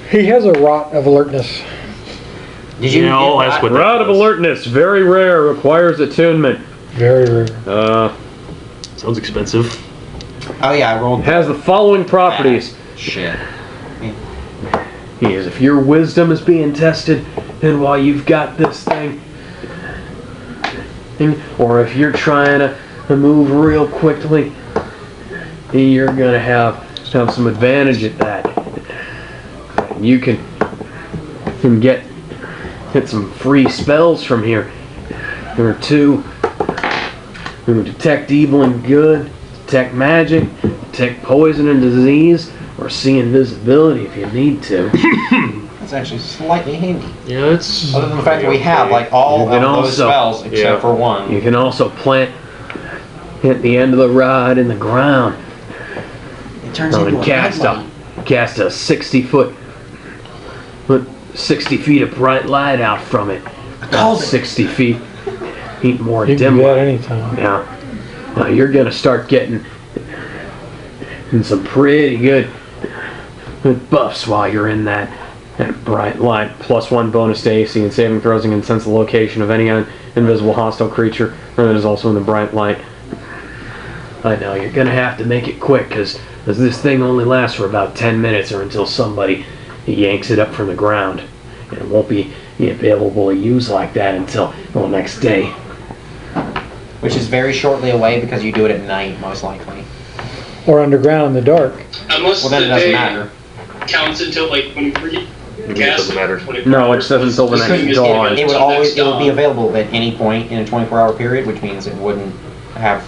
He has a Rot of alertness. Did you? Yeah, I'll get ask Rot? what- Rod of alertness, very rare, requires attunement. Very rare. Sounds expensive. Oh yeah, I rolled. Has the following properties. Shit. Is if your wisdom is being tested, and while you've got this thing, or if you're trying to move real quickly, you're gonna have some advantage at that. You can get some free spells from here. There are 2 who detect evil and good, detect magic, detect poison and disease, or see invisibility if you need to. That's actually slightly handy. Yeah, it's. Other than the fact that we have like all You of can those also- spells except Yeah. for one. You can also plant at the end of the rod in the ground. It turns And into a cast a 60 feet of bright light out from it. called it. 60 feet. Ain't more You can dim do that light. anytime. Now you're gonna start getting some pretty good buffs while you're in that bright light. +1 bonus to AC and saving throws and can sense the location of any invisible hostile creature that is also in the bright light. I know you're gonna have to make it quick because this thing only lasts for about 10 minutes or until somebody yanks it up from the ground. And it won't be available to use like that until the next day. Which is very shortly away because you do it at night, most likely. Or underground in the dark. Unless Well, then it the doesn't day matter. counts until like when you It cast doesn't matter. 24 No, it says until the hours. next It's dawn. It would until always next it would be dawn. available at any point in a 24-hour period, which means it wouldn't have.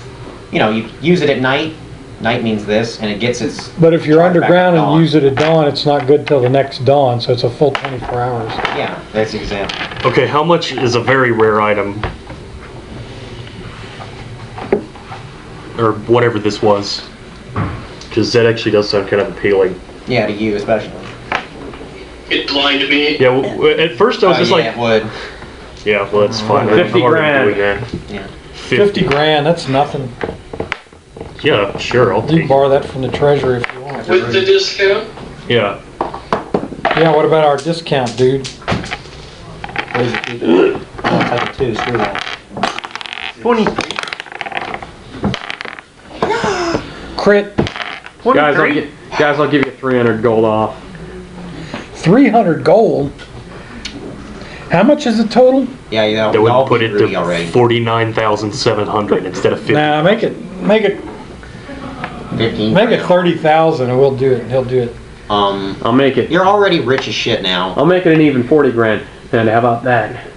You use it at night. Night means this, and it gets its. But if you're charge back at underground and dawn. use it at dawn, it's not good till the next dawn, so it's a full 24 hours. Yeah, that's the example. Okay, how much is a very rare item? Or whatever this was. Because that actually does sound kind of appealing. Yeah, to you especially. It blinded me. Yeah, at first I was just yeah, like, it would. yeah, well that's fine. 50 I'm already grand. doing that. Yeah. 50 grand, that's nothing. Yeah, sure, I'll You take can borrow that from the treasury if you want. With the discount, Yeah. Yeah, what about our discount, dude? What is it? Oh, type of 2, screw that. 20, Crit, 23. Guys, I'll give you 300 gold off. 300 gold. How much is the total? Yeah, yeah. That would I'll put be it greedy to already. 49,700 instead of 50. Nah, make it 15. 30,000 and we'll do it. He'll do it. I'll make it. You're already rich as shit now. I'll make it an even 40 grand. And how about that?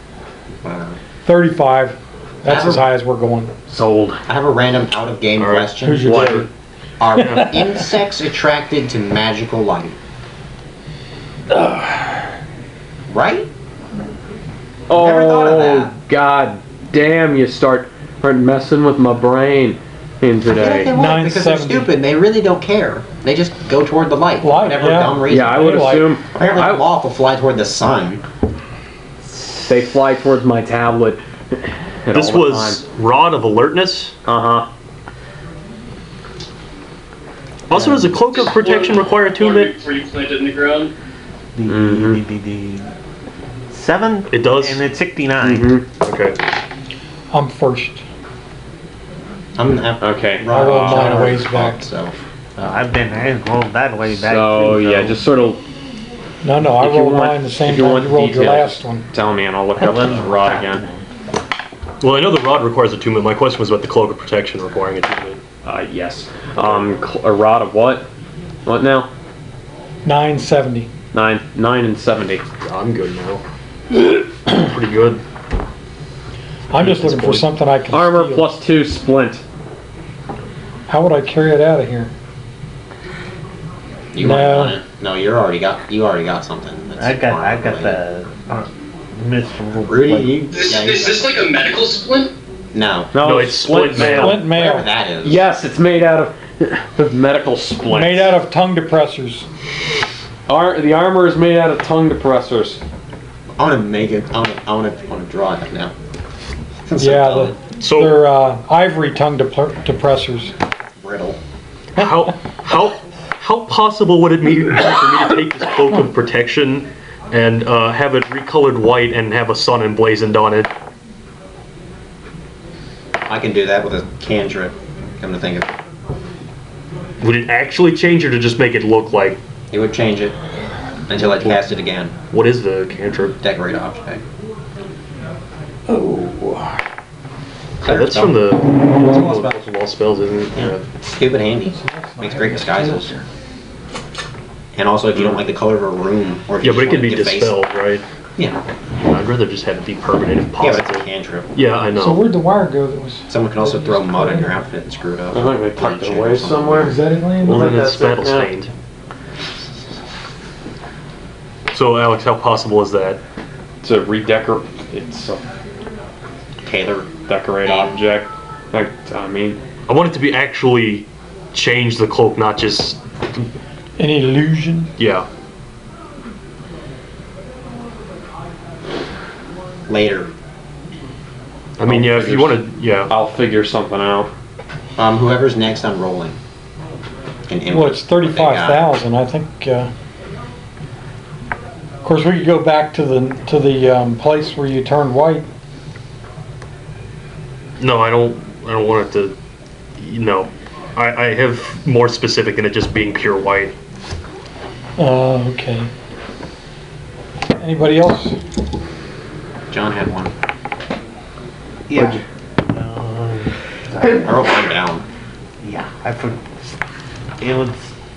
35. That's as high as we're going. Sold. I have a random out-of-game All right. question. Who's your What? favorite? Are insects attracted to magical light? Right? Never thought of Oh, that. god damn, you start messing with my brain in I feel like today. they won't because they're 970. stupid. They really don't care. They just go toward the light. for Light, whatever yeah. dumb reason. Yeah, I would Like- assume Apparently, I- the moth will fly toward the sun. they fly towards my tablet. at This all the was Rod of Alertness. Uh-huh. Also, does a Cloak of Protection require attunement? Before you plant it in the ground. The 7? It does? And it's 69. Mm-hmm. Okay. I'm first. Okay. I rolled mine a ways back. So I rolled that way back. So, too, yeah, just sort of No, I If you rolled want- mine the same if you time want you rolled your details. last one. tell me and I'll look up the rod again. Well, I know the Rod requires attunement. My question was about the Cloak of Protection requiring attunement. Yes. A rod of what? What now? 970. 9 and 70. I'm good now. pretty good. I'm just looking for something I can Armor steal. +2 splint. How would I carry it out of here? You No. might want it. No, you already got something. That's I got armor-related. the miserable. Rudy, like, you, This, yeah, you is this like a medical splint? No. No, it's splint mail. Splint Whatever mail. that is. Yes, it's made out of medical splint. Made out of tongue depressors. The armor is made out of tongue depressors. I want to make it. I want to draw it now. That's so Yeah, dumb. So they're ivory tongue depressors. Brittle. how possible would it be for me to take this cloak of protection and have it recolored white and have a sun emblazoned on it? I can do that with a cantrip. Come to think of it, Would it actually change or to just make it look like? it would change it until I cast it again. What is the cantrip? Decorate object. Yeah, that's from the wall spells, isn't it? Yeah. Stupid handy. Makes great disguises. And also, if you don't like the color of a room, or if you Yeah, but it just can be want to deface dispelled, right? Yeah. I'd rather just have it be permanent if Yeah, but it's a possible. cantrip. Yeah, I know. So where'd the wire go that was... Someone can also throw mud on your outfit and screw it up. I think they tucked Punch it or away something. somewhere. Is that it, Lane? Well, then That's it's battle it, yeah. stained. So, Alex, how possible is that? It's a redecorate. It's a Taylor. decorate object. I mean, I want it to be actually change the cloak, not just An illusion? yeah. Later. I mean, yeah, if you want to, yeah. I'll figure something out. Whoever's next on rolling. Can input Well, it's what they got. 35,000. I think. Of course, we could go back to the place where you turned white. No, I don't want it to. No, I have more specific than it just being pure white. Okay. Anybody else? John had one. Yeah. I wrote one down. Yeah, I put. It was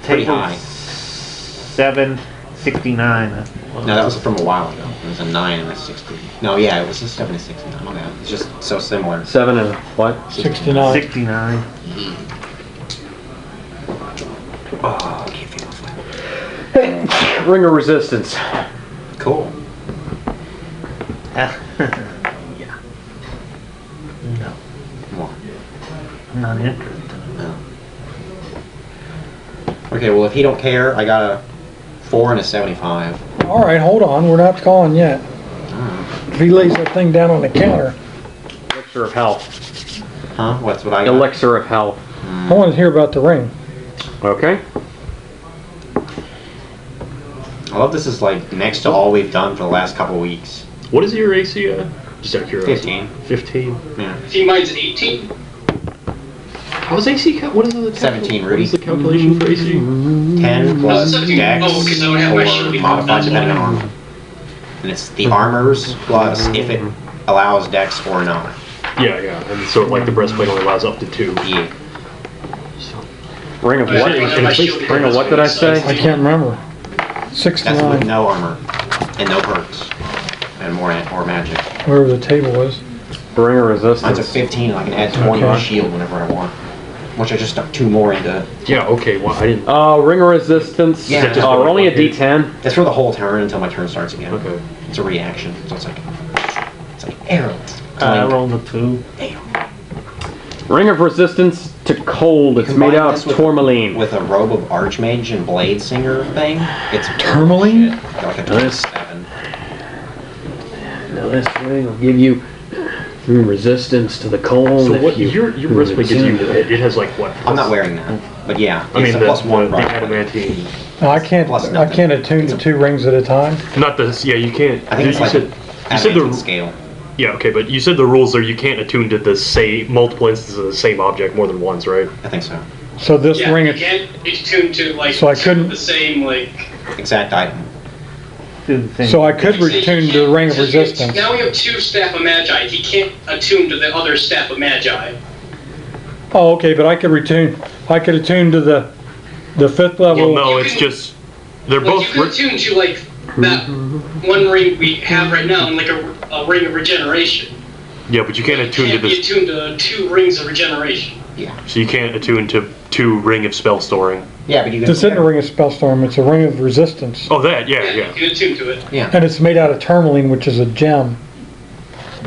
Pretty table high. 769. No, that was from a while ago. It was a 9 and a 60. No, yeah, it was a 7 and 69. My bad. It's just so similar. 7 and what? 69. 69. Oh, I can't feel my foot. Ring of resistance. Cool. Yeah. No, Come on. I'm not interested. No. Okay, well, if he don't care, I got a 4 and a 75. All right, hold on. We're not calling yet. If he lays that thing down on the counter, Elixir of health. Huh? What's what I got? Elixir of health. I want to hear about the ring. Okay. I love this is like next to all we've done for the last couple weeks. What is your AC? Just out of curiosity. 15. 15. Yeah. See, mine's 18. How is AC? What is the 17, What Rudy. is the calculation for AC? 10 plus 17. dex Oh, because I don't have my or shielding. modified That's depending why. on armor. And it's the armors plus if it allows dex or not. Yeah. And so, like, the breastplate only allows up to 2. Yeah. Ring of I what? don't have my shielding Ring of what did I say? I can't remember. That's with 69, no armor and no perks and more magic. wherever the table was. Ring of Mine's a resistance. 15 and I can add 20 Okay. to shield whenever I want. Which I just stuck 2 more into. Yeah, okay, well, I didn't. Ring of resistance. Yeah, just we're only a okay. D10. That's for the whole turn until my turn starts again. Okay. It's a reaction, so it's like arrows. I rolled a 2. Ring of resistance to cold. It's Combine made out this of tourmaline. With a robe of Archmage and Blade Singer thing. It's Tourmaline? shit. Like a 27. Now this ring will give you resistance to the cold. So if what, you your breastplate gives you, attune. it has like what? I'm not wearing that, but yeah, I mean, it's a the, plus 1 the right. adamantine. No, I can't. Plus I nothing. can't attune to 2 rings at a time. Not this, yeah, you can't. I think it's you like said, a you said adamantine the, scale. yeah, okay, but you said the rules are you can't attune to the same, multiple instances of the same object more than once, right? I think so. So this Yeah, ring, you can't be tuned to like So I couldn't- the same like. Exact item. Do the thing. so I could He retune can't- the ring of since we have- resistance. Now we have 2 staff of magi. He can't attune to the other staff of magi. Oh, okay, but I could attune to the 5th level. Well, no, You it's can- just, they're Like both, you can attune to like that one ring we have right now in like a ring of regeneration. Yeah, but you can't attune to Can't be this. attuned to 2 rings of regeneration. So you can't attune to 2 ring of spell storing. Yeah, but you can. This isn't a ring of spellstorm, it's a ring of resistance. Oh, that, yeah, You yeah. can attune to it. Yeah. And it's made out of tourmaline, which is a gem.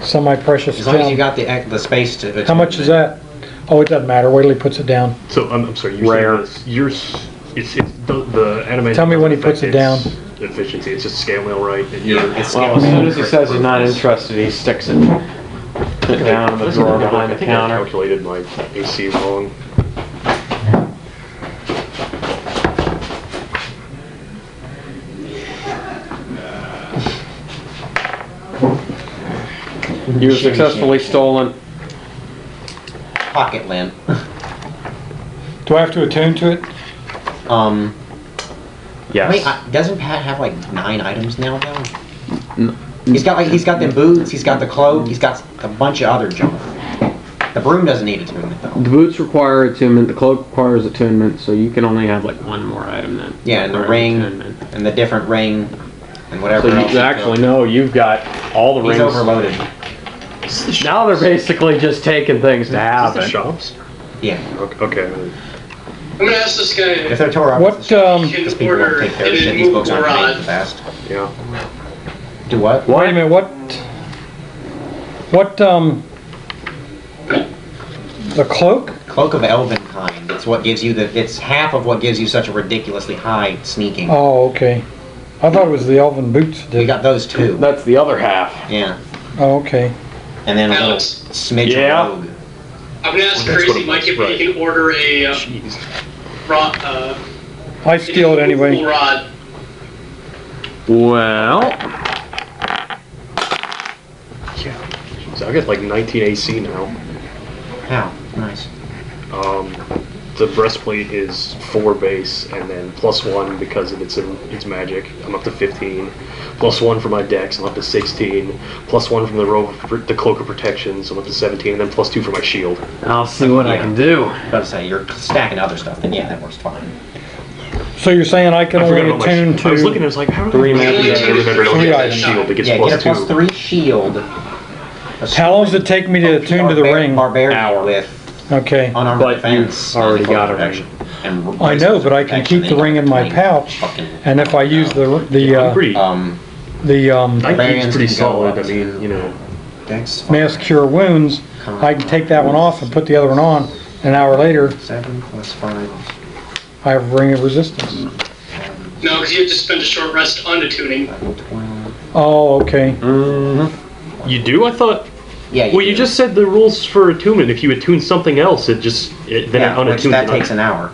Semi-precious As long as you gem. got the space to. How much is that? Oh, it doesn't matter. Wait till he puts it down. So I'm sorry. You're Rare. saying this, it's the animation. Tell me when he doesn't puts it affect down. its Efficiency. It's just scale wheel, right? And Yeah, you're- it's Well, as soon as he says he's not interested, he sticks it down in the drawer behind the I think I counter. calculated my AC wrong. You were successfully stolen. Pocket lint. Do I have to attune to it? Yes. Wait, doesn't Pat have like 9 items now though? He's got them boots. He's got the cloak. He's got a bunch of other junk. The broom doesn't need attunement though. The boots require attunement, the cloak requires attunement, so you can only have like one more item then. Yeah, and the Requires ring, attunement. and the different ring, and whatever So else. you actually know you've got all the He's rings. overloaded. Now they're basically just taking things to The happen. shops. Yeah. Okay. I'm gonna ask this guy If they're tore up, What, can because people don't order take care of an shit. These books aren't made immovable rod. fast. Yeah. Do what? Wait a minute, the cloak? Cloak of Elven kind. It's what gives you it's half of what gives you such a ridiculously high sneaking. Oh, okay. I thought it was the elven boots. that We did. got those too. That's the other half. Yeah. Oh, okay. And then a little Alex. smidge Yeah. of rogue. I'm gonna ask Well, that's what Crazy it Mike was, if right. he can order a Jeez. rod, I steal it anyway. immovable rod. Well, Yeah. So I got like 19 AC now. How? Nice. The breastplate is 4 base, and then +1 because of its magic. I'm up to 15. +1 for my dex, I'm up to 16. +1 from the cloak of protection, so I'm up to 17, and then +2 for my shield. I'll see what I can do. About to say you're stacking other stuff, then yeah, that works fine. So you're saying I can I forgot only about my attune shield. I was looking, I to... was like, how do Three I magic I remembered Three that items. shield that gets Yeah, get a +2. +3 shield. How long does it take me to attune to the ring? Barbarian Hour. with Okay. unarmed But defense. you've already cloak got a protection, and I know, but I can protection, keep the ring in my then pouch, fucking- and if I use I'm pretty. 19's Barbarians pretty can go solid. I up mean, you know. Dex mass cure wounds, I can take that one off and put the other one on. An hour later, 7 + 5. I have ring of resistance. No, because you have to spend a short rest on attuning. 12. Oh, okay. You do? I thought. Yeah. Well, you do. just said the rules for attunement. If you attune something else, then it Yeah, which unattunes. that takes an hour.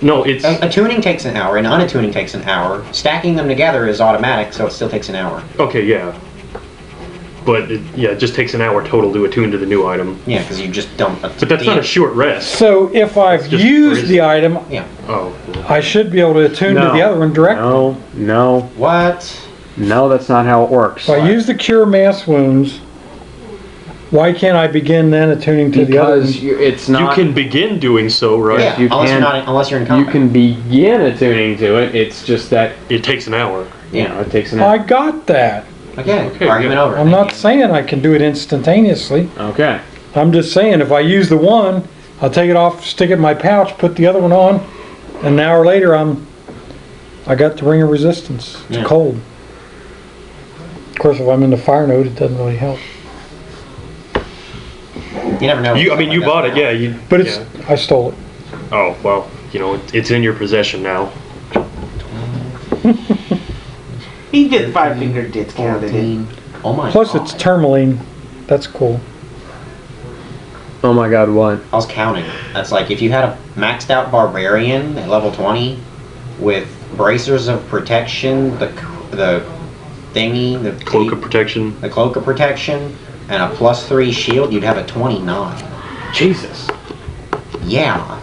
No, it's. Attuning takes an hour, and unattuning takes an hour. Stacking them together is automatic, so it still takes an hour. Okay, yeah. But it just takes an hour total to attune to the new item. Yeah, because you just don't. But that's not a short rest. So if I've just used crazy. the item, Yeah. Oh. I should be able to attune to the other one directly. No, What? that's not how it works. If I use the cure mass wounds, why can't I begin then attuning to the other Because one? it's You not. can begin doing so, right? Yeah. you Unless you're can- not. Unless you're in You combat. can begin attuning to it. It's just that It takes an hour. you know it takes an I hour. got that. Okay. Okay, Argument yeah. over. I'm Thank not you. saying I can do it instantaneously. Okay. I'm just saying if I use the one, I'll take it off, stick it in my pouch, put the other one on, and an hour later I got the ring of resistance to Yeah. cold. Of course, if I'm in the fire node, it doesn't really help. You never know. You bought it, yeah. But it's I stole it. Oh well, it's in your possession now. He did 5-finger discounted it. 14. Oh my. Plus, God. it's tourmaline. That's cool. Oh my God! What? I was counting. That's like if you had a maxed out barbarian at level 20 with bracers of protection, the thingy, the Cloak of protection. the cloak of protection, and a +3 shield, you'd have a 29. Jesus. Yeah.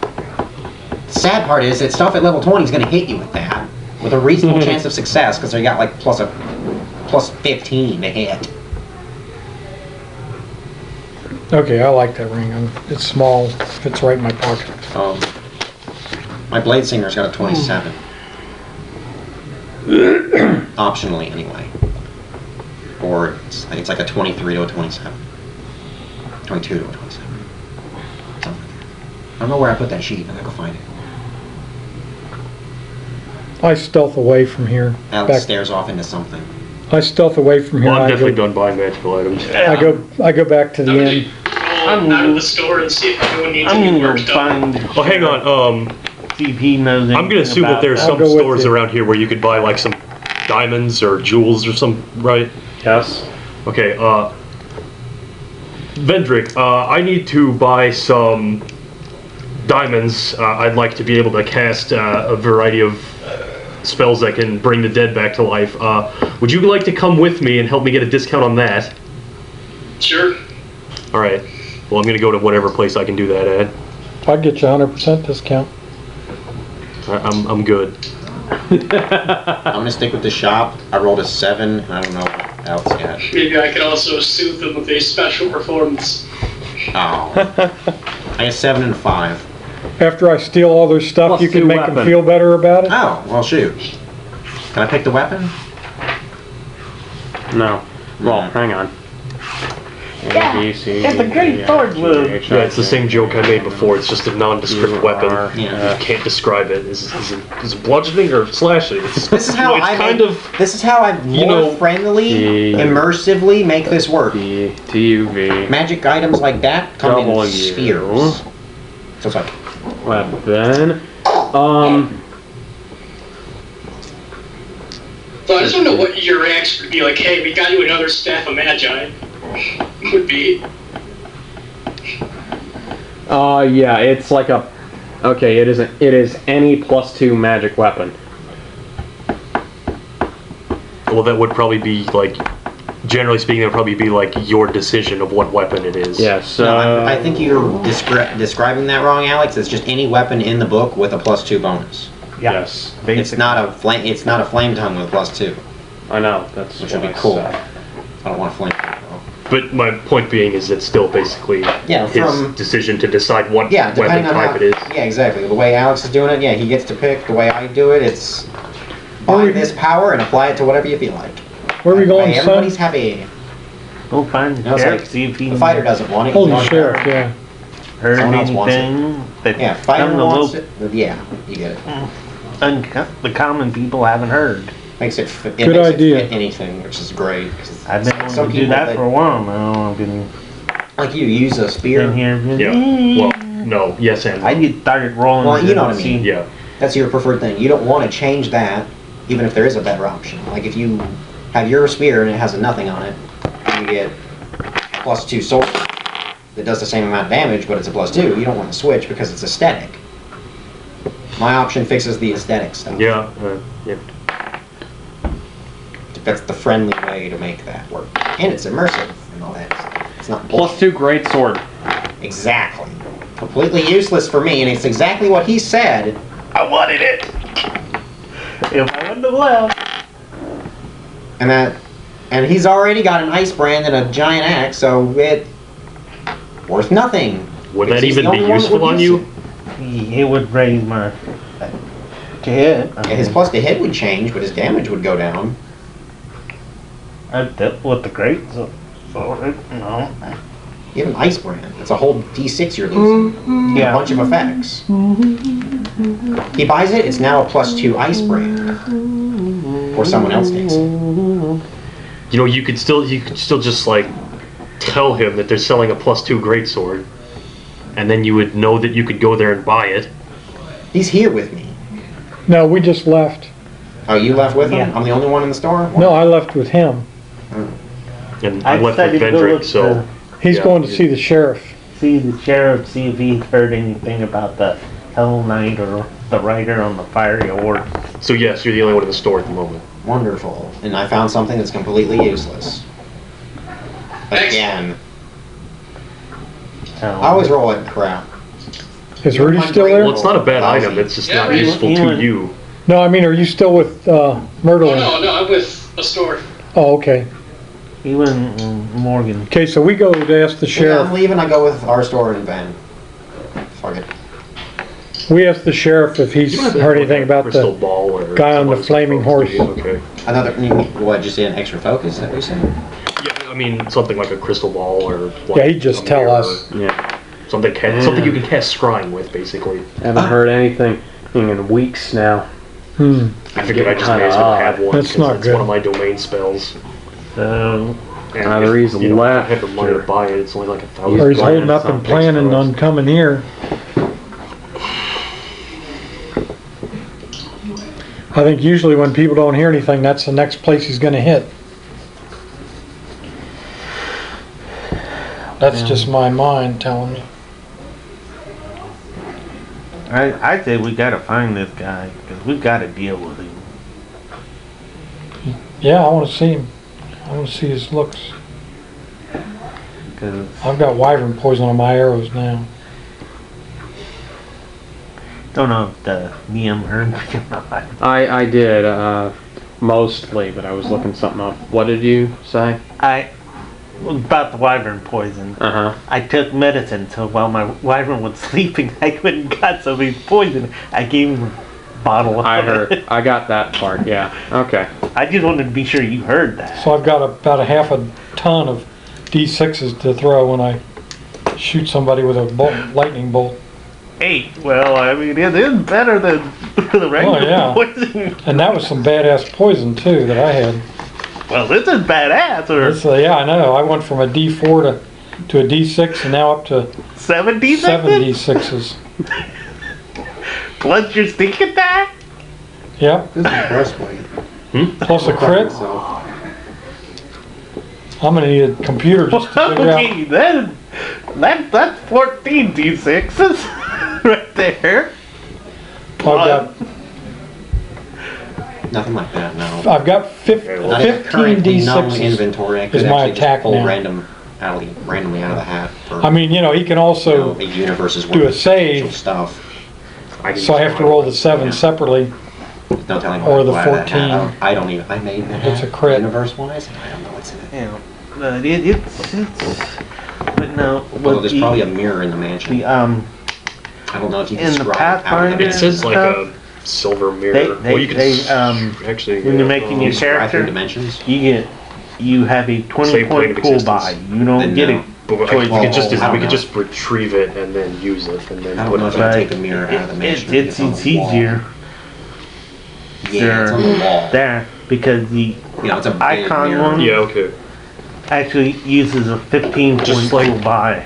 The sad part is that stuff at level 20 is going to hit you with that, with a reasonable chance of success because they got like +15 to hit. Okay, I like that ring. It's small, fits right in my pocket. My blade singer's got a 27. Optionally, anyway. Or it's like a 23 to a 27. 22 to a 27. Something like that. I don't know where I put that sheet. I gotta go find it. I stealth away from here. Alex stares off into something. I stealth away from here. Well, I'm I definitely go, done buying magical items. I go back to the I'm inn. gonna go out of the store and see if anyone needs I'm any gonna work go done. find, Oh, hang on. see if he knows anything I'm gonna assume that about there's that. some go with stores you. around here where you could buy like some diamonds or jewels or some, right? Yes. Okay, Vendrick, I need to buy some diamonds. I'd like to be able to cast a variety of spells that can bring the dead back to life. Would you like to come with me and help me get a discount on that? Sure. Alright. Well, I'm gonna go to whatever place I can do that at. I'd get you 100% discount. I'm good. I'm gonna stick with the shop. I rolled a 7, and I don't know what else yet. Maybe I could also soothe them with a special performance. Oh. I got 7 and a 5. After I steal all their stuff, Plus you can two make them weapon. feel better about it? Oh, well, shoot. Can I pick the weapon? No. Well, hang on. Yeah, it's a great sword, Lou. Yeah, it's the same joke I made before. It's just a nondescript weapon. Yeah. You can't describe it. Is it bludgeoning or slashing? It's, This is how it's I kind make, of. This is how I you more know, friendly, the- immersively make this work. TUV. Magic items like that come in W. spheres. So it's like, Weapon. So I just don't know what your reaction would be like, hey, we got you another staff of magi. Would be. Yeah, it's like a. Okay, it isn't. It is any +2 magic weapon. Well, that would probably be like. Generally speaking, that would probably be like your decision of what weapon it is. Yes. no, I think you're describing that wrong, Alex. It's just any weapon in the book with a +2 bonus. Yeah, Yes. It's basically. not a flame. It's not a flame tongue with a +2, I know. That's which would be what I cool. said. I don't want a flame tongue though. But my point being is it's still basically Yeah, his from- decision to decide what Yeah, weapon depending on type how. it is. Yeah, exactly. The way Alex is doing it, yeah, he gets to pick. The way I do it, it's buy this power and apply it to whatever you feel like. Where are we That way going, everybody's son? happy. Go find the No, it's sheriff, like, see if he the fighter doesn't want it. Oh, you the want it. sheriff, yeah. heard Someone else wants it. anything that Yeah, fighter some of the wants low- it. Yeah, you get it. the common people haven't heard. Makes it fit, Good makes idea. It fit anything, which is great. 'cause I've been wanting some to do people that for a while now. I've been like you use a spear. in here. Yeah. Well, no. Yes and. I get started rolling. Well, you know what I and mean. see- Yeah. That's your preferred thing. You don't want to change that, even if there is a better option. Like if you have your spear and it has a nothing on it, and you get +2 sword that does the same amount of damage, but it's a +2. You don't want to switch because it's aesthetic. My option fixes the aesthetic stuff. Yeah. Yeah. That's the friendly way to make that work, and it's immersive and all that. It's not +2 great sword. Exactly. Completely useless for me, and it's exactly what he said. I wanted it. If I wouldn't have left. And he's already got an ice brand and a giant axe, so it worth nothing. Would Because that he's the even be only one that useful would on use you? it. It would raise my to hit. Yeah, his plus to hit would change, but his damage would go down. I've dealt with the great, so no. You have an ice brand. It's a whole D6 you're losing. Yeah. A bunch of effects. He buys it, it's now a +2 ice brand. Or someone else takes it. You know, you could still just like tell him that they're selling a +2 greatsword, and then you would know that you could go there and buy it. He's here with me. No, we just left. Oh, you left with him? Yeah. I'm the only one in the store? No, I left with him. And I left with decided to go Vendrick, look so He's Yeah. going to see the sheriff. see the sheriff, see if he's heard anything about the Hell Knight or the rider on the fiery horse. yes, you're the only one in the store at the moment. Wonderful. And I found something that's completely useless. Again. I always roll like crap. Is Rudy still Well, there? it's not a bad Lousy. item. It's just Yeah, not he- useful he to went- you. No, I mean, are you still with Oh, Myrtlein? no, I'm with a store. Oh, okay. He went Morgan. Okay, so we go to ask the Yeah, sheriff. I'm leaving. I go with our store in Van. Fuck it. We asked the sheriff if he's You don't have to heard have, like, anything a about crystal the ball or guy on the some flaming focus, do horse. you? Okay. Another, what, just an extra focus, is that what you said? Yeah, I mean something like a crystal ball or. Like Yeah, he'd just a tell mirror. us. Yeah. Something you can cast scrying with, basically. Haven't heard anything in weeks now. I figured I just may as well have one. That's 'cause not it's good. one of my domain spells. So, And Either he's if, you know, I left have the money to or- buy it. It's only like $1,000. Or he's Planning holding up and Something planning for us. on coming here. I think usually when people don't hear anything, that's the next place he's gonna hit. That's just my mind telling me. I say we gotta find this guy, because we gotta deal with him. Yeah, I wanna see him. I wanna see his looks. Cause I've got wyvern poison on my arrows now. don't know if the Liam heard me or not. I did, mostly, but I was looking something up. What did you say? About the wyvern poison. Uh-huh. I took medicine, so while my wyvern was sleeping, I couldn't got some of his poison. I gave him a bottle of I it. heard. I got that part, yeah. Okay. I just wanted to be sure you heard that. So I've got about a half a ton of D6s to throw when I shoot somebody with a lightning bolt. 8. Well, I mean, it is better than the regular yeah. poison. And that was some badass poison too that I had. Well, this is badass. Or Yeah, I know. I went from a D4 to a D6 and now up to 7 D6s? 7 D6s. Plus your sneak attack? Yep. This is the first way. Plus a crit. I'm gonna need a computer just to figure out. Okay, that's 14 D6s right there. I've got Nothing like that, no. I've got Not in the 15 current known D6s. inventory. I could is my actually attack just pull now. randomly out of the hat for I mean, you know, he can also a universe's do a worth of save. special stuff. So I have to roll the 7 separately. Don't tell me Or the why that hat. 14. I don't even. I made that. It's a crit. Universe-wise, I don't know what's in it. Yeah, but it's but no. Well, with there's the- probably a mirror in the mansion. the I don't know if you can in the describe how Pathfinder- It says like a silver mirror. They actually. when you're making your describe through character, dimensions. you have a 20 Same plane point of pull existence. by. You don't Then get no. it. But choice. we could just I don't we could know. just retrieve it and then use it and then I don't put know it if you back. can take the mirror out of the mansion. It's on the wall. easier Yeah, it's on the wall. there because the You know, it's a big icon mirror. one Yeah, okay. actually uses a 15 Just point like- pull by.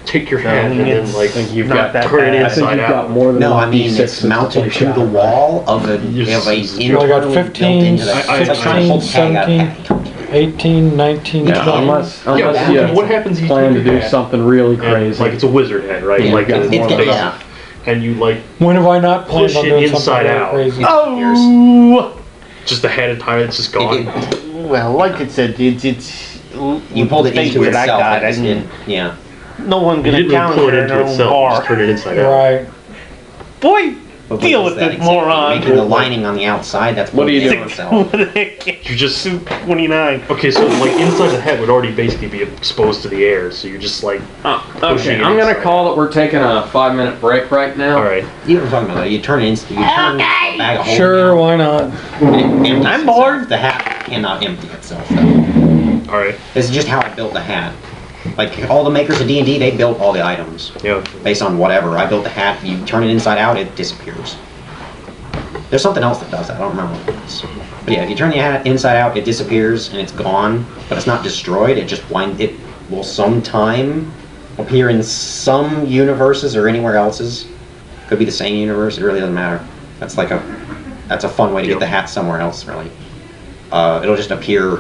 Take your So, hand and then it's like I think you've not got that turn it bad. I think inside you've got out. more than No, I enough mean D6s it's mounted play to shot. the wall of a Yes. internally I got built 15, into the. It's like trying to hold 16, tag out a 17, hat. 18, 19, Yeah, 20. Unless Yeah, you what happens if plan you to do do that? something really And, crazy. like it's a wizard head, right? Yeah, like it's- it's It's, base, yeah. and you like When have I not planned Push on it doing inside something really out. crazy? Oh, just the head entire. It's just gone. well, like I said, it's You pulled it into that I itself. got. Like I mean, yeah. no one's You gonna didn't really pull it counter in into their own itself. You just bar. turned it inside out. Right. Boy, But deal what with is that this exactly? moron. Making the lining on the outside. That's What are you pulled doing? into itself. You just 29. okay. So like inside the head would already basically be exposed to the air. So you're just like Okay, pushing it I'm gonna inside call it. We're taking a 5-minute break right now. all right. You know what I'm talking about? Though. You turn it into. You turn a bag of holding Sure, out, why not? and it empties I'm itself. bored. The hat cannot empty itself. Though. All right. This is just how I built the hat. Like all the makers of D&D, they built all the items Yeah. based on whatever. I built the hat. You turn it inside out, it disappears. There's something else that does that. I don't remember what it is. But yeah, if you turn the hat inside out, it disappears and it's gone. But it's not destroyed. It just it will sometime appear in some universes or anywhere else's. Could be the same universe. It really doesn't matter. That's a fun way to get the hat somewhere else. Really, it'll just appear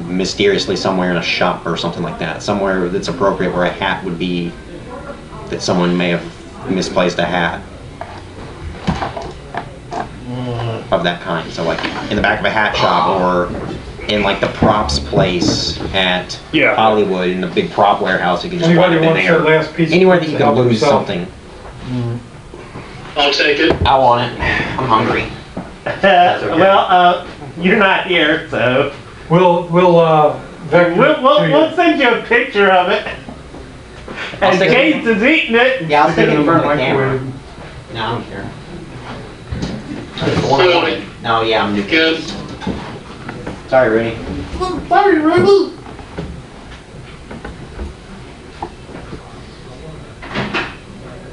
mysteriously somewhere in a shop or something like that. Somewhere that's appropriate where a hat would be. That someone may have misplaced a hat. Of that kind. So like in the back of a hat shop or in like the props place at Yeah. Hollywood in the big prop warehouse. You can just wind Anybody it in wants that there. last piece of Anywhere that pizza you can help lose himself. something. I'll take it. I want it. I'm hungry. Well, you're not here, so We'll vector we'll, to we'll, you. we'll send you a picture of it. I'll And stick it- Gates is eating it. Yeah, I'll stick it in front of the Microwave. camera. No, I don't care. The one I wanted. No, yeah, I'm new. Good. Sorry, Rudy. Sorry, Ruby.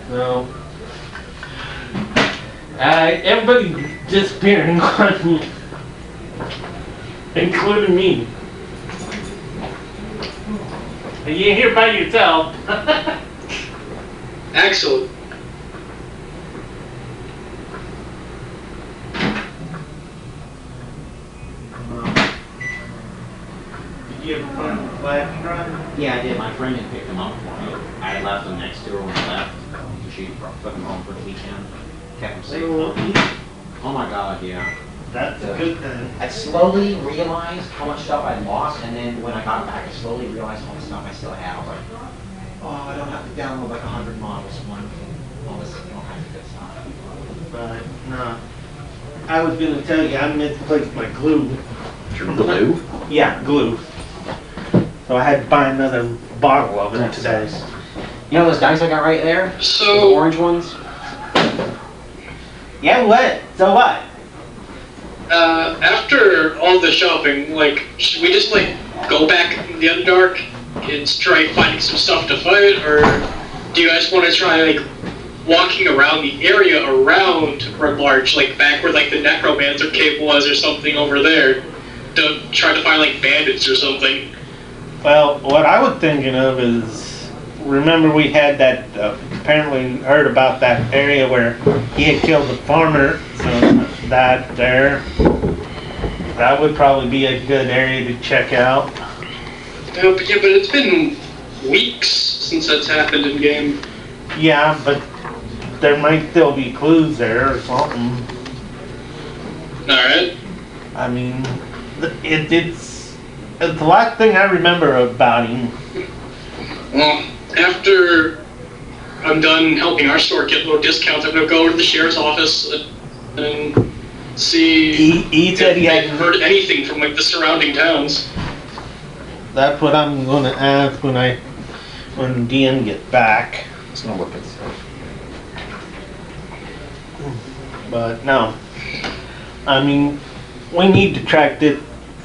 No. Everybody disappearing on me, including me. And you're here by yourself. Excellent. Did you ever find the flash drive? Yeah, I did. My friend had picked them up for me. I had left them next to her when I left. She took them home for the weekend. Kept them safe for me. Oh my god, yeah. That's a good thing. I slowly realized how much stuff I'd lost, and then when I got back, I slowly realized how much stuff I still had. I was like, oh, I don't have to download like 100 models from one thing. All this, all kinds of good stuff. But no. I was gonna tell you I misplaced my glue. Your glue? Yeah, glue. So I had to buy another bottle of it today. You know those dice I got right there? Those So, orange ones? Yeah, what? So what? after all the shopping, like, should we just, like, go back in the Underdark and try finding some stuff to fight, or do you guys want to try, like, walking around the area around Red Larch, like, back where, like, the Necromancer cave was or something over there, to try to find, like, bandits or something? Well, what I was thinking of is, remember we had that, apparently heard about that area where he had killed the farmer, so that there, that would probably be a good area to check out. Yeah, but it's been weeks since that's happened in game. Yeah, but there might still be clues there or something. Alright. I mean, it's the last thing I remember about him. Well, after I'm done helping our store get little discounts, I'm gonna go over to the sheriff's office and see He said he if hadn't they've heard anything from, like, the surrounding towns. That's what I'm gonna ask when Dean gets back. It's no weapons. But no, I mean, we need to track this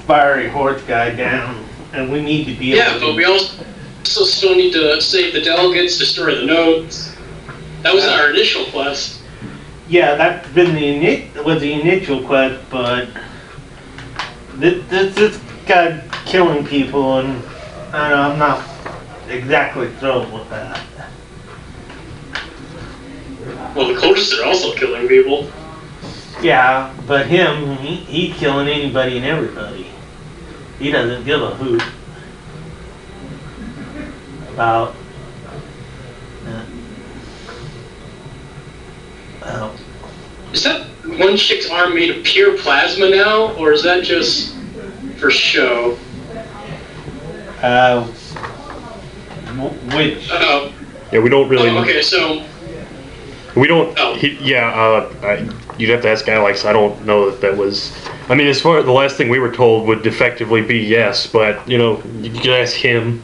fiery horse guy down, and we need to be able Yeah, to. but we also still need to save the delegates, destroy the notes. That was our initial quest. Yeah, that's been the initial quest, but this guy killing people, and I don't know, I'm not exactly thrilled with that. Well, the cultists are also killing people. Yeah, but him, he's killing anybody and everybody. He doesn't give a hoot about. Well, Is that one chick's arm made of pure plasma now, or is that just for show? which Yeah, we don't really. Okay, so We don't. Oh. You'd have to ask Alex. I don't know that was. I mean, as far as the last thing we were told would effectively be yes, but you know, you could ask him.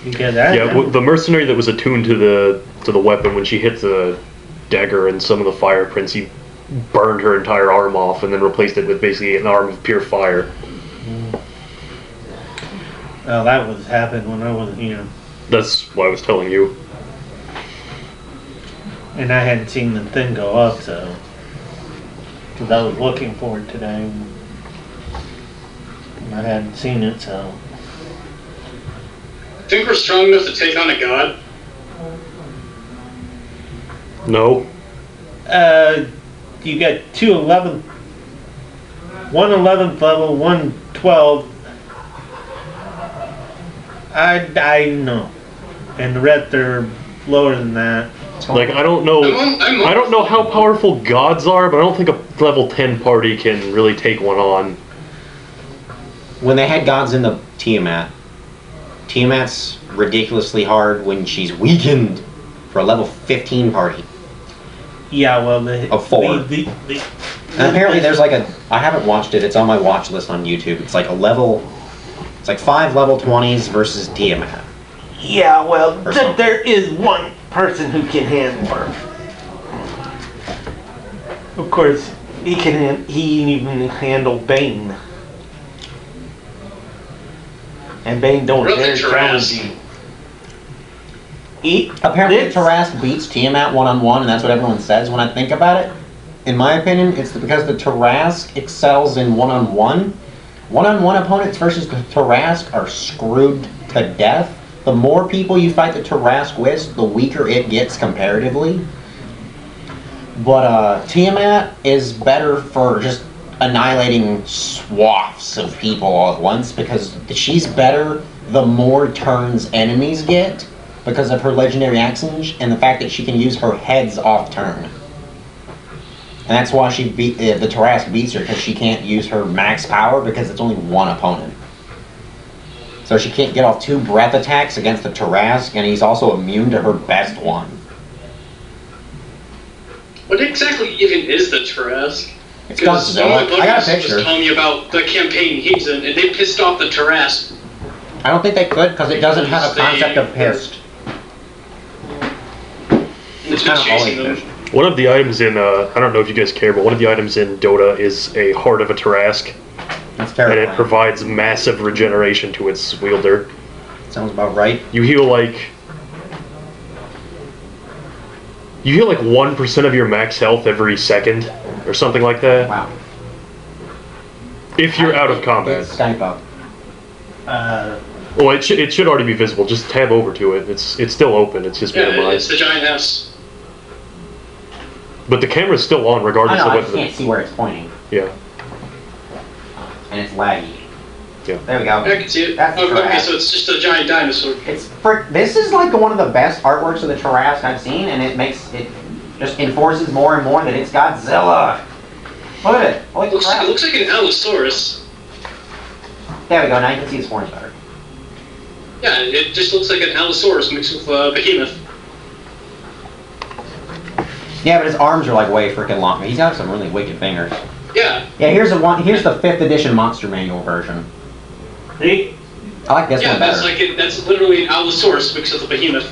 The mercenary that was attuned to the weapon when she hit the dagger and some of the fire prints, he burned her entire arm off and then replaced it with basically an arm of pure fire. Well, that was happened when I wasn't here, That's what I was telling you. and I hadn't seen the thing go up, so because I was looking for it today, and I hadn't seen it, so. think we're strong enough to take on a god? No. You got one 11th level, one 12th. I know, and the rest are lower than that. Like I don't know. I don't know how powerful gods are, but I don't think a level 10 party can really take one on. When they had gods in the Tiamat's ridiculously hard when she's weakened for a level 15 party. Yeah, well, Of 4. And apparently there's like I haven't watched it, it's on my watch list on YouTube. It's like 5 level 20s versus Tiamat. Yeah, well, Or something. there is one person who can handle her. Of course, he can even handle Bane. And Bane don't Really, dare challenge Tarrasque. you. Apparently, This- Tarrasque beats Tiamat one-on-one, and that's what everyone says when I think about it. In my opinion, it's because the Tarrasque excels in one-on-one. One-on-one opponents versus the Tarrasque are screwed to death. The more people you fight the Tarrasque with, the weaker it gets comparatively. But Tiamat is better for just annihilating swaths of people all at once because she's better the more turns enemies get because of her legendary actions and the fact that she can use her heads off turn. And that's why she beat the Tarrasque beats her because she can't use her max power because it's only one opponent. So she can't get off 2 breath attacks against the Tarrasque, and he's also immune to her best one. What exactly even is the Tarrasque? It's Because one Godzilla. of my I got a buddies picture. was telling me about the campaign he's in, and they pissed off the Tarrasque. I don't think they could because it doesn't have a concept of pissed. And it's been Kinda chasing always them. One of the items in, I don't know if you guys care, but one of the items in Dota is a Heart of a Tarrasque, That's and terrifying. it provides massive regeneration to its wielder. Sounds about right. You heal like 1% of your max health every second, or something like that. Wow. If you're out of Get combat. Skype up. Well, it should already be visible. Just tab over to it. It's still open. It's just Yeah, it's minimized. the giant S. But the camera's still on I regardless know, of I what just the can't see where it's pointing. yeah. And it's laggy. Yeah. There we go. I can see it. That's Oh, okay, Tarrasque. so it's just a giant dinosaur. This is like one of the best artworks of the Tarrasque I've seen, and it just enforces more and more that it's Godzilla. Look at it. Holy It crap. looks like an Allosaurus. There we go, now you can see his horns better. Yeah, it just looks like an Allosaurus mixed with Behemoth. Yeah, but his arms are like way freaking long. He's got some really wicked fingers. Yeah. Yeah, here's the 5th edition Monster Manual version. See? I like this Yeah, one better. that's literally an Allosaurus mixed with a Behemoth.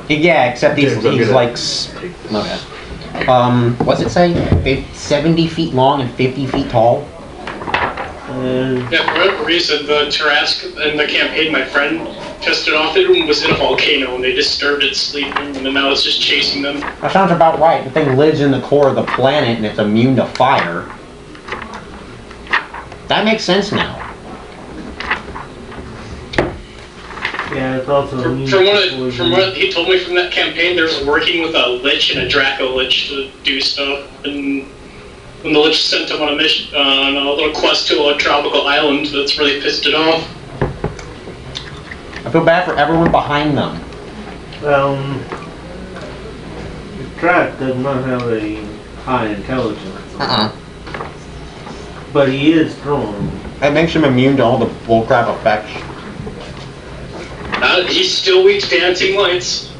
Yeah, except he's James, I'm gonna like... Okay. What's it say? 70 feet long and 50 feet tall? Yeah, for whatever reason, the Tarrasque in the campaign my friend tested off, it was in a volcano and they disturbed its sleep, and then now it's just chasing them. That sounds about right. The thing lives in the core of the planet and it's immune to fire. That makes sense now. Yeah, it's also From what he told me from that campaign, there's working with a Lich and a Draco Lich to do stuff, and when the Lich sent him on a mission, on a little quest to a tropical island, that's really pissed it off. I feel bad for everyone behind them. The Track does not have a high intelligence, but he is strong. That makes him immune to all the bullcrap effects. He's still weak to dancing lights.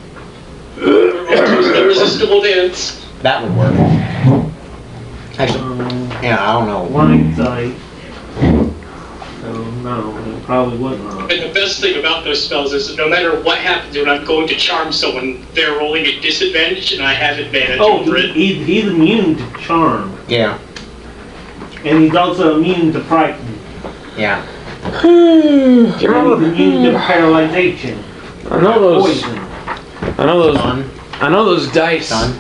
The irresistible dance. That would work. Actually, yeah, I don't know. Line sight. So no, it probably wouldn't. And the best thing about those spells is that no matter what happens when I'm going to charm someone, they're rolling a disadvantage and I have advantage over it. He's immune to charm, Yeah, and he's also immune to frighten. yeah. And he's immune to paralyzation. I know those. Poison. I know those. Stun. I know those dice Stun.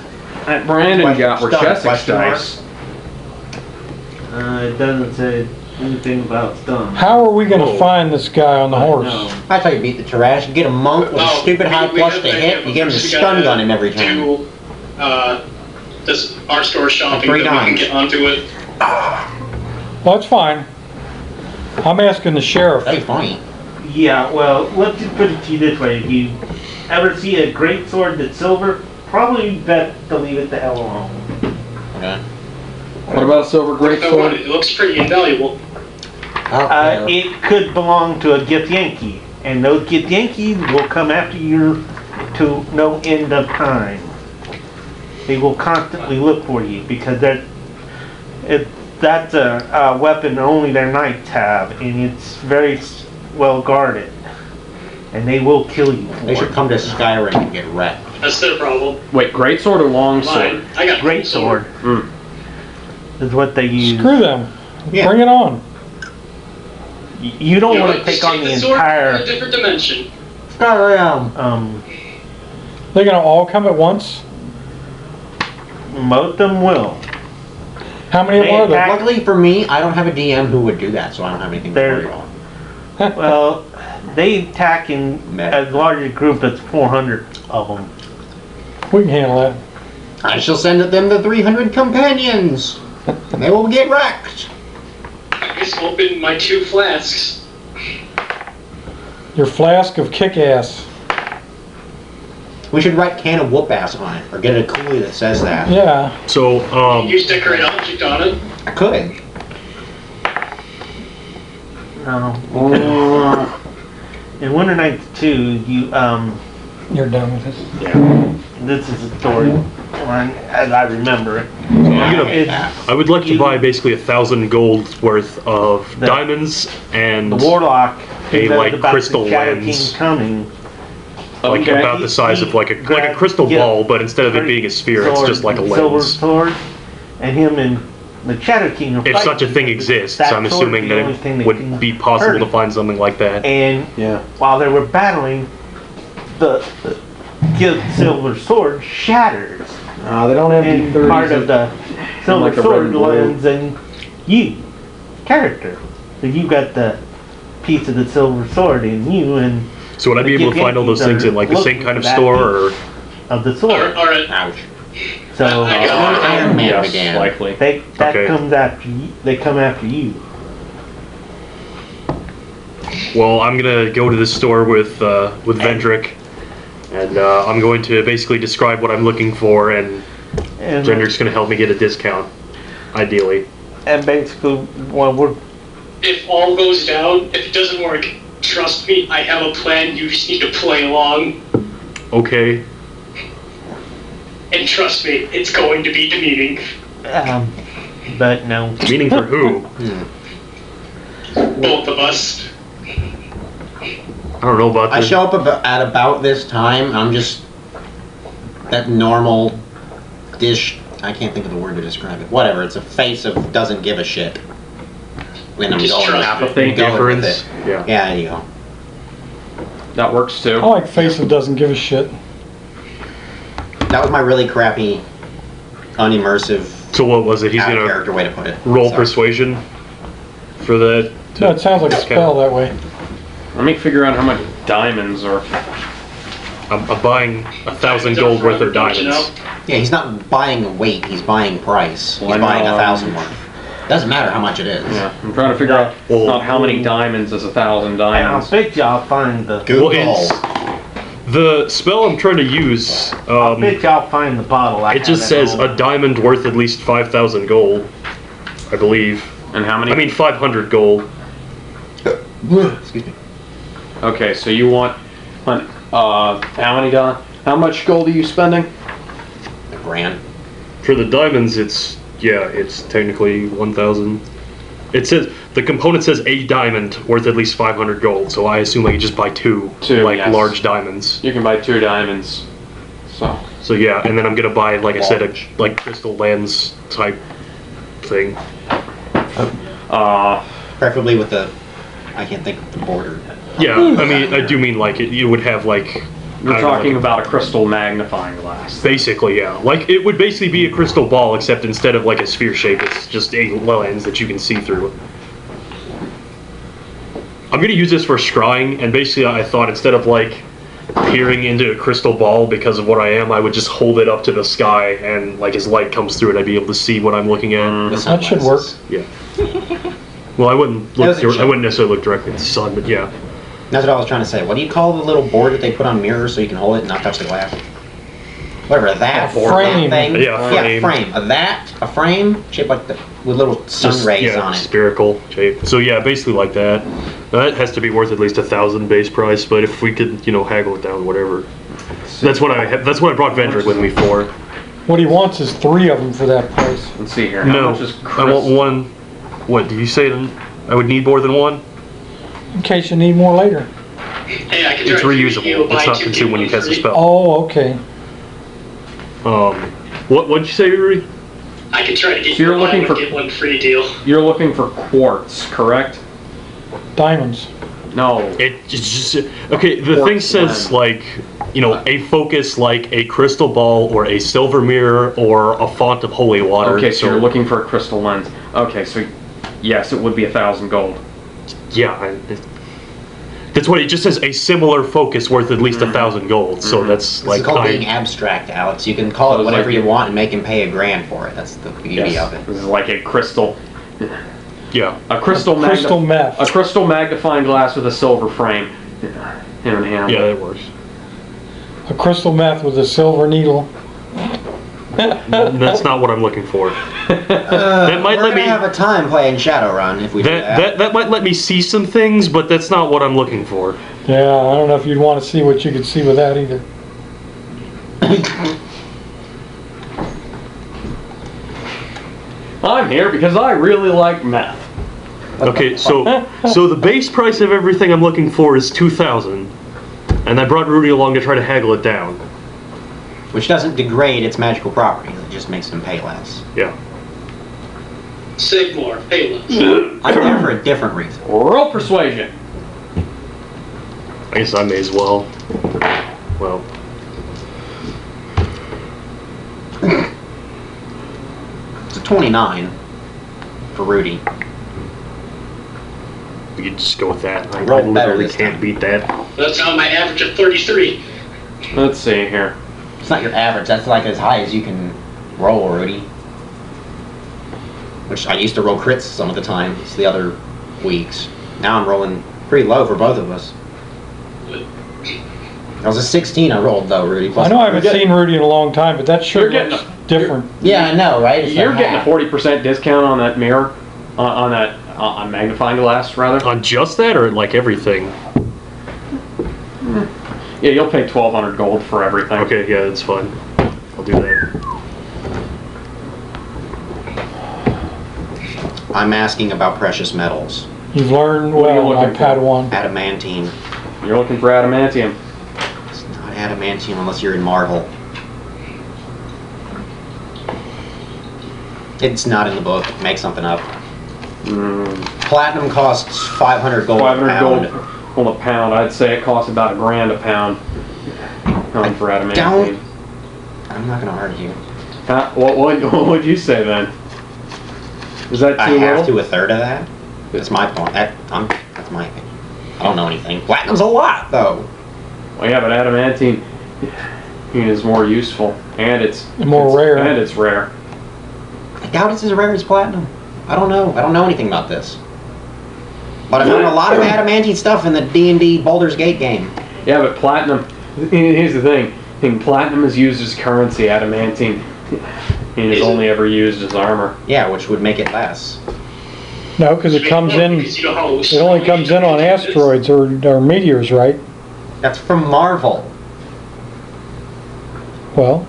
that Brandon got were Stun, Chessex question mark. dice. It doesn't say anything about stun. How are we gonna find this guy on the horse? No. That's how you beat the Tarrasque. You get a monk with a stupid high plus to hit, you give him a stun gun in every turn. Do, this our store shopping For 3 that we can dimes. get onto it. Well, that's fine. I'm asking the sheriff. That'd be funny. Yeah, well, let's just put it to you this way. If you ever see a great sword that's silver, probably best to leave it the hell alone. Okay. What about Silver Greatsword? It looks pretty invaluable. It could belong to a Githyanki, and those Githyanki will come after you to no end of time. They will constantly look for you because that's a weapon only their knights have, and it's very well guarded. and they will kill you. They should come to Skyrim and get wrecked. That's their problem. Wait, greatsword or longsword? Mine. I got Great sword is what they use. Screw them. Yeah. Bring it on. You don't want to take on the sword in a entire. different dimension. Skyrim. They're gonna all come at once? Most of them will. How many of them are there? Luckily for me, I don't have a DM who would do that, so I don't have anything to They're- worry about. Well, they attack in as large a group as 400 of them. We can handle that. I shall send them the 300 companions. They will get wrecked. I just opened my 2 flasks. Your flask of kick-ass. We should write can of whoop ass on it, or get a coolie that says that. Yeah. So, Use decorate object on it. I could. No. In Winter Nights 2, you You're done with this. this is a story as I remember it. I would like to buy basically 1,000 gold worth of The- diamonds and The warlock A, who knows like, about crystal the Shadow lens. King coming. like Okay. about the size of like a crystal ball, but instead of it being a sphere, it's just like a Silver lens. sword, and him and the Shadow King are If fighting such a thing because exists, that I'm sword's assuming the that only thing it that would can be possible hurt to him. find something like that. And Yeah. while they were battling, the silver sword shatters. They don't have And D30s. part of the silver like a red sword and blue. lands in you, character. So you got the piece of the silver sword in you, and So would I be the able to find all those things in like the same kind of store, or of the sword. Alright. Ouch. So Iron Man Yes, began. likely. that Okay. comes after you. They come after you. well, I'm gonna go to the store with Vendrick, and I'm going to basically describe what I'm looking for, and And Vendrick's gonna help me get a discount, ideally. and basically, well, we're If all goes down, if it doesn't work, trust me, I have a plan. You just need to play along. Okay. And trust me, it's going to be demeaning. but no. Meaning for who? Both of us. I don't know about I this. show up at about this time. I'm just that normal dish. I can't think of the word to describe it. Whatever. It's a face of doesn't give a shit. When I'm Just going trust with me. going with Indifference. it. Yeah. Yeah, there you go. That works I too. like face that doesn't give a shit. That was my really crappy, unimmersive, So what was it? He's out of gonna character way to put it. roll Sorry. persuasion for the. No, it sounds like a spell that way. Let me figure out how much diamonds are. I'm buying 1,000 gold worth of Don't you know? diamonds. Yeah, he's not buying weight. He's buying price. He's Well, I buying know, 1,000 worth. Doesn't matter how much it is. Yeah, I'm trying to figure out Well- not how many diamonds is 1,000 And I'll diamonds. bet you I'll find the. Google. Well, the spell I'm trying to use, I'll bet you I'll find the bottle. I it just have says at a home. diamond worth at least 5,000 gold, I believe. And how many? I mean 500 gold. Excuse me. Okay, so you want, how many how much gold are you spending? A grand. For the diamonds, it's technically 1,000. It says the component says a diamond worth at least 500 gold, so I assume I could just buy two, Two, like yes. large diamonds. You can buy 2 diamonds. So, So yeah, and then I'm gonna buy, like I said, a like crystal lens type thing. Preferably with the, I can't think of the border. Yeah, I mean, I do mean like you would have like. we're I don't know, talking like- about a crystal magnifying glass. Basically, yeah. Like it would basically be a crystal ball, except instead of like a sphere shape, it's just a lens that you can see through. I'm gonna use this for scrying, and basically I thought instead of like peering into a crystal ball because of what I am, I would just hold it up to the sky, and like as light comes through it, I'd be able to see what I'm looking at. The That should work. sunglasses. Yeah. Well, I wouldn't That was a look. I joke. wouldn't necessarily look directly at the sun, but yeah. That's what I was trying to say. What do you call the little board that they put on mirrors so you can hold it and not touch the glass? Whatever, that board, frame. that thing. Yeah, frame. A frame shaped like the, with little sun Just, rays yeah, on it. spherical shape. So yeah, basically like that. Now, that has to be worth at least 1,000 base price. But if we could, haggle it down, whatever. That's what I brought Vendrick with me for. What he wants is 3 of them for that price. Let's see here. How No, much is I want one. What do you say? I would need more than one. In case you need more later. Hey, I can try It's to reusable. heal by It's not 2 consumed when you people cast a free. spell. Oh, okay. What'd you say, Rudy? I can try to get So you're you looking for- get one free deal. You're looking for quartz, correct? Diamonds. No. It's just okay. The Quartz thing says lens. like, you know, a focus like a crystal ball or a silver mirror or a font of holy water. Okay, so you're looking for a crystal lens. Okay, so yes, it would be 1,000 gold. Yeah, that's what it just says. A similar focus worth at least 1,000 gold. So that's This like is called kind. being abstract, Alex. You can call So it it's whatever like you you- want and make him pay $1,000 for it. That's the beauty of it. This is like a crystal. Yeah. A crystal meth. A crystal magnifying glass with a silver frame. Him and him. Yeah, that works. A crystal meth with a silver needle. That's not what I'm looking for. That might We're let gonna me. have a time playing Shadowrun if we do that. That might let me see some things, but that's not what I'm looking for. Yeah, I don't know if you'd want to see what you could see with that either. I'm here because I really like meth. Okay, so the base price of everything I'm looking for is 2,000, and I brought Rudy along to try to haggle it down. Which doesn't degrade its magical properties. It just makes them pay less. Yeah. Save more, pay less. I'm there for a different reason. Roll persuasion. I guess I may as well. Well. It's a 29 for Rudy. We could just go with that. I Roll better literally this can't time. beat that. That's how my average of 33. Let's see here. It's not your average. That's like as high as you can roll, Rudy. Which I used to roll crits some of the time. It's the other weeks. Now I'm rolling pretty low for both of us. That was a 16 I rolled though, Rudy. I know I haven't You're getting- seen Rudy in a long time, but that sure You're getting looks different. Yeah, I know, right? It's You're like getting a half. 40% discount on that mirror, on that on magnifying glass rather. On just that, or like everything? Yeah, you'll pay 1,200 gold for everything. Okay, yeah, that's fine. I'll do that. I'm asking about precious metals. You've learned What are you well, my looking for? Padawan. Adamantine. You're looking for adamantium. It's not adamantine unless you're in Marvel. It's not in the book. Make something up. Platinum costs 500 gold 500 a pound. gold on a pound. I'd say it costs about $1,000 a pound. For adamantium. don't- I'm not gonna argue. What would you say then? Is that I too have little? to a third of that. That's my point. That's my opinion. I don't know anything. Platinum's a lot though. Well, yeah, but adamantine is more useful, and it's More rare. and it's rare. I doubt it's as rare as platinum. I don't know. I don't know anything about this. But I found a lot of adamantine stuff in the D&D Baldur's Gate game. Yeah, but platinum. Here's the thing: platinum is used as currency. Adamantine is Is it? only ever used as armor. Yeah, which would make it less. No, because it comes in, Because you know how it only comes in on asteroids or meteors, right? That's from Marvel. Well,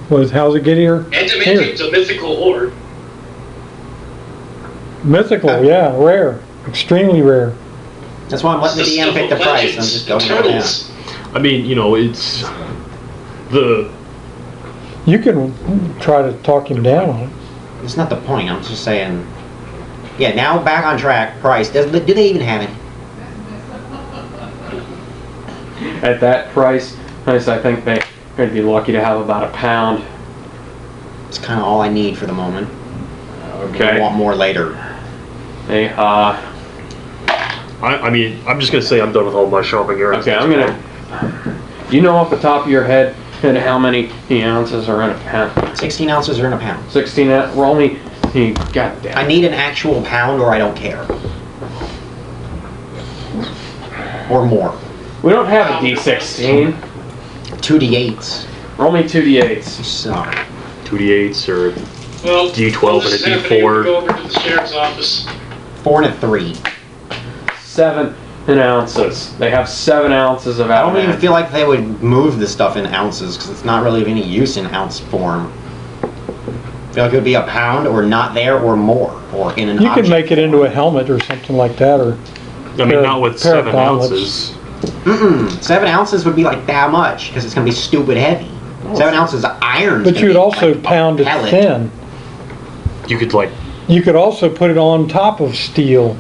how's it get here? Adamantium's a mythical ore. Mythical, yeah, rare. Extremely rare. That's why I'm letting the It's DM stuff pick the of price. I'm legends, just going turtles. I mean, you know, it's the. You can try to talk him down on it. It's not the point. I'm just saying. Yeah, now back on track. Price. Do they even have it? At that price, I think they'd be lucky to have about a pound. It's kind of all I need for the moment. I Okay. want more later. They I mean, I'm just gonna say I'm done with all my shopping errands. okay. I'm gonna. Do you know off the top of your head how many ounces are in a pound? 16 ounces are in a pound. 16. Roll me. God damn. I need an actual pound or I don't care. Or more. We don't have a D16. 2d8s. Roll me 2d8s. So, 2d8s or Well, D12 while and this a is happening, D4. we go over to the sheriff's office. 4 and a 3. 7 ounces. They have 7 ounces of I don't even adamant. feel like they would move this stuff in ounces because it's not really of any use in ounce form. I feel like it would be a pound or not there or more. Or in an You object. could make it into a helmet or something like that, or I mean, Pair- not with pair of 7 gauntlets. ounces. Mm-mm. 7 ounces would be like that much because it's gonna be stupid heavy. 7 ounces of iron. But you'd also pound it thin. You could like. You could also put it on top of steel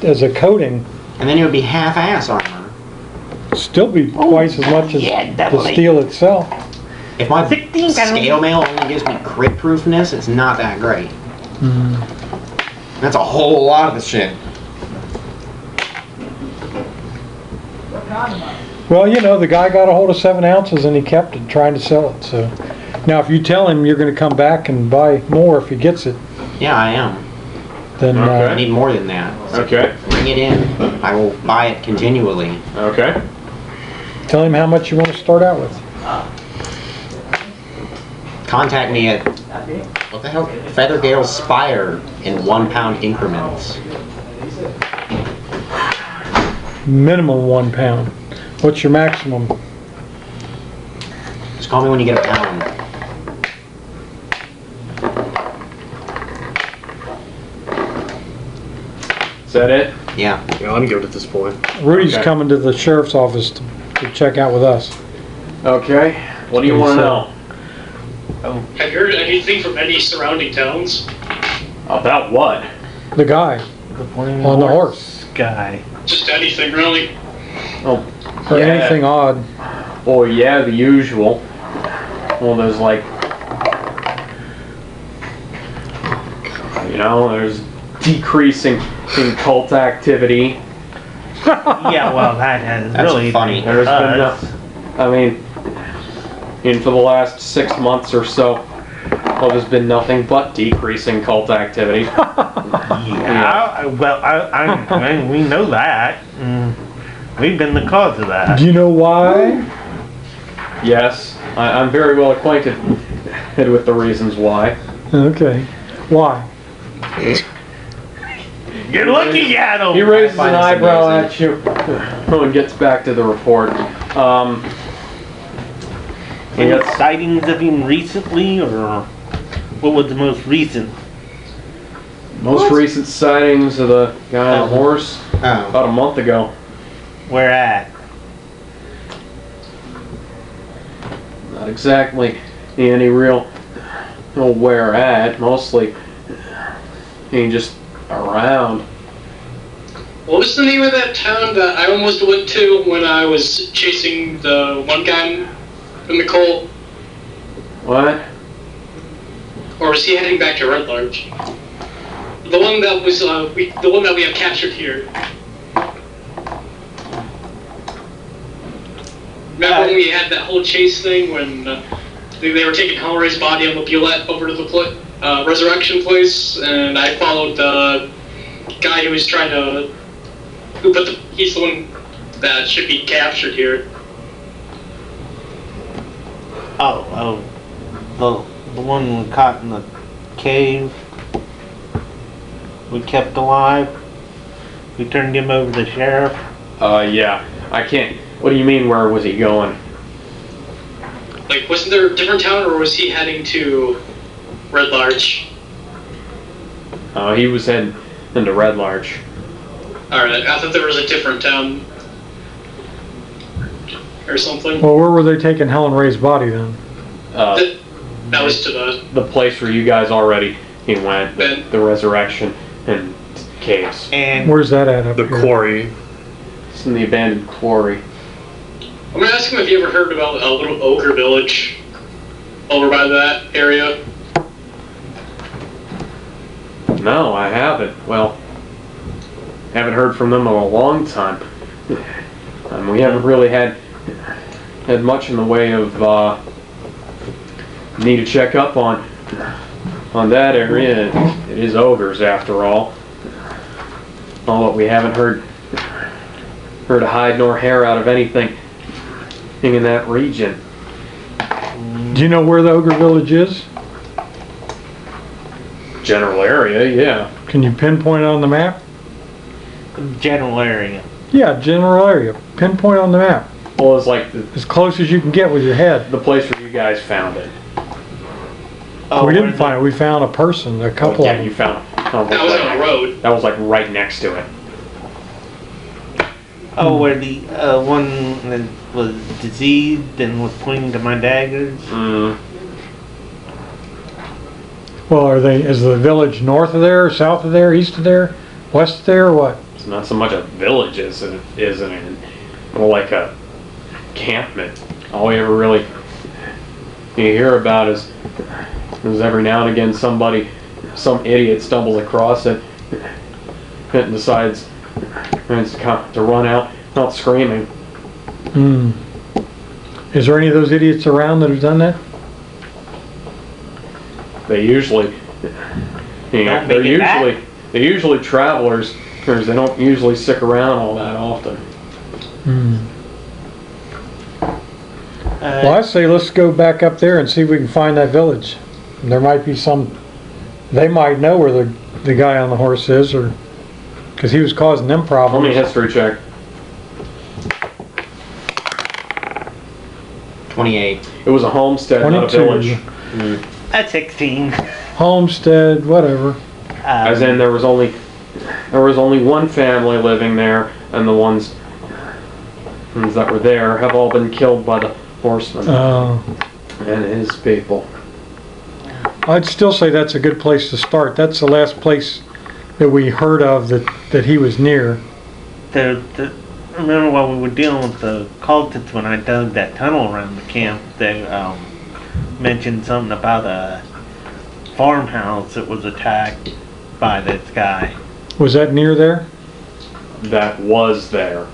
as a coating. And then it would be half-ass armor. Still be twice as much as the steel itself. If my scale mail only gives me crit proofness, it's not that great. That's a whole lot of the shit. Well, you know, the guy got a hold of 7 ounces and he kept it, trying to sell it. So now, if you tell him you're going to come back and buy more if he gets it, Yeah, I am. then I need more than that. Okay. Bring it in. I will buy it continually. Okay. tell him how much you want to start out with. Contact me at, what the hell? Feathergale Spire in 1 pound increments. Minimum 1 pound. What's your maximum? Just call me when you get a pound. Is that it? Yeah. Yeah, I'm good at this point. Rudy's Okay. coming to the sheriff's office to check out with us. Okay. What do you want to know? Have you heard anything from any surrounding towns? About what? The guy on the horse Guy. Just anything, really? Oh, or yeah. anything odd. Oh yeah, the usual. Well, there's like, you know, there's decreasing in cult activity. Yeah, well, that has That's really funny. There's been no, I mean, for the last 6 months or so, well, there's been nothing but decreasing cult activity. Yeah, well, I mean, we know that. We've been the cause of that. Do you know why? Yes, I'm very well acquainted with the reasons why. Okay. Why? You're looking at him! He raises I an find this eyebrow amazing. at you and gets back to the report. We Any got sightings of him recently, or what was the most recent? most recent sightings of the guy on the horse Oh. about a month ago. Where at? Not exactly any real where at. Mostly he just around. What was the name of that town that I almost went to when I was chasing the one guy in the coal? What? Or was he heading back to Red Large? The one that was the one that we have captured here. Remember when we had that whole chase thing when they were taking Hellray's body on the Bulette over to the resurrection place, and I followed the guy who was trying to, he's the one that should be captured here. The one we caught in the cave. We kept alive. We turned him over to the sheriff. Yeah. I can't. What do you mean? Where was he going? Like, wasn't there a different town, or was he heading to Red Large? He was heading into Red Larch. Alright, I thought there was a different town. Or something. Well, where were they taking Helen Ray's body then? That was to The place where you guys already went, Ben. the resurrection and caves. And Where's that at up The here? quarry. It's in the abandoned quarry. I'm gonna ask him if you ever heard about a little ogre village over by that area. No, I haven't. Well, haven't heard from them in a long time. We haven't really had much in the way of need to check up on that area. It is ogres after all. But we haven't heard a hide nor hair out of anything in that region. Do you know where the Ogre Village is? General area, yeah. Can you pinpoint it on the map? general area. Yeah, general area. Pinpoint on the map. Well, it's like As close as you can get with your head. the place where you guys found it. We didn't find it. We found a person, a couple Yeah, of you them. found. That was on a road. That was like right next to it. Oh, where the one that was diseased and was pointing to my daggers? Well, is the village north of there, south of there, east of there, west of there, or what? It's not so much a village as it is more like a encampment. All we ever really you hear about is every now and again some idiot stumbles across it and decides to run out screaming. Is there any of those idiots around that have done that? They usually, they're usually travelers, because they don't usually stick around all that often. Well, I say let's go back up there and see if we can find that village. There might be they might know where the guy on the horse is, or because he was causing them problems. Let me history check. 28. It was a homestead, not a 22. village. At 16. Homestead, whatever. As in, there was only one family living there, and the ones that were there have all been killed by the horseman and his people. I'd still say that's a good place to start. That's the last place that we heard of that he was near. Remember while we were dealing with the cultists when I dug that tunnel around the camp, they mentioned something about a farmhouse that was attacked by this guy. Was that near there? That was there.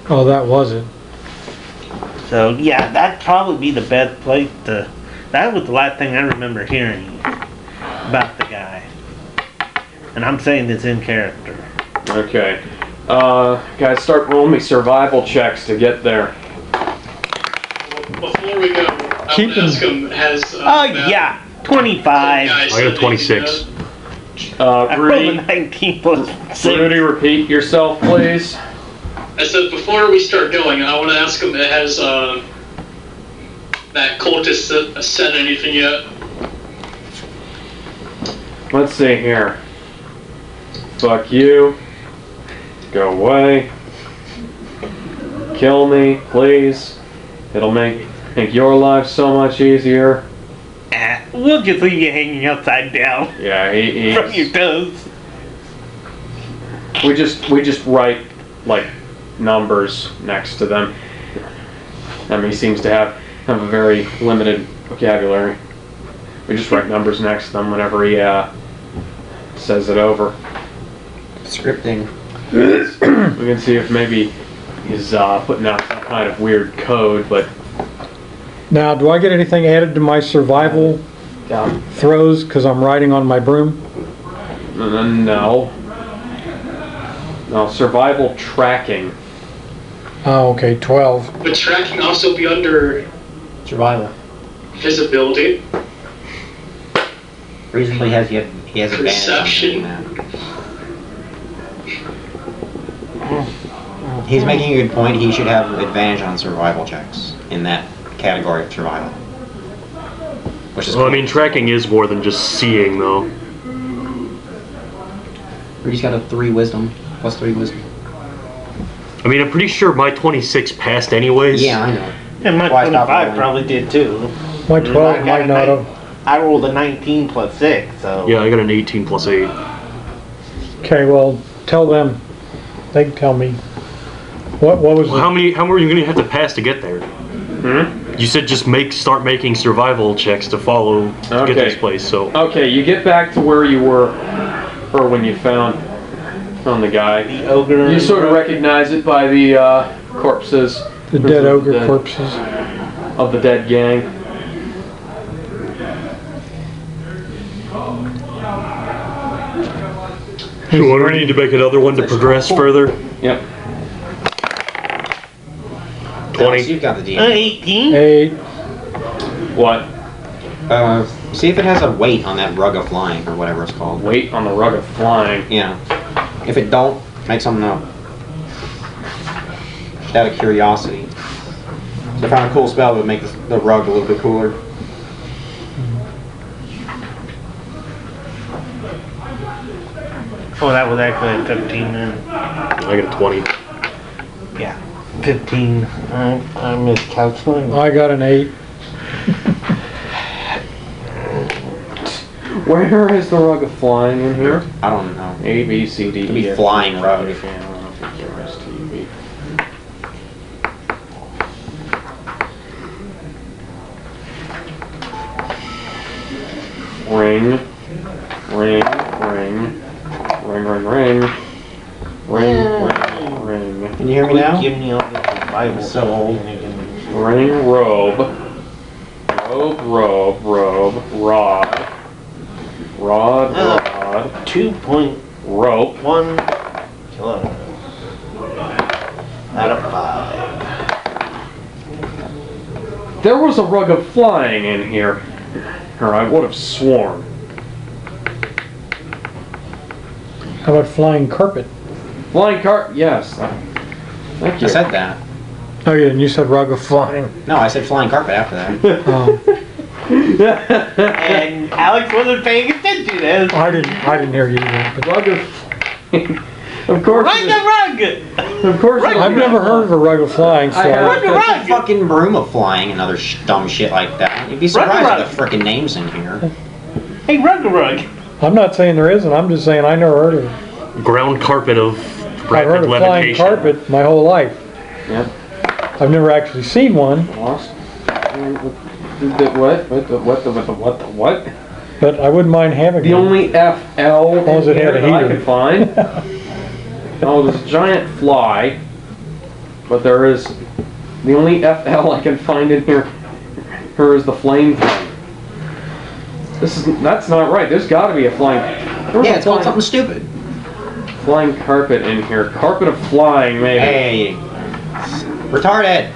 Oh, that wasn't. So yeah, that'd probably be the best place to. That was the last thing I remember hearing about the guy. And I'm saying this in character. Okay. Guys, start rolling me survival checks to get there. Before we go, I want to ask him, has... yeah, 25. I got a 26. I rolled a Rudy, 19 plus 6. Rudy, repeat yourself, please. I said before we start going, I want to ask him, has that cultist said anything yet? Let's see here. Fuck you. Go away. Kill me, please. It'll make your life so much easier. We'll just leave you hanging upside down Yeah, from your toes. we just write like numbers next to them. I mean, he seems to have a very limited vocabulary. We just write numbers next to them whenever he says it over. Scripting. We can see if maybe he's putting out some kind of weird code, but Now, do I get anything added to my survival throws because I'm riding on my broom? no. No, survival tracking. Oh, okay, 12. Would tracking also be under Survival. visibility? Reasonably he has advantage on Perception. doing that. He's making a good point. He should have advantage on survival checks in that category of survival. Which is Well, I cool. mean, tracking is more than just seeing, though. Rudy's got a 3 wisdom, plus 3 wisdom. I mean, I'm pretty sure my 26 passed anyways. Yeah, I know. And my Why stop 25 rolling? probably did too. My 12 might not have. I rolled a 19 plus 6, so. Yeah, I got an 18 plus 8. Okay, well, tell them. They can tell me. What was Well, how mere you going to have to pass to get there? You said just start making survival checks to follow to get Okay. to this place, so... Okay, you get back to where you were, or when you found the guy. The ogre. You sort of recognize it by the corpses. the dead ogre corpses? Of the dead gang. Sure, do we need to make another one to progress further? Yep. 20. You've got the DM. 18? 8. What? See if it has a weight on that rug of flying, or whatever it's called. Weight on the rug of flying. Yeah. If it don't, make something up. Just out of curiosity. So I found a cool spell that would make the rug a little bit cooler. Oh, that was actually a 15 then. I got a 20. Yeah, 15. I miscalculated. I got an 8. Where is the rug of flying in here? I don't know. A, B, C, D, Could be E, F, flying G, rug. H, I don't know if it's R, S, T, U, V. Ring, ring, ring, ring, ring, ring, ring, ring, ring. Can you hear me now? Give me all the Bible. So old. Ring, robe, robe, rod, rod, 2.1 rope. kilos out of 5. There was a rug of flying in here, or I would have sworn. How about flying carpet? Flying cart, yes. Thank you. I said that. Oh yeah, and you said rug of flying. No, I said flying carpet after that. And Alex wasn't paying attention to this. I didn't hear you either. But Rug of Of course. Rug the rug! Of course. I've never heard of a rug of flying, so I have. Rug the There's a rug! fucking broom of flying and other dumb shit like that. You'd be surprised at the frickin' names in here. Hey, rug the rug! I'm not saying there isn't. I'm just saying I never heard of it. Ground carpet of I've rapid heard of flying levitation. carpet my whole life. Yep. I've never actually seen one, Lost. What? but I wouldn't mind having The one. only FL long as it had a that I heater. could find. Oh, there's a giant fly, but there is the only FL I can find in here. Here is the flame thing. That's not right. There's got to be a flying. Yeah, it's called something stupid. Flying carpet in here. Carpet of flying, maybe. Hey, retarded.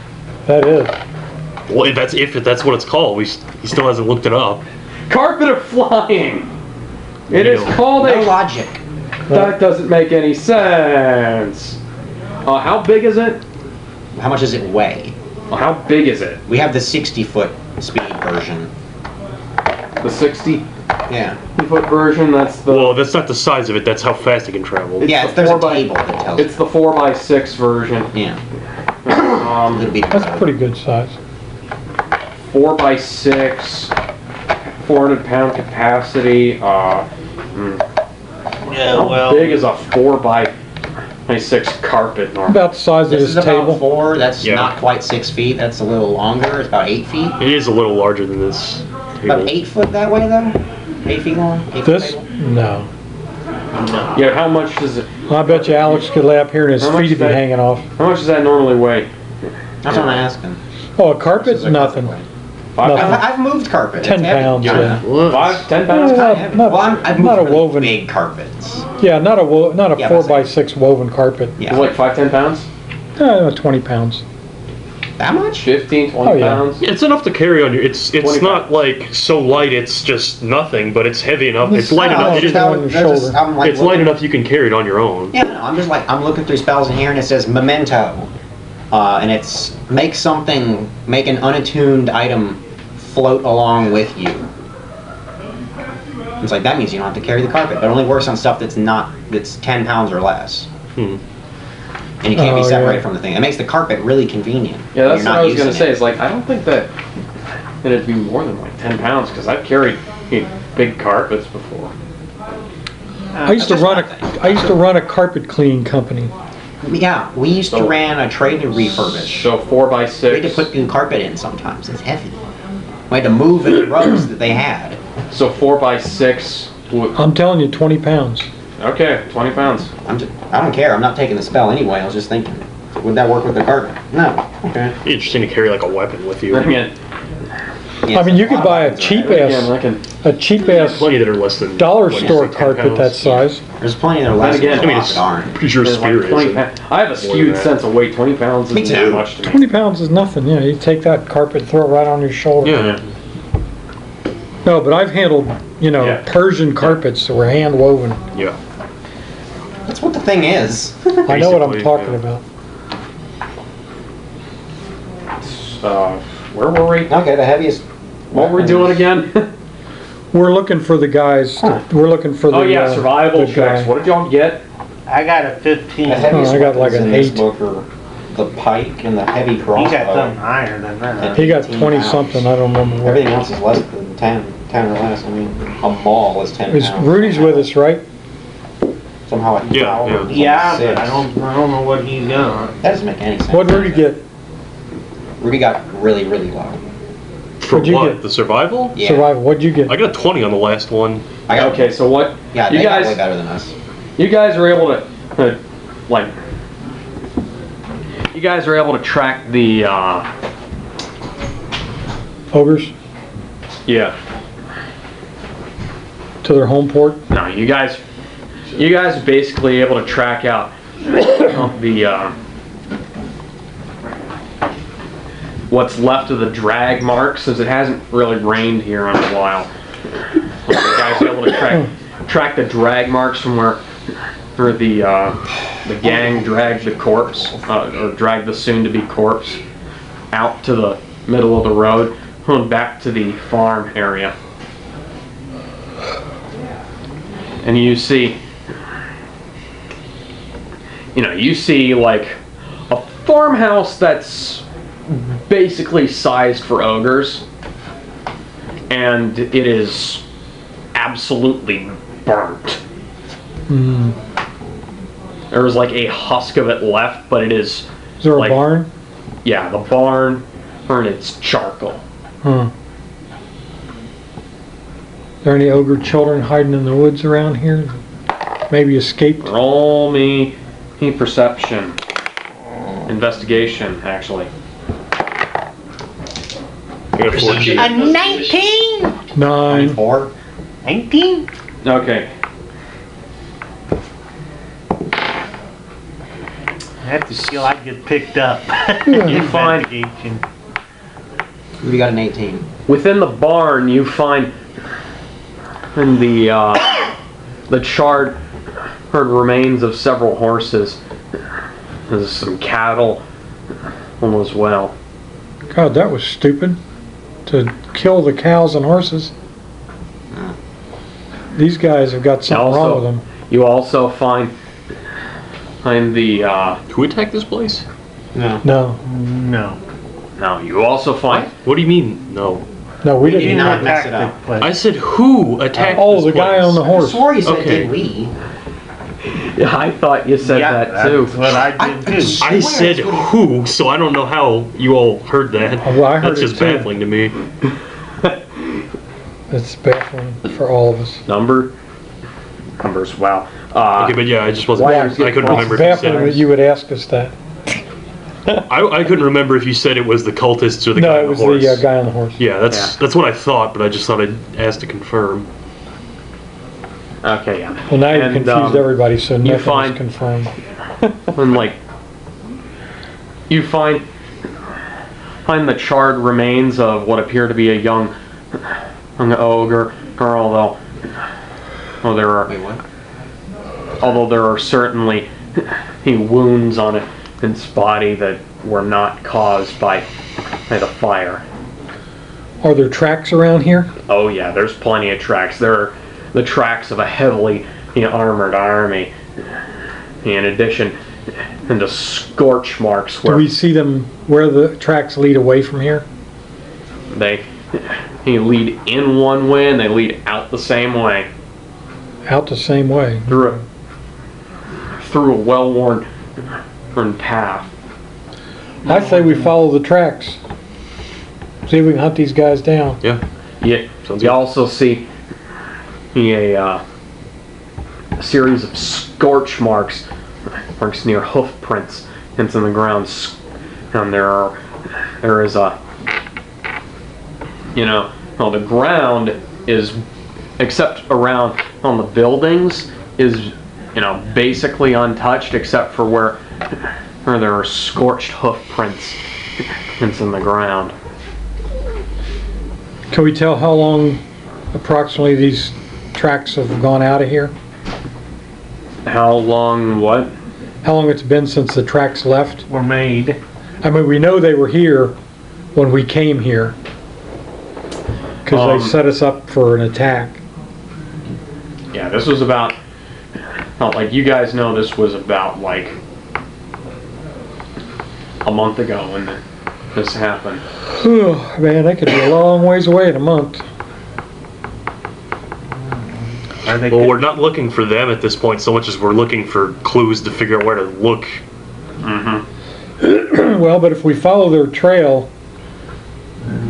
That is. Well, if that's what it's called, he still hasn't looked it up. Carpet of flying. It is called No a. logic. That doesn't make any sense. How big is it? How much does it weigh? How big is it? We have the 60-foot speed version. The 60 Yeah. foot version. That's the. Well, that's not the size of it. That's how fast it can travel. It's Yeah, the there's a 4 by table that tells It's the 4x6 version. Yeah. It'll be That's a pretty good size. 4x6, 400-pound capacity. Yeah, How big is a 4x6 carpet normally? About the size of This this is about table. 4. That's Yeah. not quite 6 feet. That's a little longer. It's about 8 feet. It is a little larger than this About table. 8 foot that way, though? 8 feet long? 8 foot This? table? No. Yeah, how much does it? I bet you Alex could lay up here and his How much feet would be that- hanging off. How much does that normally weigh? That's what I'm asking. Oh, a carpet? This is a Nothing. carpet. Nothing. I've moved carpet. 10 It's heavy. pounds, Yeah. yeah. 5, 10 pounds? Yeah. Not- Well, I've moved not a really woven- big carpets. Yeah, not a Yeah, 4x6 woven carpet. Yeah. It's like 5, 10 pounds? 20 pounds. That much? 15, 20 Oh, yeah. pounds? It's enough to carry on your. It's 20 not pounds. like so light. It's just nothing, but it's heavy enough. It's light Oh, enough. it's It, on your shoulder. I'm like it's light looking- enough you can carry it on your own. Yeah, no, I'm just like, I'm looking through spells in here and it says memento. And it's make an unattuned item float along with you. It's like, that means you don't have to carry the carpet. It only works on stuff that's 10 pounds or less. And you can't be Oh, separated yeah. from the thing. It makes the carpet really convenient. Yeah, when that's you're what not I was going to using say. it. It's like, I don't think that it'd be more than like 10 pounds because I've carried big carpets before. I used to run a carpet cleaning company. Yeah, we used to ran a trailer refurbish. So 4x6. We had to put new carpet in sometimes. It's heavy. We had to move the rugs that they had. So 4x6. I'm telling you, 20 pounds. Okay, 20 pounds. I don't care. I'm not taking the spell anyway. I was just thinking, would that work with the carpet? No. Okay. Interesting to carry like a weapon with you. Again, Yeah, I mean, you a lot could of buy a buttons cheap are right. ass Plenty that are less than dollar what do you store say, 10 carpet pounds? that size. There's plenty that are less again, than I mean, that it's aren't. pretty sure there's like spear 20 is. pounds. I have a More skewed than that. sense of weight. 20 pounds Me isn't too. much to me. 20 pounds is nothing. Yeah, you take that carpet, throw it right on your shoulder. Yeah. No, but I've handled, Yeah. Persian carpets that were hand woven. Yeah. That's what the thing is. I know what I'm Basically, talking yeah. about. Where were we? Okay, the heaviest. What were we doing again? We're looking for the guys. We're looking for the. Oh yeah, survival the checks. guy. What did y'all get? I got a 15. The heaviest I got like weapons an in this 8. book are the pike and the heavy He got something crossbow. higher than that. He got 18 20 pounds. something, I don't remember what. Everything else is less than 10 or less. I mean, a maul is 10 Is pounds. Rudy's with us, right? Somehow a Yeah, Howler yeah. is only Yeah, but 6. I don't know what he's got. That doesn't make any sense. What'd Rudy get? Rudy got really, really low. For What'd you what? get? The survival? Yeah. Survival, what'd you get? I got a 20 on the last one. I got, Okay, so what? Yeah, you they got guys, way better than us. you guys are able to, like, you guys are able to track the, Ogres yeah. to their home port? No, you guys are basically able to track out the what's left of the drag marks, since it hasn't really rained here in a while. You guys are able to track the drag marks from where the gang dragged the corpse, or dragged the soon-to-be corpse out to the middle of the road and back to the farm area. And you see like a farmhouse that's basically sized for ogres, and it is absolutely burnt. There's like a husk of it left, but it is. Is there a like, barn? Yeah, the barn, and it's charcoal. Huh. There any ogre children hiding in the woods around here? Maybe escaped? Roll me perception. Investigation, actually. I got a 14. 19? 9. 4. 19? Okay. I have to feel I get picked up. You find Investigation. Rudy got an 18. within the barn, you find in the charred remains of several horses. There's some cattle as well. God, that was stupid. To kill the cows and horses. These guys have got something wrong with them. You also find the Who attacked this place? No. No, No. no. You also find What do you mean, no? no, we did didn't. not mess it attack up. the place. I said who attacked Oh, this the guy place? on the I horse. swore you said, Okay. did we? Yeah, I thought you said Yeah, that too. that's what I did too. I said who, so I don't know how you all heard that. Well, I heard That's it just too. baffling to me. It's baffling for all of us. Numbers. Wow. Okay, but yeah, I just wasn't. Why I are you getting couldn't remember It's if you baffling said. that you would ask us that. I couldn't remember if you said it was the cultists or the guy No, on it the was horse. the guy on the horse. Yeah, that's what I thought, but I just thought I'd ask to confirm. Okay, yeah. Well, now you've And, confused everybody, so nothing find- is confirmed. And like you find the charred remains of what appear to be a young ogre, or although Wait, what? there are certainly wounds on its body that were not caused by the fire. Are there tracks around here? Oh yeah, there's plenty of tracks. There are the tracks of a heavily armored army. In addition, and the scorch marks Do where we see them where the tracks lead away from here? they lead in one way and they lead out the same way Out the same way. through a well-worn path. I say we follow the tracks. See if we can hunt these guys down. Yeah. Yeah, Sounds you good. also see a series of scorch marks near hoof prints into the ground, and there is a the ground is, except around on the buildings, is basically untouched except for where there are scorched hoof prints into the ground. Can we tell how long approximately these tracks have gone out of here? How long? What? How long it's been since the tracks left? Were made. I mean, we know they were here when we came here. Because they set us up for an attack. Yeah, this was about. Like you guys know, this was about like a month ago when this happened. Man, that could be a long ways away in a month. Are they Well, we're not looking for them at this point so much as we're looking for clues to figure out where to look. Well, but if we follow their trail,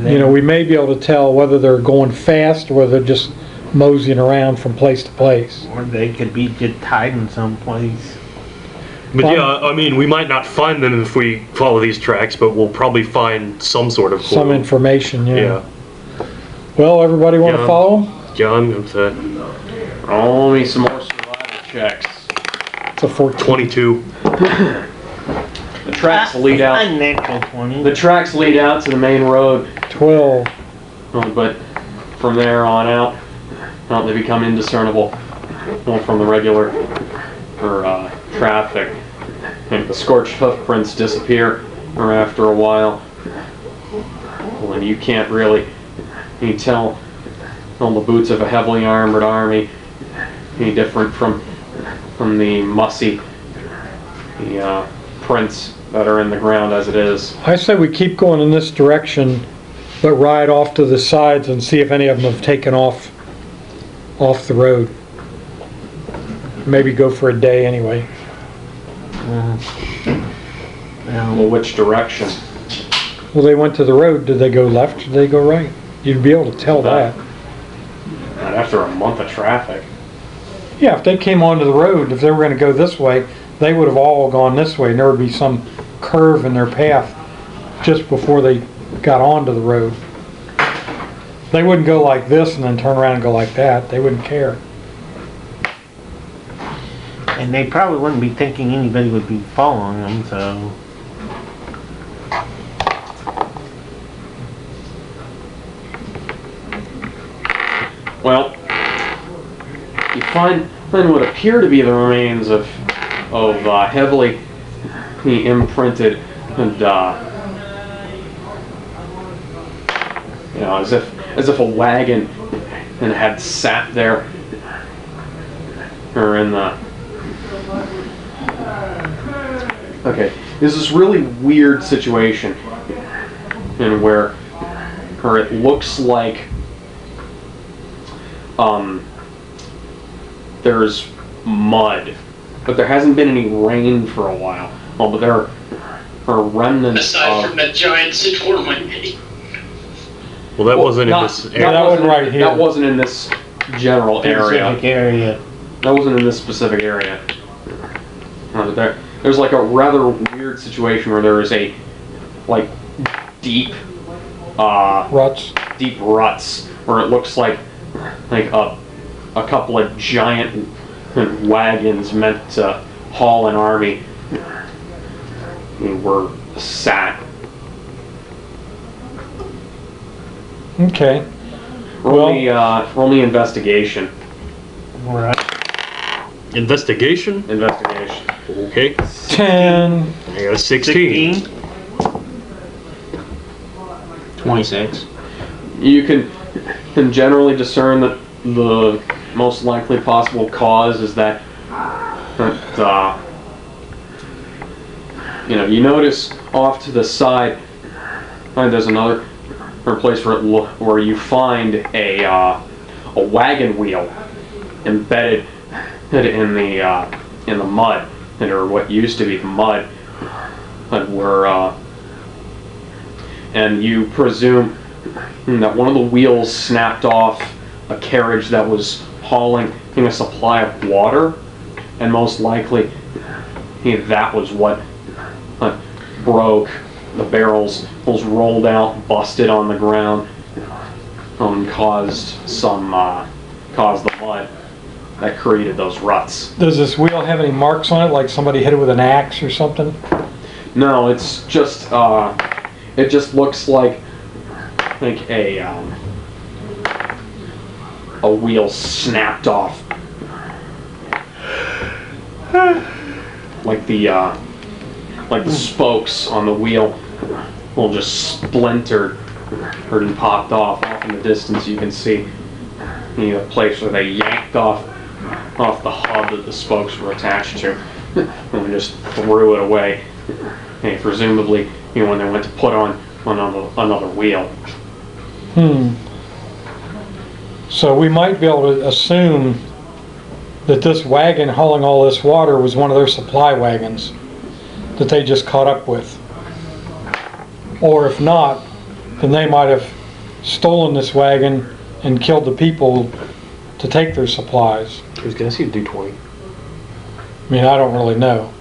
you know, we may be able to tell whether they're going fast or whether they're just moseying around from place to place. or they could be just hiding someplace. But yeah, I mean, we might not find them if we follow these tracks, but we'll probably find some sort of clue. Some information, yeah. Yeah. Well, everybody want to Yeah. follow 'em? Yeah, I'm good with that. Roll me some more survival checks. It's a 14. 22. The tracks lead out. A natural 20. The tracks lead out to the main road, 12. but from there on out, well, they become indiscernible from the regular traffic. And the scorched hoof prints disappear after a while. When you can't really tell on the boots of a heavily armored army any different from the mussy prints that are in the ground as it is. I say we keep going in this direction, but ride off to the sides and see if any of them have taken off the road. Maybe go for a day anyway. Well, which direction? Well, they went to the road. Did they go left or did they go right? You'd be able to tell that. Not after a month of traffic. Yeah, if they came onto the road, if they were going to go this way, they would have all gone this way, and there would be some curve in their path just before they got onto the road. They wouldn't go like this and then turn around and go like that. They wouldn't care. And they probably wouldn't be thinking anybody would be following them, so. Well, you find what appear to be the remains of heavily imprinted and as if a wagon had sat there or in the. Okay, there's this really weird situation in where it looks like there's mud, but there hasn't been any rain for a while. Oh, but there are remnants Aside from that giant storm I made. Well, that wasn't in this area. that wasn't right here. That wasn't in this general area. Specific area. That wasn't in this specific area. There's like a rather weird situation where there is a deep Ruts. deep ruts where it looks like a couple of giant wagons meant to haul an army were sat. Okay. Roll me investigation. Right. Investigation? Investigation. Okay. 10. I got a 16. 26. You can generally discern that the most likely possible cause is that you notice off to the side there's another place where you find a wagon wheel embedded in the mud, or what used to be the mud, and you presume that one of the wheels snapped off a carriage that was hauling a supply of water, and most likely that was what broke. The barrels was rolled out, busted on the ground, and caused the mud that created those ruts. Does this wheel have any marks on it, like somebody hit it with an axe or something? No, it's just it just looks like a wheel snapped off, like the spokes on the wheel will just splintered and popped off in the distance. You can see a place where they yanked off the hub that the spokes were attached to and just threw it away. presumably, when they went to put on another wheel. So we might be able to assume that this wagon hauling all this water was one of their supply wagons that they just caught up with. Or if not, then they might have stolen this wagon and killed the people to take their supplies. I was gonna say do 20. I mean, I don't really know.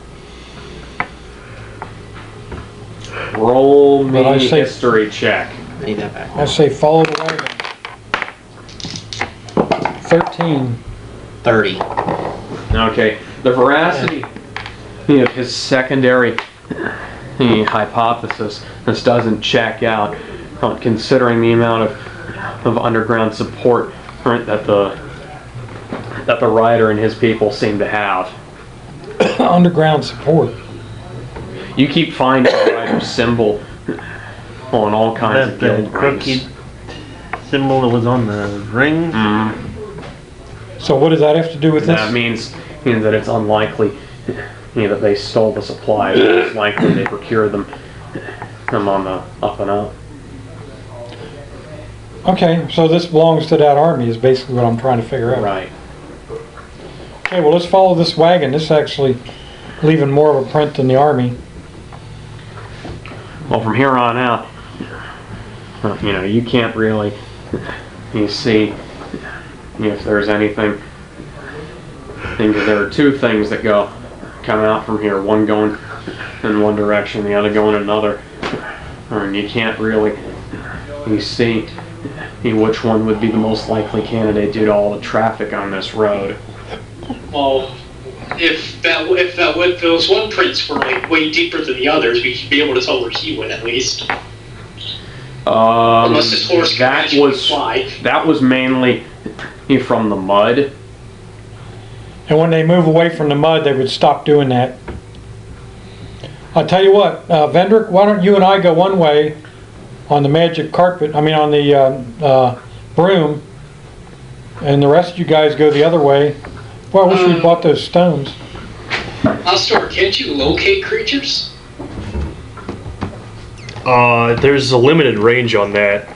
Roll But I me say- history check. I need that back. I say follow the wagon. 13. 30. Okay, the veracity of his secondary hypothesis, this doesn't check out, considering the amount of underground support that the rider and his people seem to have. Underground support. You keep finding the rider's symbol on all kinds of That the guild crooked rings. symbol that was on the ring. So what does that have to do with That this? means that it's unlikely that they stole the supplies. It's likely they procured them on the up and up. Okay, so this belongs to that army is basically what I'm trying to figure out. Right. Okay, well let's follow this wagon. This is actually leaving more of a print than the army. Well, from here on out, you can't really, see if there's anything. I think there are two things that come out from here. One going in one direction, the other going another. And you can't really see which one would be the most likely candidate due to all the traffic on this road. Well, if those one prints were like way deeper than the others, we should be able to tell where he went at least. Unless his horse can actually fly. That was mainly from the mud. And when they move away from the mud, they would stop doing that. I'll tell you what, Vendrick, why don't you and I go one way on the magic carpet, on the broom, and the rest of you guys go the other way. Boy, I wish we'd bought those stones. Astor, can't you locate creatures? There's a limited range on that.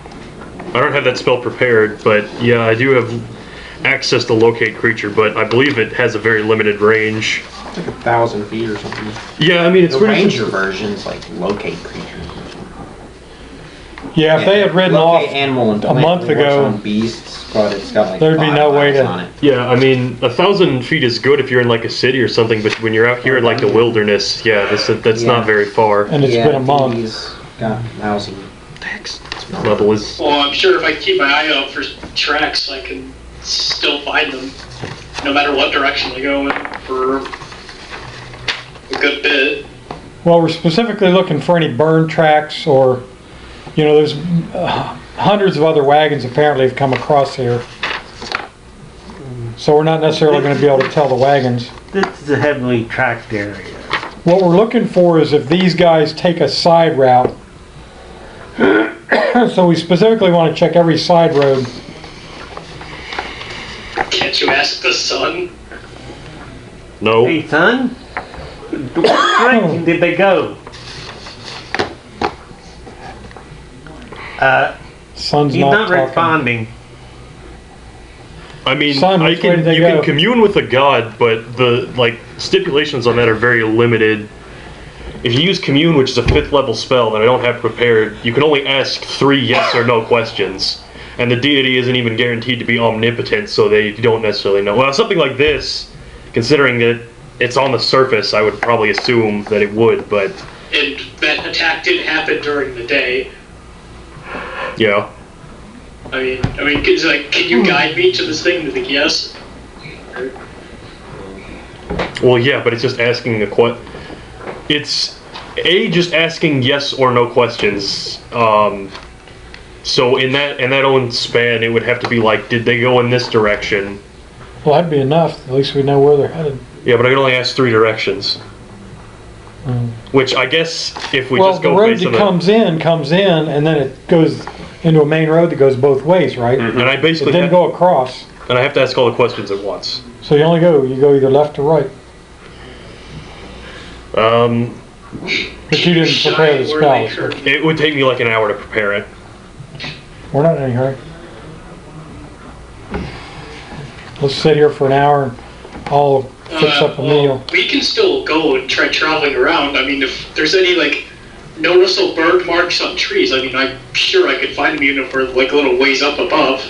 I don't have that spell prepared, but yeah, I do have access to locate creature, but I believe it has a very limited range. It's like 1,000 feet or something. Yeah, I mean, it's The pretty... ranger version's like locate creatures. Yeah, if they had ridden off Locate animal and a month plant rewards ago, on beasts, but it's got like there'd be 5 no way miles to- on it. Yeah, I mean, 1,000 feet is good if you're in like a city or something, but when you're out here in like the wilderness, yeah, that's not very far. and it's been a month. He's got 1,000. Level is... Well, I'm sure if I keep my eye out for tracks, I can still find them, no matter what direction they go in for a good bit. Well, we're specifically looking for any burn tracks or, there's hundreds of other wagons apparently have come across here. So we're not necessarily going to be able to tell the wagons. This is a heavily tracked area. What we're looking for is if these guys take a side route. So we specifically want to check every side road. Can't you ask the sun? No. Hey, son, what direction did they go? Sun's He's not not talking. responding. I mean, Son, which way did they you go? can commune with a god, but the stipulations on that are very limited. If you use commune, which is a 5th level spell that I don't have prepared, you can only ask 3 yes or no questions, and the deity isn't even guaranteed to be omnipotent, so they don't necessarily know. Well, something like this, considering that it's on the surface, I would probably assume that it would, but And that attack didn't happen during the day. yeah. I mean, it's like, can you guide me to this thing? To the yes. Well, yeah, but it's just asking it's just asking yes or no questions. So in that own span, it would have to be like, did they go in this direction? Well, that'd be enough. At least we know where they're headed. Yeah, but I can only ask 3 directions. Which I guess if we Well, just the go road based that on comes in, and then it goes into a main road that goes both ways, right? and I It basically didn't go across. and I have to ask all the questions at once. So you go either left or right. But you didn't prepare the spells. It would take me like an hour to prepare it. We're not in any hurry. Let's sit here for an hour and I'll fix up a meal. We can still go and try traveling around. I mean, if there's any, like, noticeable bird marks on trees, I mean, I'm sure I could find them even if we're, like, a little ways up above.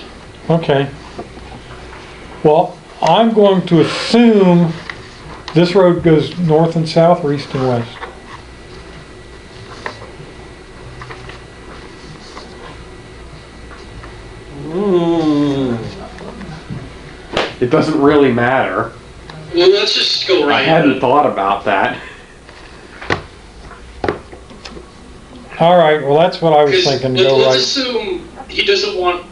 Okay. Well, I'm going to assume this road goes north and south or east and west. It doesn't really matter. Well, let's just go I right. hadn't thought about that. All right. Well, that's what I was 'Cause thinking. To let's go right. assume he doesn't want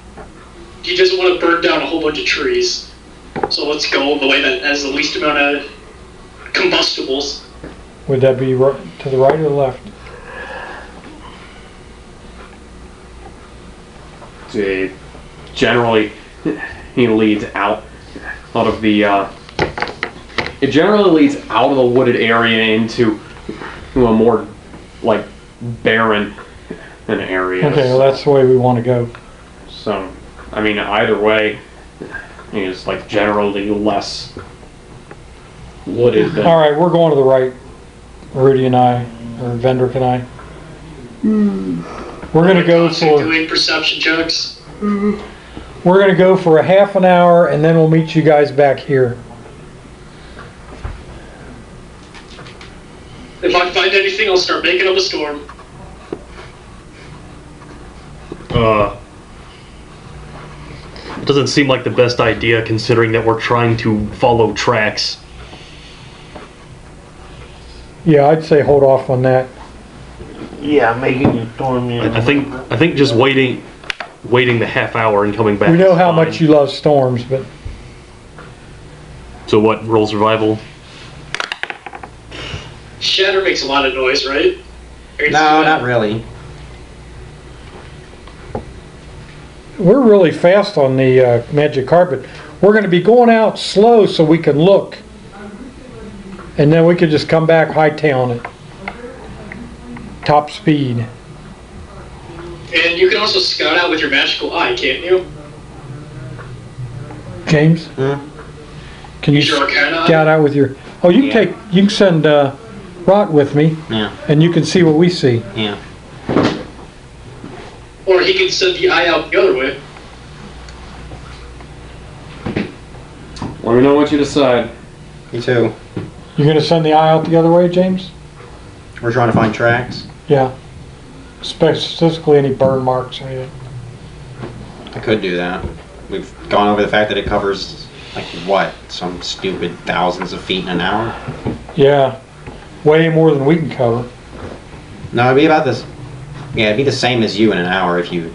to burn down a whole bunch of trees. So let's go the way that has the least amount of combustibles. Would that be to the right or the left? It generally, he leads out of the. It generally leads out of the wooded area into a more like barren an area. Okay. Well, that's the way we want to go. So, I mean, either way, it's like generally less wooded than. All right. We're going to the right. Rudy and I, or Vendrick and I. We're gonna go for. Doing perception checks. We're gonna go for a half an hour, and then we'll meet you guys back here. If I find anything, I'll start making up a storm. Doesn't seem like the best idea considering that we're trying to follow tracks. Yeah, I'd say hold off on that. Yeah, making a storm. Yeah. I think just waiting the half hour and coming back. We know is how fine. much you love storms, but So what? Roll survival. Shatter makes a lot of noise, right? No, not really. we're really fast on the magic carpet. We're going to be going out slow so we can look. And then we could just come back hightailing it. Top speed. And you can also scout out with your magical eye, can't you? James? Can you Use your arcana eye? scout out with your... Oh, you can you can send Rot with me. Yeah. And you can see what we see. Yeah. Or he can send the eye out the other way. Let me know what you decide. Me too. You're going to send the eye out the other way, James? We're trying to find tracks. Yeah. Specifically any burn marks or anything. I could do that. We've gone over the fact that it covers, like, what? Some stupid thousands of feet in an hour? Yeah. Way more than we can cover. No, it'd be about this. Yeah, it'd be the same as you in an hour if you.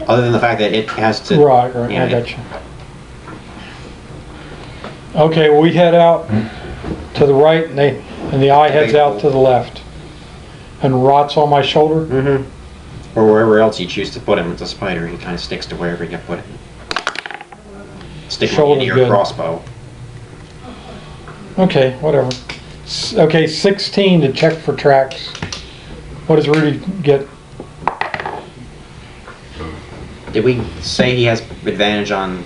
Other than the fact that it has to. Right, Yeah, I got you. Okay, well, we head out to the right and the eye heads out to the left. And Rot's on my shoulder? Mm-hmm. Or wherever else you choose to put him. It's a spider. He kind of sticks to wherever you put him. Stick him into Shoulder's your good. crossbow. Okay, whatever. Okay, 16 to check for tracks. What does Rudy get? Did we say he has advantage on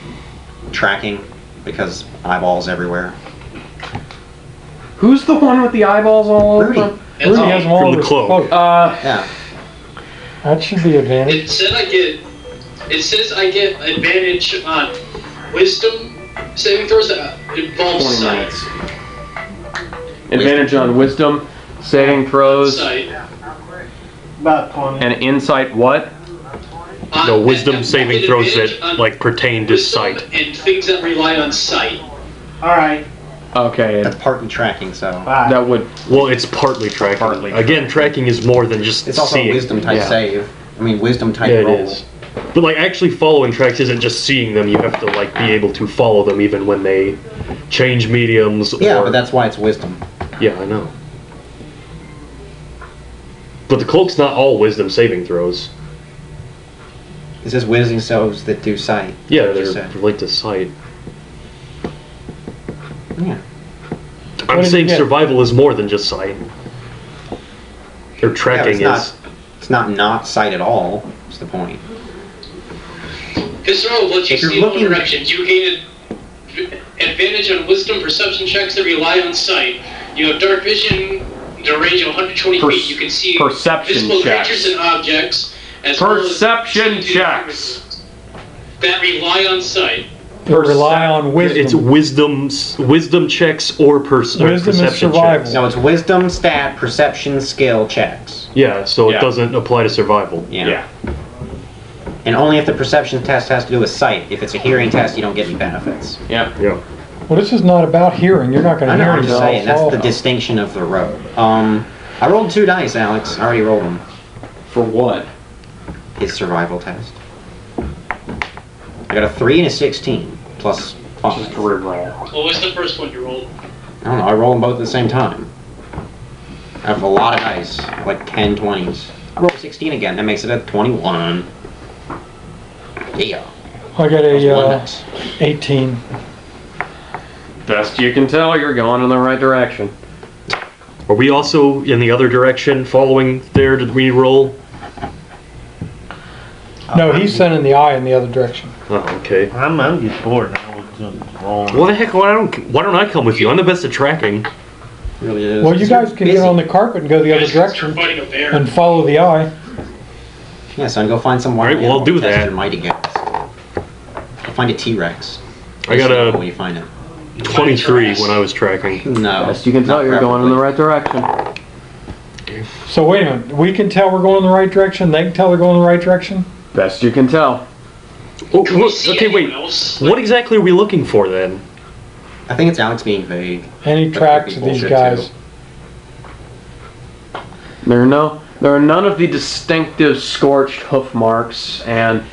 tracking? Because eyeballs everywhere. Who's the one with the eyeballs all over? Rudy. Rudy has them all From over the his cloak. Yeah. That should be advantage. It said it says I get advantage on wisdom saving throws that involves 20 sight. minutes. Advantage on wisdom, saving throws, Sight. About 20. and insight what? No, wisdom and saving get throws advantage that on like pertain to wisdom sight. and things that rely on sight. Alright. Okay, That's partly tracking, so. Bye. that would. Well, it's partly tracking. Partly Again, tracking is more than just It's also seeing. a wisdom type Yeah. save. I mean, wisdom type Yeah, it roll. is. But like actually following tracks isn't just seeing them. You have to like be able to follow them even when they change mediums. Yeah, or, but that's why it's wisdom. Yeah, I know. But the cloak's not all wisdom saving throws. It says wisdom saves that do sight. Yeah, Like you they're said. linked to sight. Yeah. I'm did you saying get? survival is more than just sight. Or Yeah, tracking is. it's not sight at all. That's the point. His throw lets you If you're see in all looking- directions. You gain advantage on wisdom perception checks that rely on sight. You have dark vision to a range of 120 feet. You can see Perception visible checks. creatures and objects. As well as Perception see checks. that rely on sight. They rely on wisdom. It's wisdom checks or Wisdom is perception survival. checks. No, it's wisdom, stat, perception, skill checks. Yeah, so Yeah. it doesn't apply to survival. Yeah. And only if the perception test has to do with sight. If it's a hearing test, you don't get any benefits. Yeah. Yeah. Well, this is not about hearing. You're not going I to know, hear I'm just anything. saying, that's the distinction of the road. I rolled 2 dice, Alex. I already rolled them. For what? His survival test. I got a 3 and a 16, plus 5. Just a roll. What was the first one you rolled? I don't know, I roll them both at the same time. I have a lot of dice, like 10 20s. I rolled 16 again, that makes it a 21. Yeah. I got That's one a dice. 18. Best you can tell, you're going in the right direction. Are we also in the other direction following there? Did we roll? No, he's sending the eye in the other direction. Oh, okay. I'm just bored now with just rolling. What the heck? Why don't I come with you? I'm the best at tracking. Really is. Well, you guys can get on the carpet and go the other direction Fighting a bear. and follow the eye. Yeah, son, go find some wild Alright, well, I'll animal do to test that. your mighty guess. Go find a T-Rex. I got When a you find it. 23 when I was tracking. No. Best you can tell, not you're going in the preferably. right direction. So wait a minute. We can tell we're going in the right direction. They can tell they're going in the right direction. Best you can tell. Oh, Can we look, see okay, wait. anyone else? What exactly are we looking for then? I think it's Alex being vague. Any That tracks could of be these bullshit, guys? too. There are none of the distinctive scorched hoof marks and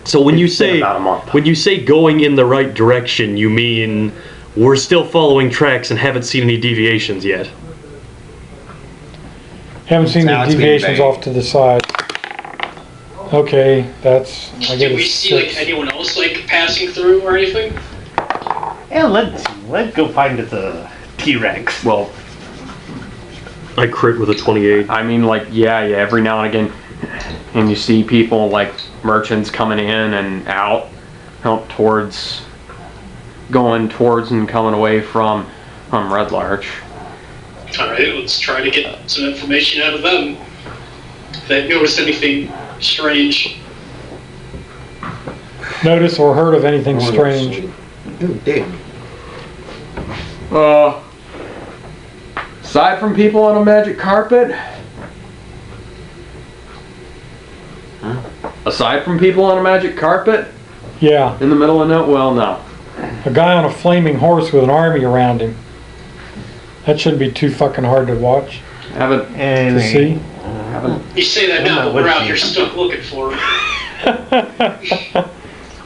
So when you It's been say about a month. going in the right direction, you mean we're still following tracks and haven't seen any deviations yet? Haven't seen Now the it's being deviations vague. off to the side. Okay, that's. I get Did a we see like 6. anyone else like passing through or anything? Yeah, let's go find the T-Rex. well, I crit with a 28. I mean, like, yeah, every now and again, and you see people like merchants coming in and out going towards and coming away from Red Larch. Alright, let's try to get some information out of them. If they've noticed anything strange. Notice or heard of anything strange? Dude, dig. Aside from people on a magic carpet. Huh? Aside from people on a magic carpet Yeah, in the middle of no, well, no. a guy on a flaming horse with an army around him. That shouldn't be too fucking hard to watch, Haven't to see. You say that now, but we're out here stuck looking for them.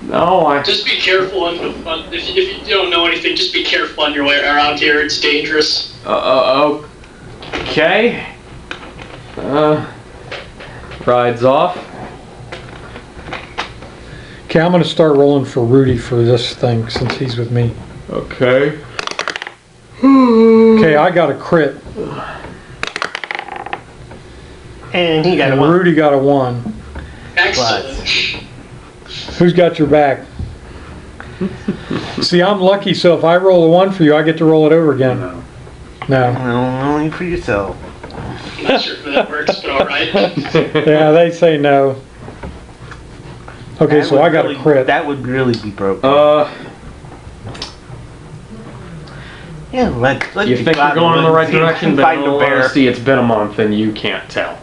No, I Just be careful if you don't know anything, just be careful on your way around here, it's dangerous. okay. Rides off. Okay, I'm gonna start rolling for Rudy for this thing since he's with me. Okay. Okay, I got a crit. And he got And a 1. Rudy got a 1. Excellent. Who's got your back? See, I'm lucky, so if I roll a 1 for you, I get to roll it over again. No. Well, only for yourself. I'm not sure if that works, but alright. Yeah, they say no. Okay, That so would I got really- a crit. That would really be broken. Yeah, let's You think you're going in the right direction, but in find a all bear. honesty, it's been a month and you can't tell.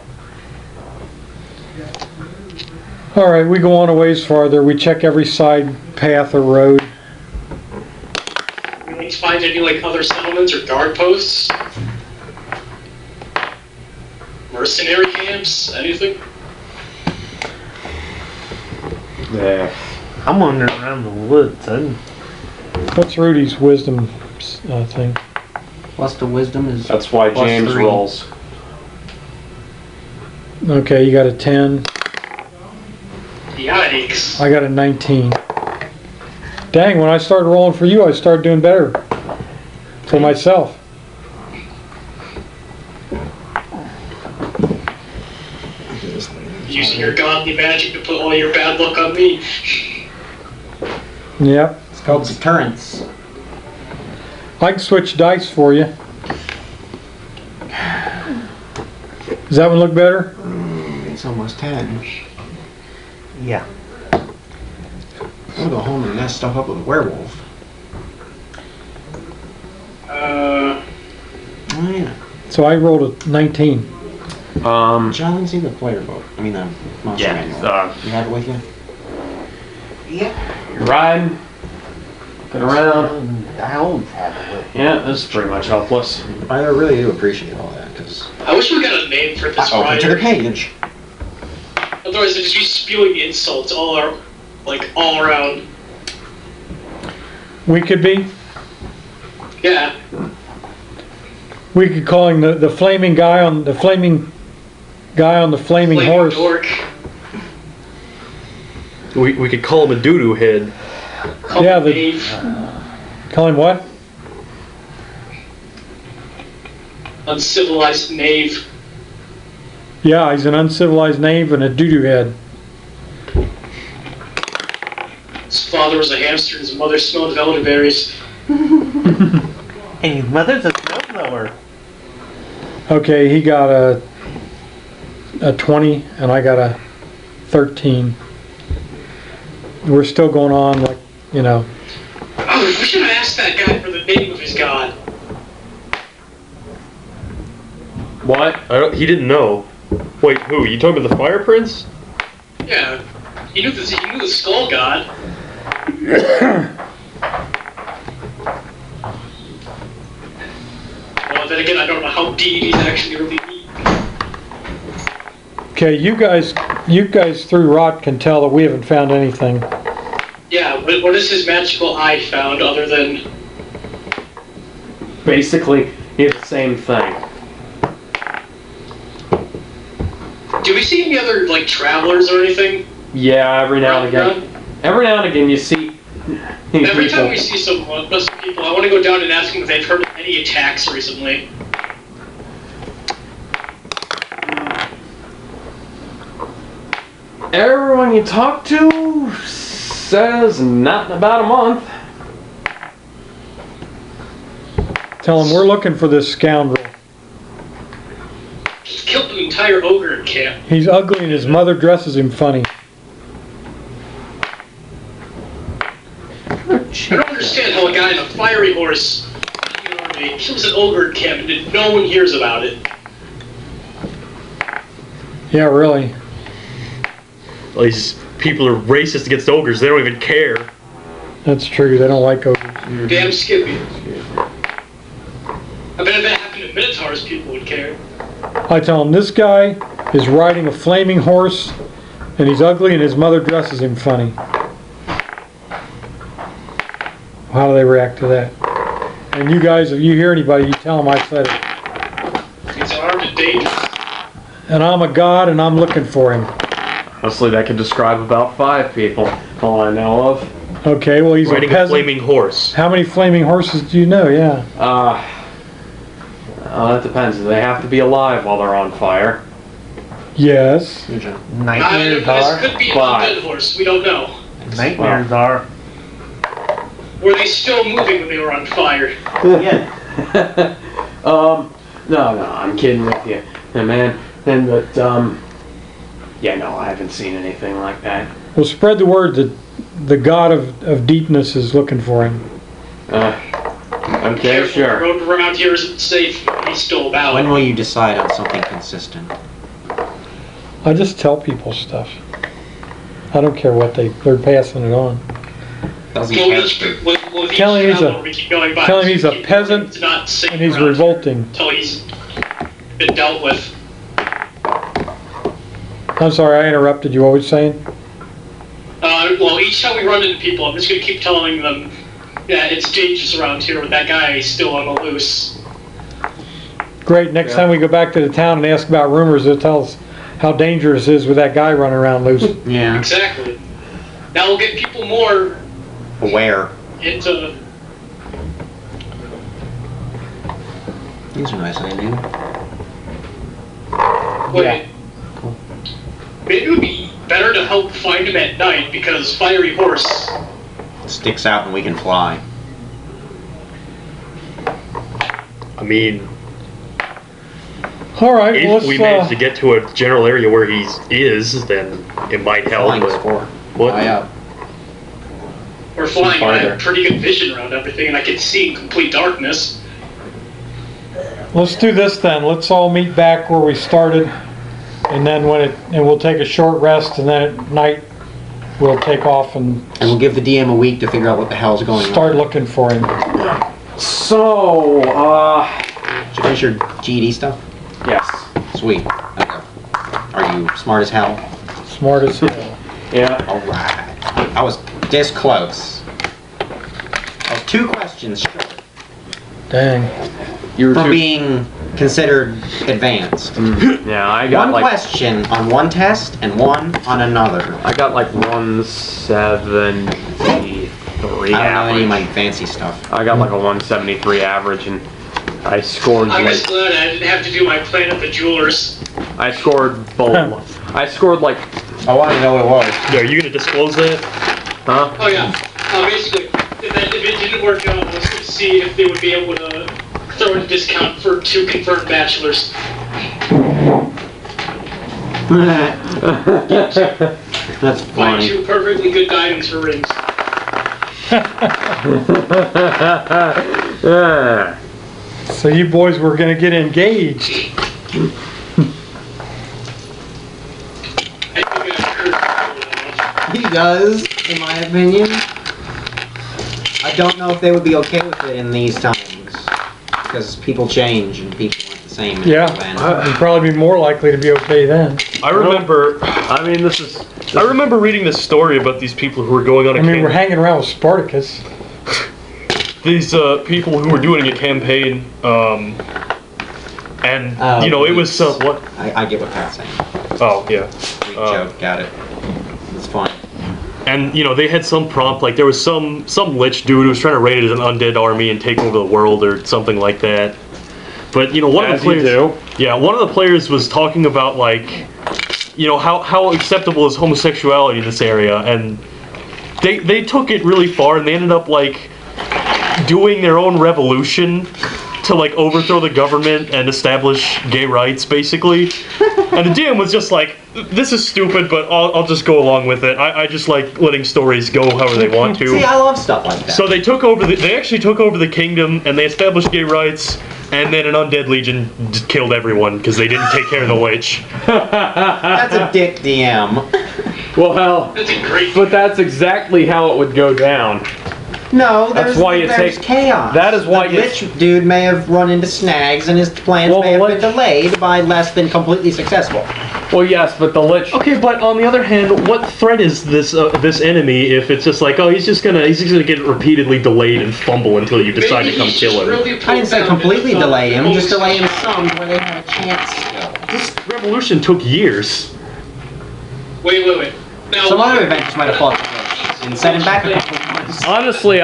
All right, we go on a ways farther. We check every side path or road. You want to find any like other settlements or guard posts? Mercenary camps? Anything? Yeah. I'm wandering around the woods. What's Rudy's wisdom thing? Plus the wisdom is. That's why plus James 3. rolls. Okay, you got a 10. Yikes. I got a 19. Dang, when I started rolling for you, I started doing better for myself. using your godly magic to put all your bad luck on me. Yep. It's called deterrence. I can switch dice for you. Does that one look better? It's almost 10. Yeah. I'm gonna go home and mess stuff up with a werewolf. Oh yeah. So I rolled a 19. John, see the player book. I mean the monster Yeah, manual. You have it with you? Yeah. you're riding, looking around. I always have it with me. Yeah, this is pretty much helpless. I really do appreciate all that, because... I wish we got a name for this Open to the rider. page. Otherwise, it'd just be spewing insults all around. We could be. Yeah. We could call him the flaming guy on the flaming Flaming horse. dork. We could call him a doo-doo head. Call Yeah, him the- Dave. Call him what? Uncivilized knave. Yeah, he's an uncivilized knave and a doo-doo head. His father was a hamster and his mother smelled of elderberries. And his mother's a snowblower. Okay, he got a 20 and I got a 13. We're still going on, like, you know. Oh, we should have asked that guy for the name of his god. What? He didn't know. Wait, who? You talking about the Fire Prince? Yeah. He knew the skull god. Well, then again, I don't know how deities actually really eat. Okay, you guys through rot can tell that we haven't found anything. Yeah, what has his magical eye found other than... Basically, it's the same thing. Do we see any other, like, travelers or anything? Yeah, every now and again. Every now and again you see Every time people. we see some people, I want to go down and ask them if they've heard of any attacks recently. Everyone you talk to says not in about a month. Tell him we're looking for this scoundrel. He killed an entire ogre camp. He's ugly and his mother dresses him funny. I don't understand how a guy in a fiery horse kills an ogre camp and no one hears about it. Yeah, really. Well, these people are racist against ogres. They don't even care. That's true. They don't like ogres. Damn Skippy. I bet if that happened to Minotaurs, people would care. I tell him this guy is riding a flaming horse and he's ugly and his mother dresses him funny. How do they react to that? And you guys, if you hear anybody, you tell them I said it. He's armed and dangerous. And I'm a god and I'm looking for him. Honestly, that could describe about 5 people, all I know of. Okay, well he's Riding a a peasant. flaming horse. How many flaming horses do you know? Yeah. That depends. Do they have to be alive while they're on fire? Yes. Nightmares This are. could be an Five. undead horse, we don't know. Nightmares are. Were they still moving when they were on fire? Yeah. No, I'm kidding with you. Yeah, man. Yeah, no, I haven't seen anything like that. Well, spread the word that the god of deepness is looking for him. Okay, Careful, the sure. road around here isn't safe. He's still about. When will you decide on something consistent? I just tell people stuff. I don't care what they're passing it on. Doesn't Well, care. with each Tell him he's traveler, we keep going by. tell him he's a Keep- peasant It's not safe And he's around revolting. until he's been dealt with. I'm sorry, I interrupted you. What were you saying? Well, each time we run into people, I'm just gonna keep telling them, yeah, it's dangerous around here with that guy still on the loose. Great. Next time we go back to the town and ask about rumors, they'll tell us how dangerous it is with that guy running around loose. Yeah. Exactly. That will get people more Aware. into. These are nice, I do. Wait. maybe it would be better to help find him at night because Fiery Horse. Sticks out and we can fly. I mean, All right, if we manage to get to a general area where he is, then it might help. Flying is But for. what? Fly up. We're flying, and I farther. have pretty good vision around everything, and I can see in complete darkness. let's do this then. Let's all meet back where we started, and then and we'll take a short rest, and then at night we'll take off and And we'll give the DM a week to figure out what the hell's going on. start looking for him. So, Did you finish your GED stuff? yes. Sweet. Okay. Are you smart as hell? Smart as hell. Yeah. Alright. I was this close. I was 2 questions short Dang. You were from too. being considered advanced. Yeah, I got One like. question on one test and one on another. I got like 173 I don't know any of average. my fancy stuff. I got like a 173 average, and I scored I'm like just glad I didn't have to do my plan at the jewelers. I scored both. I scored like, I want to know what it was. Are you gonna disclose that? huh? Oh yeah. Basically, if it didn't work out, I was going to see if they would be able to throw in a discount for 2 confirmed bachelors. That's Find funny. 2 perfectly good diamonds for rings. Yeah. So you boys were gonna get engaged. I think I heard. He does, in my opinion. I don't know if they would be okay with it in these times. Because people change and people aren't the same. Yeah, Then. you'd probably be more likely to be okay then. I remember. I mean, this is. I remember reading this story about these people who were going on a I mean, we're campaign. hanging around with Spartacus. These people who were doing a campaign, and Oh, you know, it was what? I get what Pat's saying. Oh yeah. Weak joke, got it. It's fine. And you know, they had some prompt, like there was some lich dude who was trying to raid it as an undead army and take over the world or something like that. But you know, one of As the players, you do. yeah, one of the players was talking about like, you know, how acceptable is homosexuality in this area, and they took it really far, and they ended up like doing their own revolution to like overthrow the government and establish gay rights, basically. And the DM was just like, this is stupid, but I'll just go along with it. I just like letting stories go however they want to. See, I love stuff like that. So they took over they actually took over the kingdom, and they established gay rights, and then an undead legion just killed everyone because they didn't take care of the lich. That's a dick DM. Well, That's a great. but that's exactly how it would go down. No, That's why you there's take- chaos. that is why the you- Lich dude may have run into snags, and his plans Well, may have the been Lich- delayed by less than completely successful. Well, yes, but the lich. Okay, but on the other hand, what threat is this this enemy if it's just like, oh, he's just gonna get repeatedly delayed and fumble until you decide to come kill him? I didn't say completely delay him, just delay him some where they have a chance still. This revolution took years. Wait. Now, Some other adventures might have fallen and set him back a couple of months. Honestly,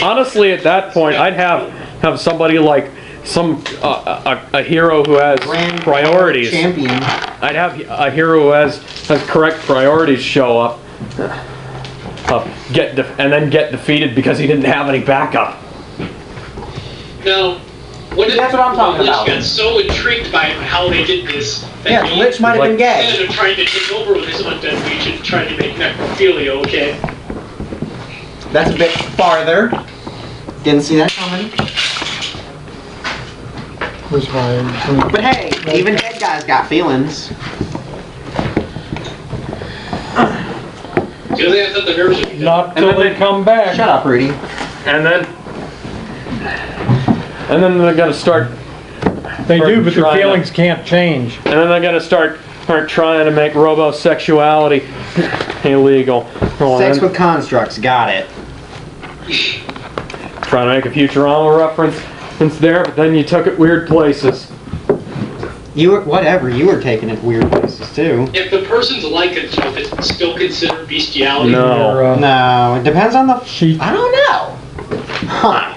honestly, at that point, I'd have somebody like some a hero who has Grand priorities. champion. I'd have a hero who has correct priorities show up, and then get defeated because he didn't have any backup. Now, when That's what I'm talking Lich about. got so intrigued by how they did this that Yeah, he, Lich might have been gay. instead of trying to take over with his undead legion, trying to make necrophilia okay. That's a bit farther. Didn't see that coming. Where's my... But hey, even dead guys got feelings. Because they thought the nerves would be done. Not till they come back. Shut up, Rudy. And then they're gonna start. They do, but their trying to- feelings can't change. And then they're gonna start trying to make robosexuality illegal. Well, Sex then with constructs, got it. trying to make a Futurama reference. It's there, but then you took it weird places. You were, whatever, you were taking it weird places too. If the person's lycanthrope, it's still considered bestiality. No. Or, No, it depends on the... sheep. I don't know. Huh.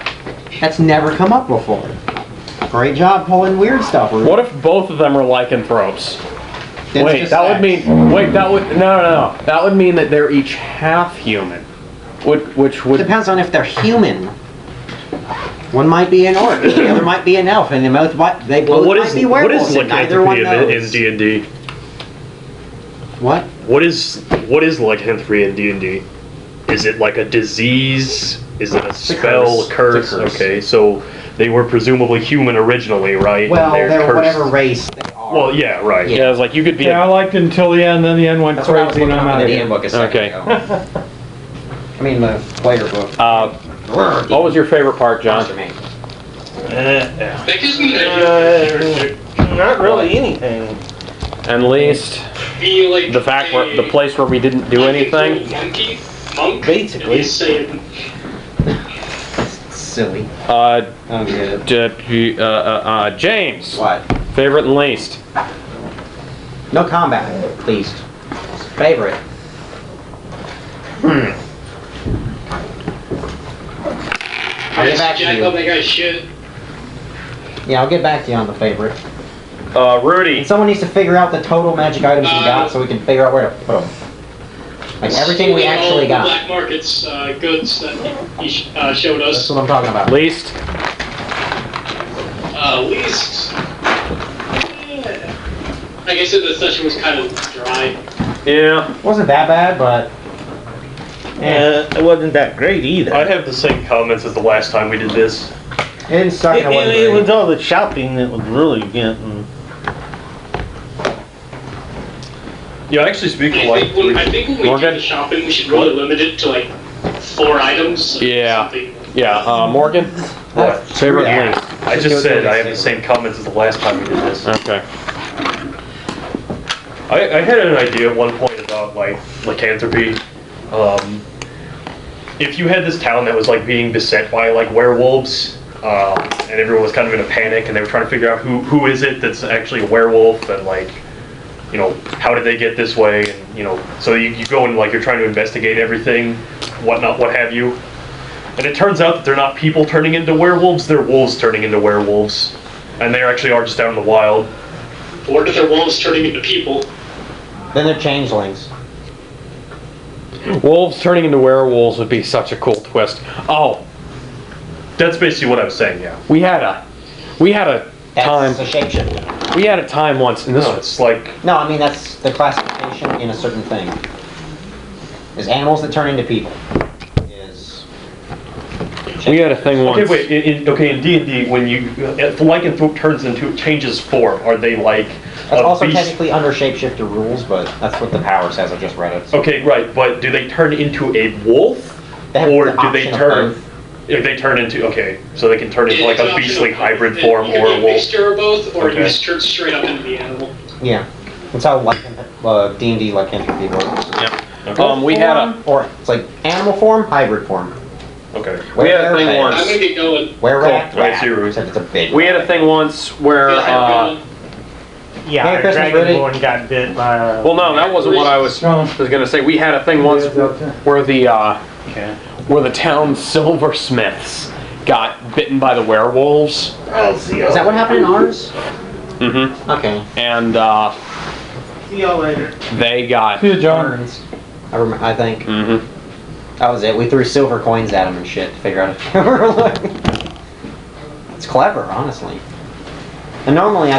That's never come up before. Great job pulling weird stuff, Rudy. What if both of them are lycanthropes? Dennis Wait, just that would said. mean. Wait, that would no. That would mean that they're each half human. Which would. Depends on if they're human. One might be an orc, the other might be an elf, and they both might be werewolves, and neither one lycanthropy in knows. D&D? What? What is lycanthropy in D&D? Is it like a disease? Is it a spell, curse. curse? It's a curse. Okay, so they were presumably human originally, right? Well, And they're cursed. whatever race they are. Well, yeah, right. Yeah, it's like you could be. Yeah, I liked it until the end, then the end went That's what I was crazy and looking I'm up out in of the here. handbook a second Okay. ago. I mean, the player book. What was your favorite part, John? Monster Manual. That gives me an idea. Not really anything. And least Be like the fact where the place where we didn't do anything. Monk. Basically. He's saying, Silly. Uh, I don't get it. James. What? Favorite and least. No combat, please. Favorite. I'll get back to Jack up you. that guy's shit. Yeah, I'll get back to you on the favorite. Rudy. And someone needs to figure out the total magic items we got so we can figure out where to put them. Like everything we Stealing all actually the got. Black markets goods that he showed That's us. what I'm talking about. Least. Least. Yeah. Like I said, the session was kind of dry. Yeah. Wasn't that bad, but It wasn't that great either. I have the same comments as the last time we did this. it didn't suck and it wasn't It was great. all the shopping that was really getting. Yeah, actually speaking I like... think when we Morgan? do the shopping, we should really limit it to like 4 items. or Yeah. something. Yeah. Morgan. What? Favorite and Yeah. least. I just said I have the same comments as the last time we did this. Okay. I had an idea at one point about like lycanthropy. If you had this town that was like being beset by like werewolves, and everyone was kind of in a panic, and they were trying to figure out who is it that's actually a werewolf, and like, you know, how did they get this way, and you know, so you go and like you're trying to investigate everything, whatnot, what have you, and it turns out that they're not people turning into werewolves, they're wolves turning into werewolves, and they actually are just out in the wild. Or if they're wolves turning into people. Then they're changelings. Wolves turning into werewolves would be such a cool twist. Oh, That's basically what I was saying, yeah. we had a time. That's a shapeshifter. We had a time once, and this No, was it's like, No, I mean that's the classification in a certain thing. Is animals that turn into people. Is we had a thing once. okay, wait, in D&D, when you, if lycanthrope turns into, changes form, are they like That's a also beast? technically under shapeshifter rules, but that's what the power says. I just read it. Okay, right, but do they turn into a wolf? They have Or the do they option of turn, both. if they turn into, okay, so they can turn into Yeah, like it's an a option beastly of both. hybrid It form can or be a wolf? mixture of both, or Okay. you just turn straight up into the animal. Yeah, that's how D&D lycanthropy works. We had a Or it's like animal form, hybrid form. Okay. We had a Were thing rat, once. I'm gonna get going. Were rat, Cool. Right, rat. see you, Ruth. Except it's a big. we had a thing once where Yeah, Merry our Christmas, Rudy. Dragonborn got bit by a... well, no, that wasn't what I was gonna say. We had a thing once where the town silversmiths got bitten by the werewolves. I'll see Is that what happened in ours? Mm-hmm. Okay. And See y'all later. they got. See you, John. Burns. I think Mm-hmm. that was it. We threw silver coins at them and shit to figure out if they were alive. It's clever, honestly. And normally,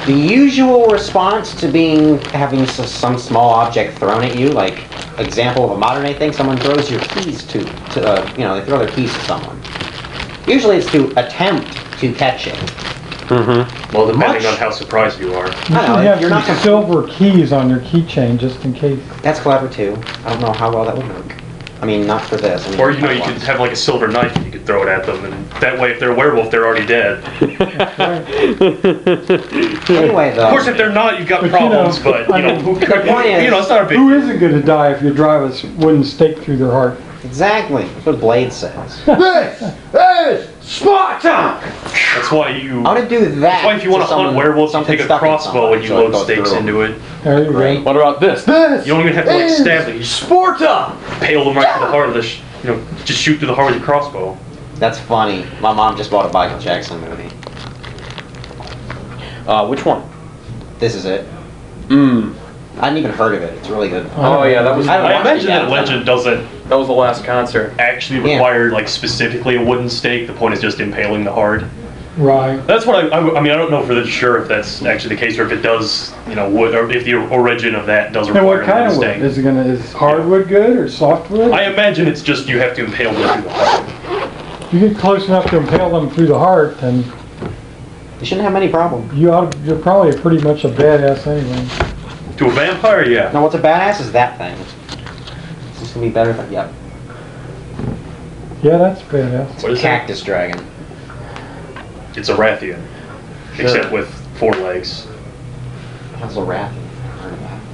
the usual response to having some small object thrown at you, like example of a modern day thing, someone throws your keys they throw their keys to someone. Usually, it's to attempt to catch it. Mm-hmm. Well, depending Much- on how surprised you are. You I should know, have you're not some gonna- silver keys on your keychain just in case. That's clever too. I don't know how well that would work. I mean, not for this. I mean, Or, you know, you could have like a silver knife and you could throw it at them, and that way if they're a werewolf, they're already dead. Anyway, though. Of course, if they're not, you've got But, you problems, know, but, you know, who could, the point is- you know, it's not a big Who isn't going to die if you drive a wooden stake through their heart? Exactly. That's what Blade says. This is Sparta. That's why you. I want to do that. That's why if you want to hunt someone- werewolves, you something take a stuck in crossbow someone, and you so it load goes stakes through. into it. There you Right. go. What about this? This You don't even have to like is stab them. You just Sparta. pale them right to the heart of the, just shoot through the heart with your crossbow. That's funny. My mom just bought a Michael Jackson movie. Which one? This is it. Mm. I hadn't even heard of it. It's really good. Oh yeah, that was. I haven't I watched imagine it yet. that Legend doesn't That was the last concert. actually Yeah. require like specifically a wooden stake. The point is just impaling the heart. Right. That's what I mean, I don't know for sure if that's actually the case or if it does, you know, wood, or if the origin of that does And require what kind a of wooden wood? stake. Is it gonna, is hardwood good or softwood? I imagine it's just you have to impale them through the heart. You get close enough to impale them through the heart, and You shouldn't have many problems. you're probably pretty much a badass anyway. To a vampire, yeah. Now, what's a badass is that thing. It's just gonna be better than, yep. Yeah, that's badass. What is that? Cactus dragon. It's a Rathian, except with 4 legs. How's a rat?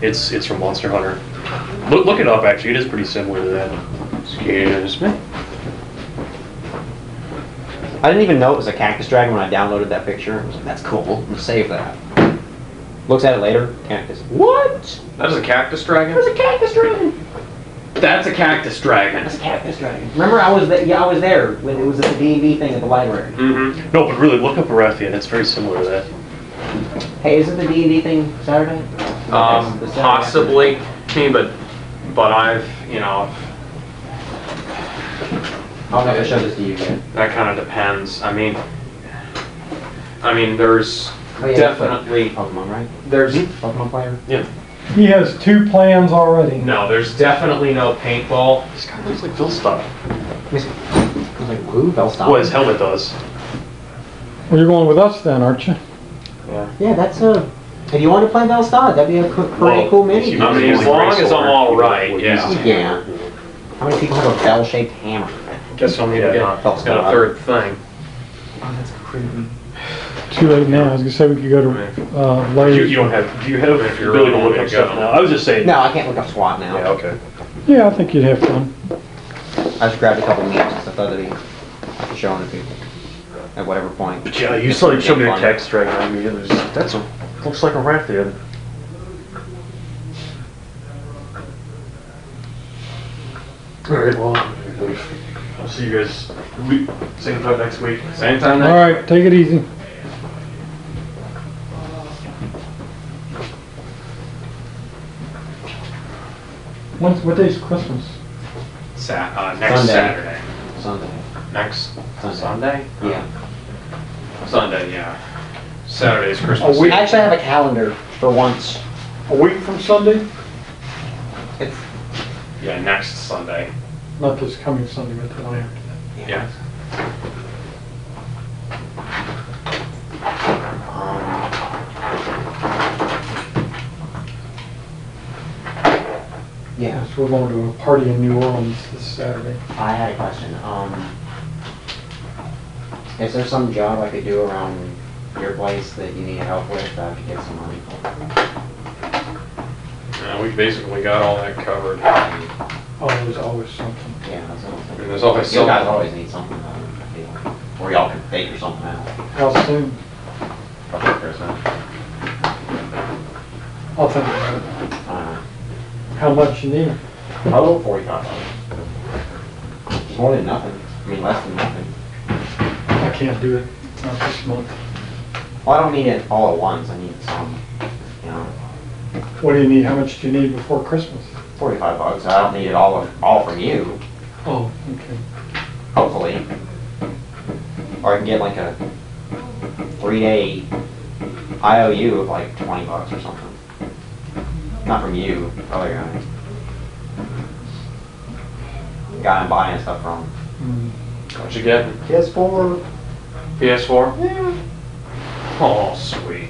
It's from Monster Hunter. Look it up, actually. It is pretty similar to that. Excuse me. I didn't even know it was a cactus dragon when I downloaded that picture. I was like, that's cool. I'm gonna save that. Looks at it later. Cactus. What? That is a cactus dragon. There's a cactus dragon. That's a cactus dragon. That's a cactus dragon. Remember, I was I was there when it was at the D&D thing at the library. Mm-hmm. No, but really, look up a Rathian. It's very similar to that. Hey, isn't the D&D thing Saturday? The Saturday Possibly. Me, but I've, you know, I'll never show this to you again. that kind of depends. I mean, there's Oh, yeah, definitely Pokemon, right? there's Pokemon player. He has 2 plans already. no, there's definitely no paintball. This guy looks like Vilstad. I was like, who? Bellstop? Well, his helmet does. Well, you're going with us then, aren't you? Yeah, that's a. If you want to play Bellstop, that'd be a pretty cool mini. if I mean, as long as I'm all right, yeah. Yeah. How many people have a bell-shaped hammer? Guess I'll need to get a third thing. Oh, that's creepy. Too late now. I was gonna say we could go to later. You don't have. Do you have If the you ability really to look want up me to stuff go. now? I was just saying. No, I can't look up SWAT now. Yeah. Okay. Yeah, I think you'd have fun. I just grabbed a couple memes and stuff that I could show to people at whatever point. But yeah, you saw showed me a text dragon. I mean, that's a looks like a Rathian. All right. Well, I'll see you guys same time next week. Same time All next. right, take it easy. What day's Christmas? Next Sunday. Saturday. Sunday. Next Sunday. Sunday? Yeah. Sunday, yeah. Saturday is Christmas. I actually have a calendar for once. A week from Sunday? It's Yeah, next Sunday. Not this coming Sunday, but the one after that. Yeah. Yeah. So we're going to a party in New Orleans this Saturday. I had a question. Is there some job I could do around your place that you need help with that I could get some money for? We basically got all that covered. Oh, there's always something. Yeah, that's what I'm I mean, thinking. there's always You guys something. always need something, I feel. Or y'all could figure something out. How soon? Probably Christmas. I'll think about it. Uh, How much you need? Oh, $45. More than nothing. I mean, less than nothing. I can't do it. Not this month. Well, I don't need it all at once. I need some, you know, What do you need? How much do you need before Christmas? $45. I don't need it all from you, Oh, okay. hopefully. Or I can get like a 3-day IOU of like $20 or something. Not from you, other guy. Guy I'm buying stuff from. What you getting? PS4. PS4? Yeah. Oh, sweet.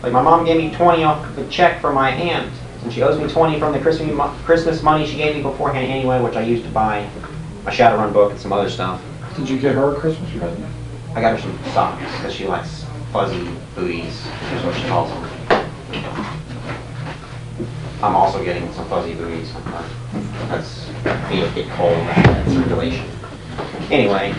Like my mom gave me 20 off the check for my aunt, and she owes me 20 from the Christmas money she gave me beforehand anyway, which I used to buy a Shadowrun book and some other stuff. Did you get her a Christmas present? I got her some socks because she likes fuzzy booties, is what she calls them. I'm also getting some fuzzy booties from her. That's feet get cold, that circulation. Anyway,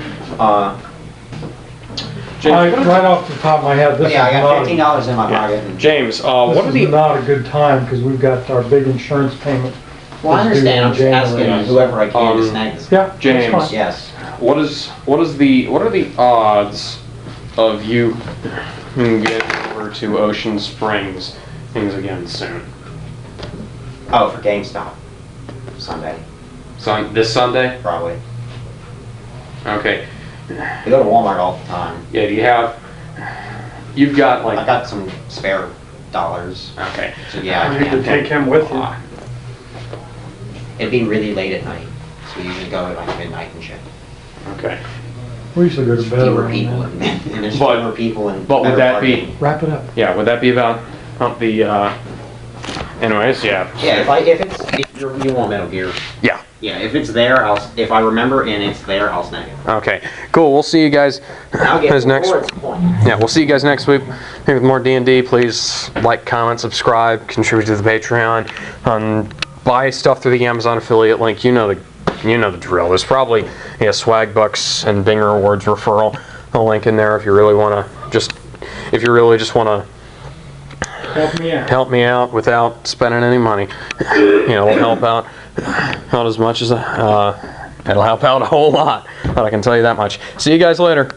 Right off the top of my head, this yeah, I is got not, $15 in my pocket. And, James, this what are is the... not a good time because we've got our big insurance payment. well, I that's due understand. in I'm just January. asking whoever I can to snag this. Yeah, that's James. fine. Yes. What are the odds of you getting over over to Ocean Springs things again soon. Oh, for GameStop. Sunday, This Sunday? probably. Okay. We go to Walmart all the time. Yeah, do you have... You've got I like... got some spare dollars. Okay. So yeah, I You need to can. take him with you. It'd be really late at night. So we usually go at like midnight and shit. Okay. We usually go to bed Fewer around people then. and there's But- fewer people and but would better that be- parking. Wrap it up. Yeah, would that be about the... Anyways, yeah. Yeah, if you want Metal Gear. Yeah. Yeah, if it's there, if I remember and it's there, I'll snag it. Okay, cool. We'll see you guys I'll get as next. before it's a point. Yeah, we'll see you guys next week with more D&D. Please like, comment, subscribe, contribute to the Patreon, buy stuff through the Amazon affiliate link. You know the drill. There's probably swag bucks and Binger Awards referral. A link in there if you really want to just help me out without spending any money. It'll help out not as much as it'll help out a whole lot. But I can tell you that much. See you guys later.